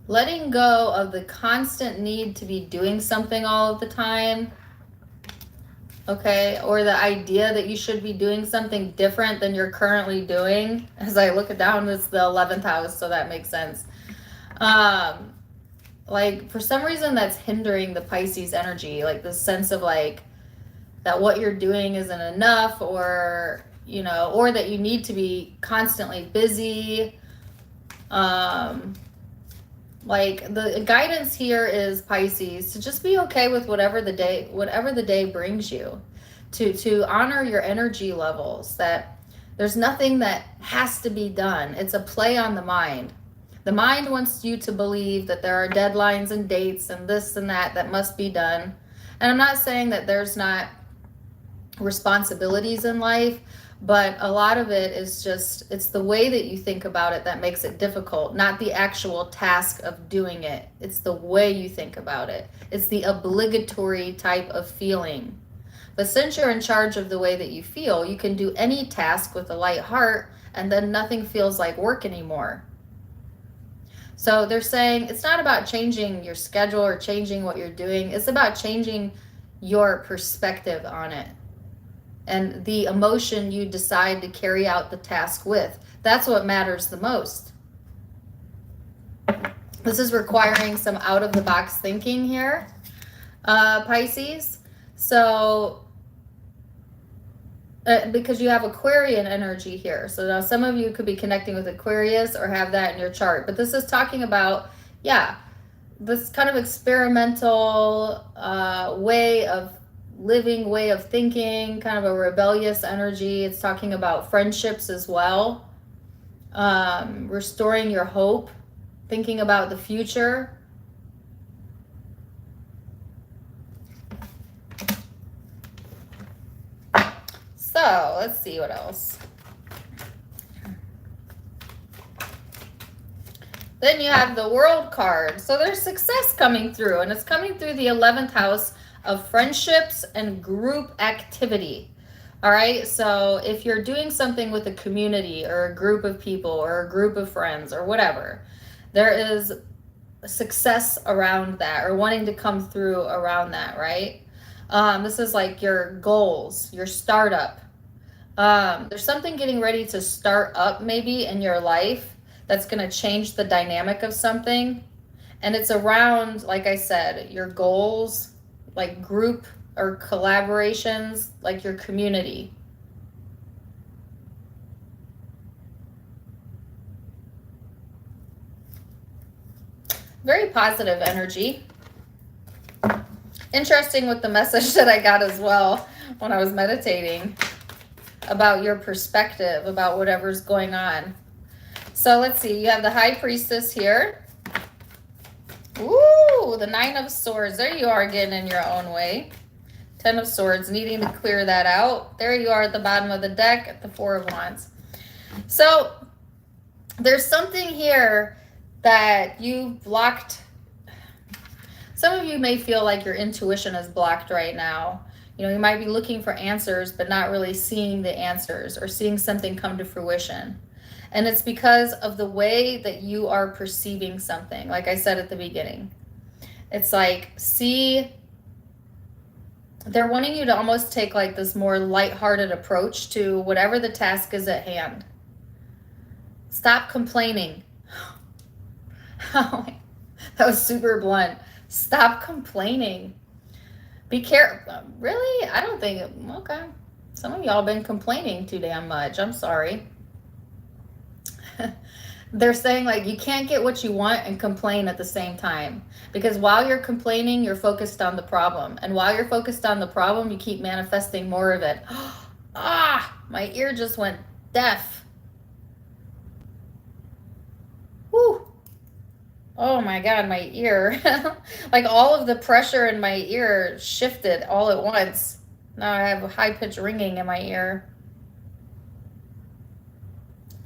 letting go of the constant need to be doing something all of the time. Okay, or the idea that you should be doing something different than you're currently doing. As I look it down, it's the 11th house, so that makes sense. Like for some reason that's hindering the Pisces energy, like this sense of like that what you're doing isn't enough, or you know, or that you need to be constantly busy. Like the guidance here is, Pisces, to just be okay with whatever the day brings you, to honor your energy levels, that there's nothing that has to be done. It's a play on the mind. The mind wants you to believe that there are deadlines and dates and this and that must be done. And I'm not saying that there's not responsibilities in life, but a lot of it is just, it's the way that you think about it that makes it difficult, not the actual task of doing it. It's the way you think about it. It's the obligatory type of feeling. But since you're in charge of the way that you feel, you can do any task with a light heart, and then nothing feels like work anymore. So they're saying it's not about changing your schedule or changing what you're doing. It's about changing your perspective on it and the emotion you decide to carry out the task with. That's what matters the most. This is requiring some out-of-the-box thinking here, Pisces. So, because you have Aquarian energy here. So now some of you could be connecting with Aquarius or have that in your chart. But this is talking about, yeah, this kind of experimental way of living, way of thinking, kind of a rebellious energy. It's talking about friendships as well. Restoring your hope, thinking about the future. So let's see what else. Then you have the World card. So there's success coming through, and it's coming through the 11th house of friendships and group activity. All right, so if you're doing something with a community or a group of people or a group of friends or whatever, there is success around that, or wanting to come through around that, right? This is like your goals, your startup. There's something getting ready to start up maybe in your life that's going to change the dynamic of something. And it's around, like I said, your goals, like group or collaborations, like your community. Very positive energy. Interesting with the message that I got as well when I was meditating about your perspective about whatever's going on. So let's see, you have the High Priestess here. Ooh, the Nine of Swords. There you are, getting in your own way. 10 of Swords, needing to clear that out. There you are at the bottom of the deck at the Four of Wands. So there's something here that you blocked. Some of you may feel like your intuition is blocked right now. You know, you might be looking for answers, but not really seeing the answers or seeing something come to fruition. And it's because of the way that you are perceiving something. Like I said at the beginning, it's like, see, they're wanting you to almost take like this more lighthearted approach to whatever the task is at hand. Stop complaining. Oh, that was super blunt. Stop complaining. Be careful. Really? I don't think, okay. Some of y'all been complaining too damn much. I'm sorry. They're saying like you can't get what you want and complain at the same time, because while you're complaining, you're focused on the problem, and while you're focused on the problem, you keep manifesting more of it. Ah, my ear just went deaf. Whew. Oh my God, my ear. Like all of the pressure in my ear shifted all at once. Now I have a high-pitched ringing in my ear.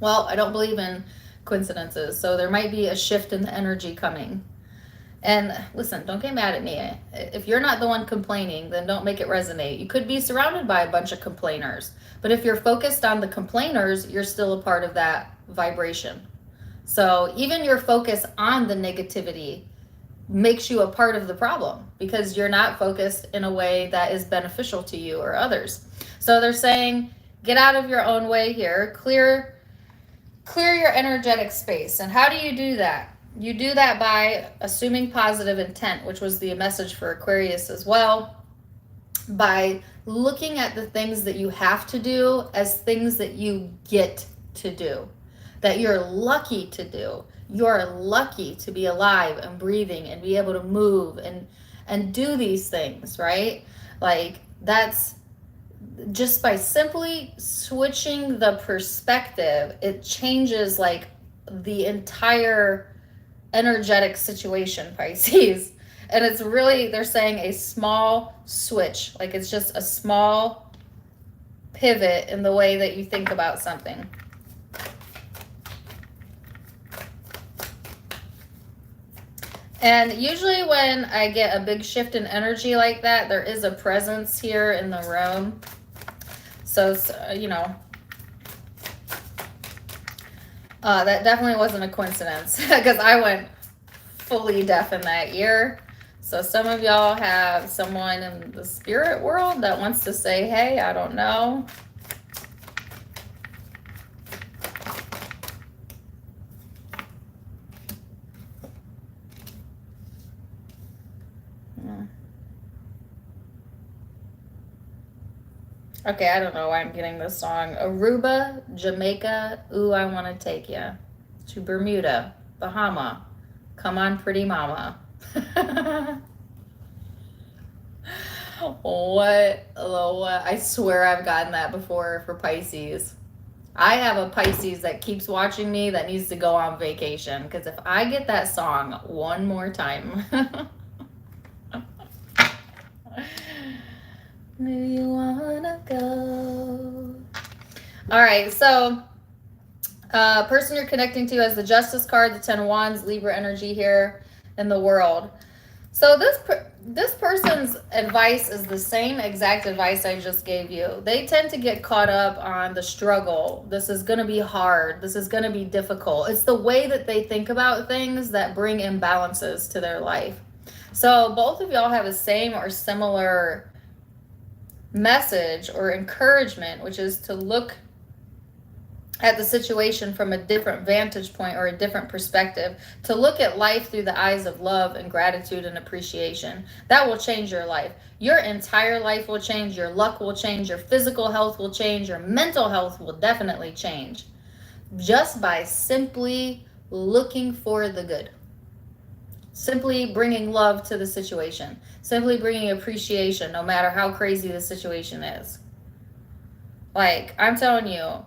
Well, I don't believe in coincidences, so there might be a shift in the energy coming. And listen, don't get mad at me. If you're not the one complaining, then don't make it resonate. You could be surrounded by a bunch of complainers, but if you're focused on the complainers, you're still a part of that vibration. So even your focus on the negativity makes you a part of the problem, because you're not focused in a way that is beneficial to you or others. So they're saying, get out of your own way here, clear your energetic space. And how do you do that? You do that by assuming positive intent, which was the message for Aquarius as well, by looking at the things that you have to do as things that you get to do, that you're lucky to do. You're lucky to be alive and breathing and be able to move and do these things, right? Like that's just by simply switching the perspective, it changes like the entire energetic situation, Pisces. And it's really, they're saying a small switch, like it's just a small pivot in the way that you think about something. And usually when I get a big shift in energy like that, there is a presence here in the room. So, you know, that definitely wasn't a coincidence, because I went fully deaf in that ear. So some of y'all have someone in the spirit world that wants to say, hey, I don't know. Okay, I don't know why I'm getting this song. Aruba, Jamaica, ooh, I want to take ya. To Bermuda, Bahama, come on, pretty mama. What? I swear I've gotten that before for Pisces. I have a Pisces that keeps watching me that needs to go on vacation, because if I get that song one more time... Do you wanna go? All right, so Person you're connecting to has the Justice card, the 10 of Wands, Libra energy here in the world. So this person's advice is the same exact advice I just gave you. They tend to get caught up on the struggle. This is going to be hard. This is going to be difficult. It's the way that they think about things that bring imbalances to their life. So both of y'all have the same or similar message or encouragement, which is to look at the situation from a different vantage point or a different perspective, to look at life through the eyes of love and gratitude and appreciation. That will change your life. Your entire life will change. Your luck will change. Your physical health will change. Your mental health will definitely change, just by simply looking for the good. Simply bringing love to the situation. Simply bringing appreciation, no matter how crazy the situation is. Like, I'm telling you,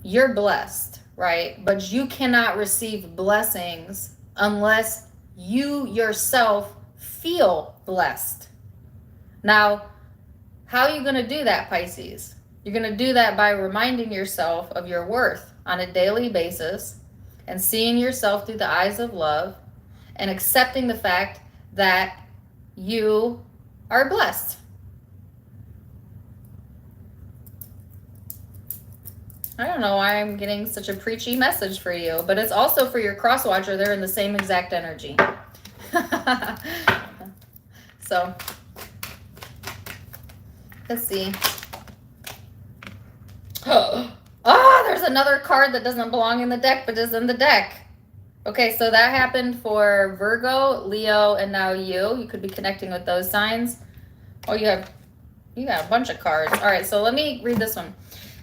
you're blessed, right? But you cannot receive blessings unless you yourself feel blessed. Now, how are you going to do that, Pisces? You're going to do that by reminding yourself of your worth on a daily basis and seeing yourself through the eyes of love and accepting the fact that you are blessed. I don't know why I'm getting such a preachy message for you, but it's also for your cross watcher. They're in the same exact energy. So, let's see. Oh, there's another card that doesn't belong in the deck, but is in the deck. Okay, so that happened for Virgo, Leo, and now you. You could be connecting with those signs. Oh, you got a bunch of cards. All right, so let me read this one.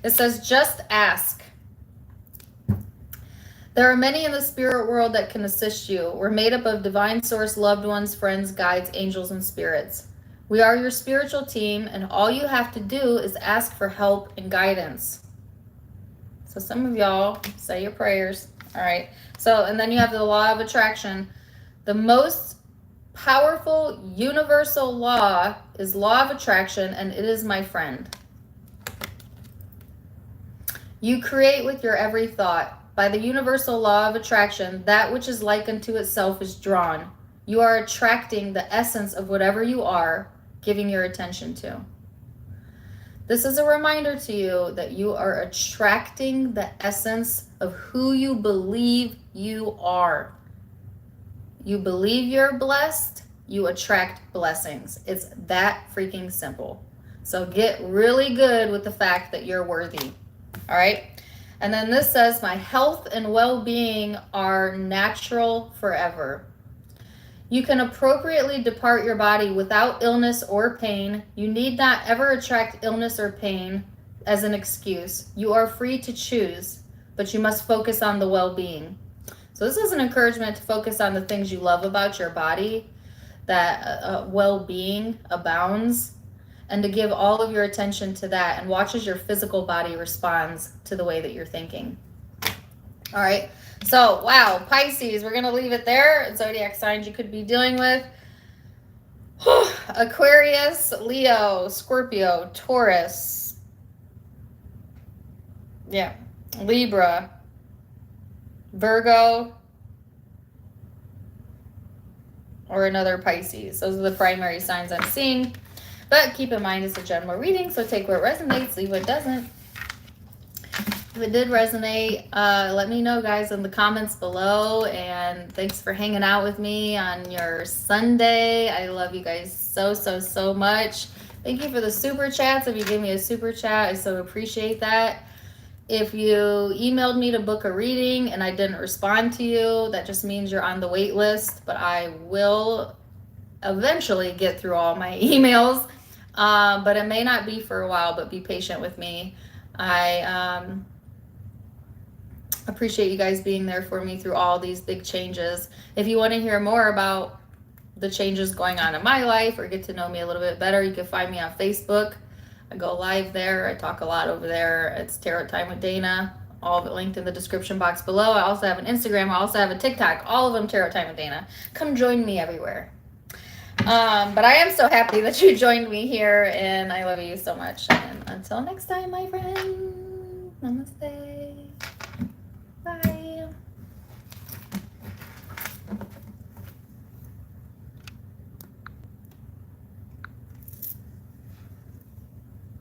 It says, just ask. There are many in the spirit world that can assist you. We're made up of divine source, loved ones, friends, guides, angels, and spirits. We are your spiritual team, and all you have to do is ask for help and guidance. So some of y'all say your prayers. All right. So, and then you have the law of attraction. The most powerful universal law is law of attraction, and it is my friend. You create with your every thought. By the universal law of attraction, that which is like unto itself is drawn. You are attracting the essence of whatever you are giving your attention to. This is a reminder to you that you are attracting the essence of who you believe you are. You believe you're blessed, you attract blessings. It's that freaking simple. So get really good with the fact that you're worthy. All right. And then this says, my health and well-being are natural forever. You can appropriately depart your body without illness or pain. You need not ever attract illness or pain as an excuse. You are free to choose, but you must focus on the well-being. So this is an encouragement to focus on the things you love about your body, that well-being abounds, and to give all of your attention to that and watch as your physical body responds to the way that you're thinking. All right. So, wow, Pisces, we're going to leave it there. Zodiac signs you could be dealing with. Aquarius, Leo, Scorpio, Taurus. Yeah. Libra, Virgo, or another Pisces. Those are the primary signs I'm seeing. But keep in mind it's a general reading, so take what resonates, leave what doesn't. If it did resonate, let me know, guys, in the comments below. And thanks for hanging out with me on your Sunday. I love you guys so, so, so much. Thank you for the super chats. If you gave me a super chat, I so appreciate that. If you emailed me to book a reading and I didn't respond to you, that just means you're on the wait list. But I will eventually get through all my emails. But it may not be for a while, but be patient with me. I appreciate you guys being there for me through all these big changes. If you want to hear more about the changes going on in my life or get to know me a little bit better, you can find me on Facebook. I go live there. I talk a lot over there. It's Tarot Time with Dana. All of it linked in the description box below. I also have an Instagram. I also have a TikTok. All of them Tarot Time with Dana. Come join me everywhere. But I am so happy that you joined me here, and I love you so much. And until next time, my friend, namaste.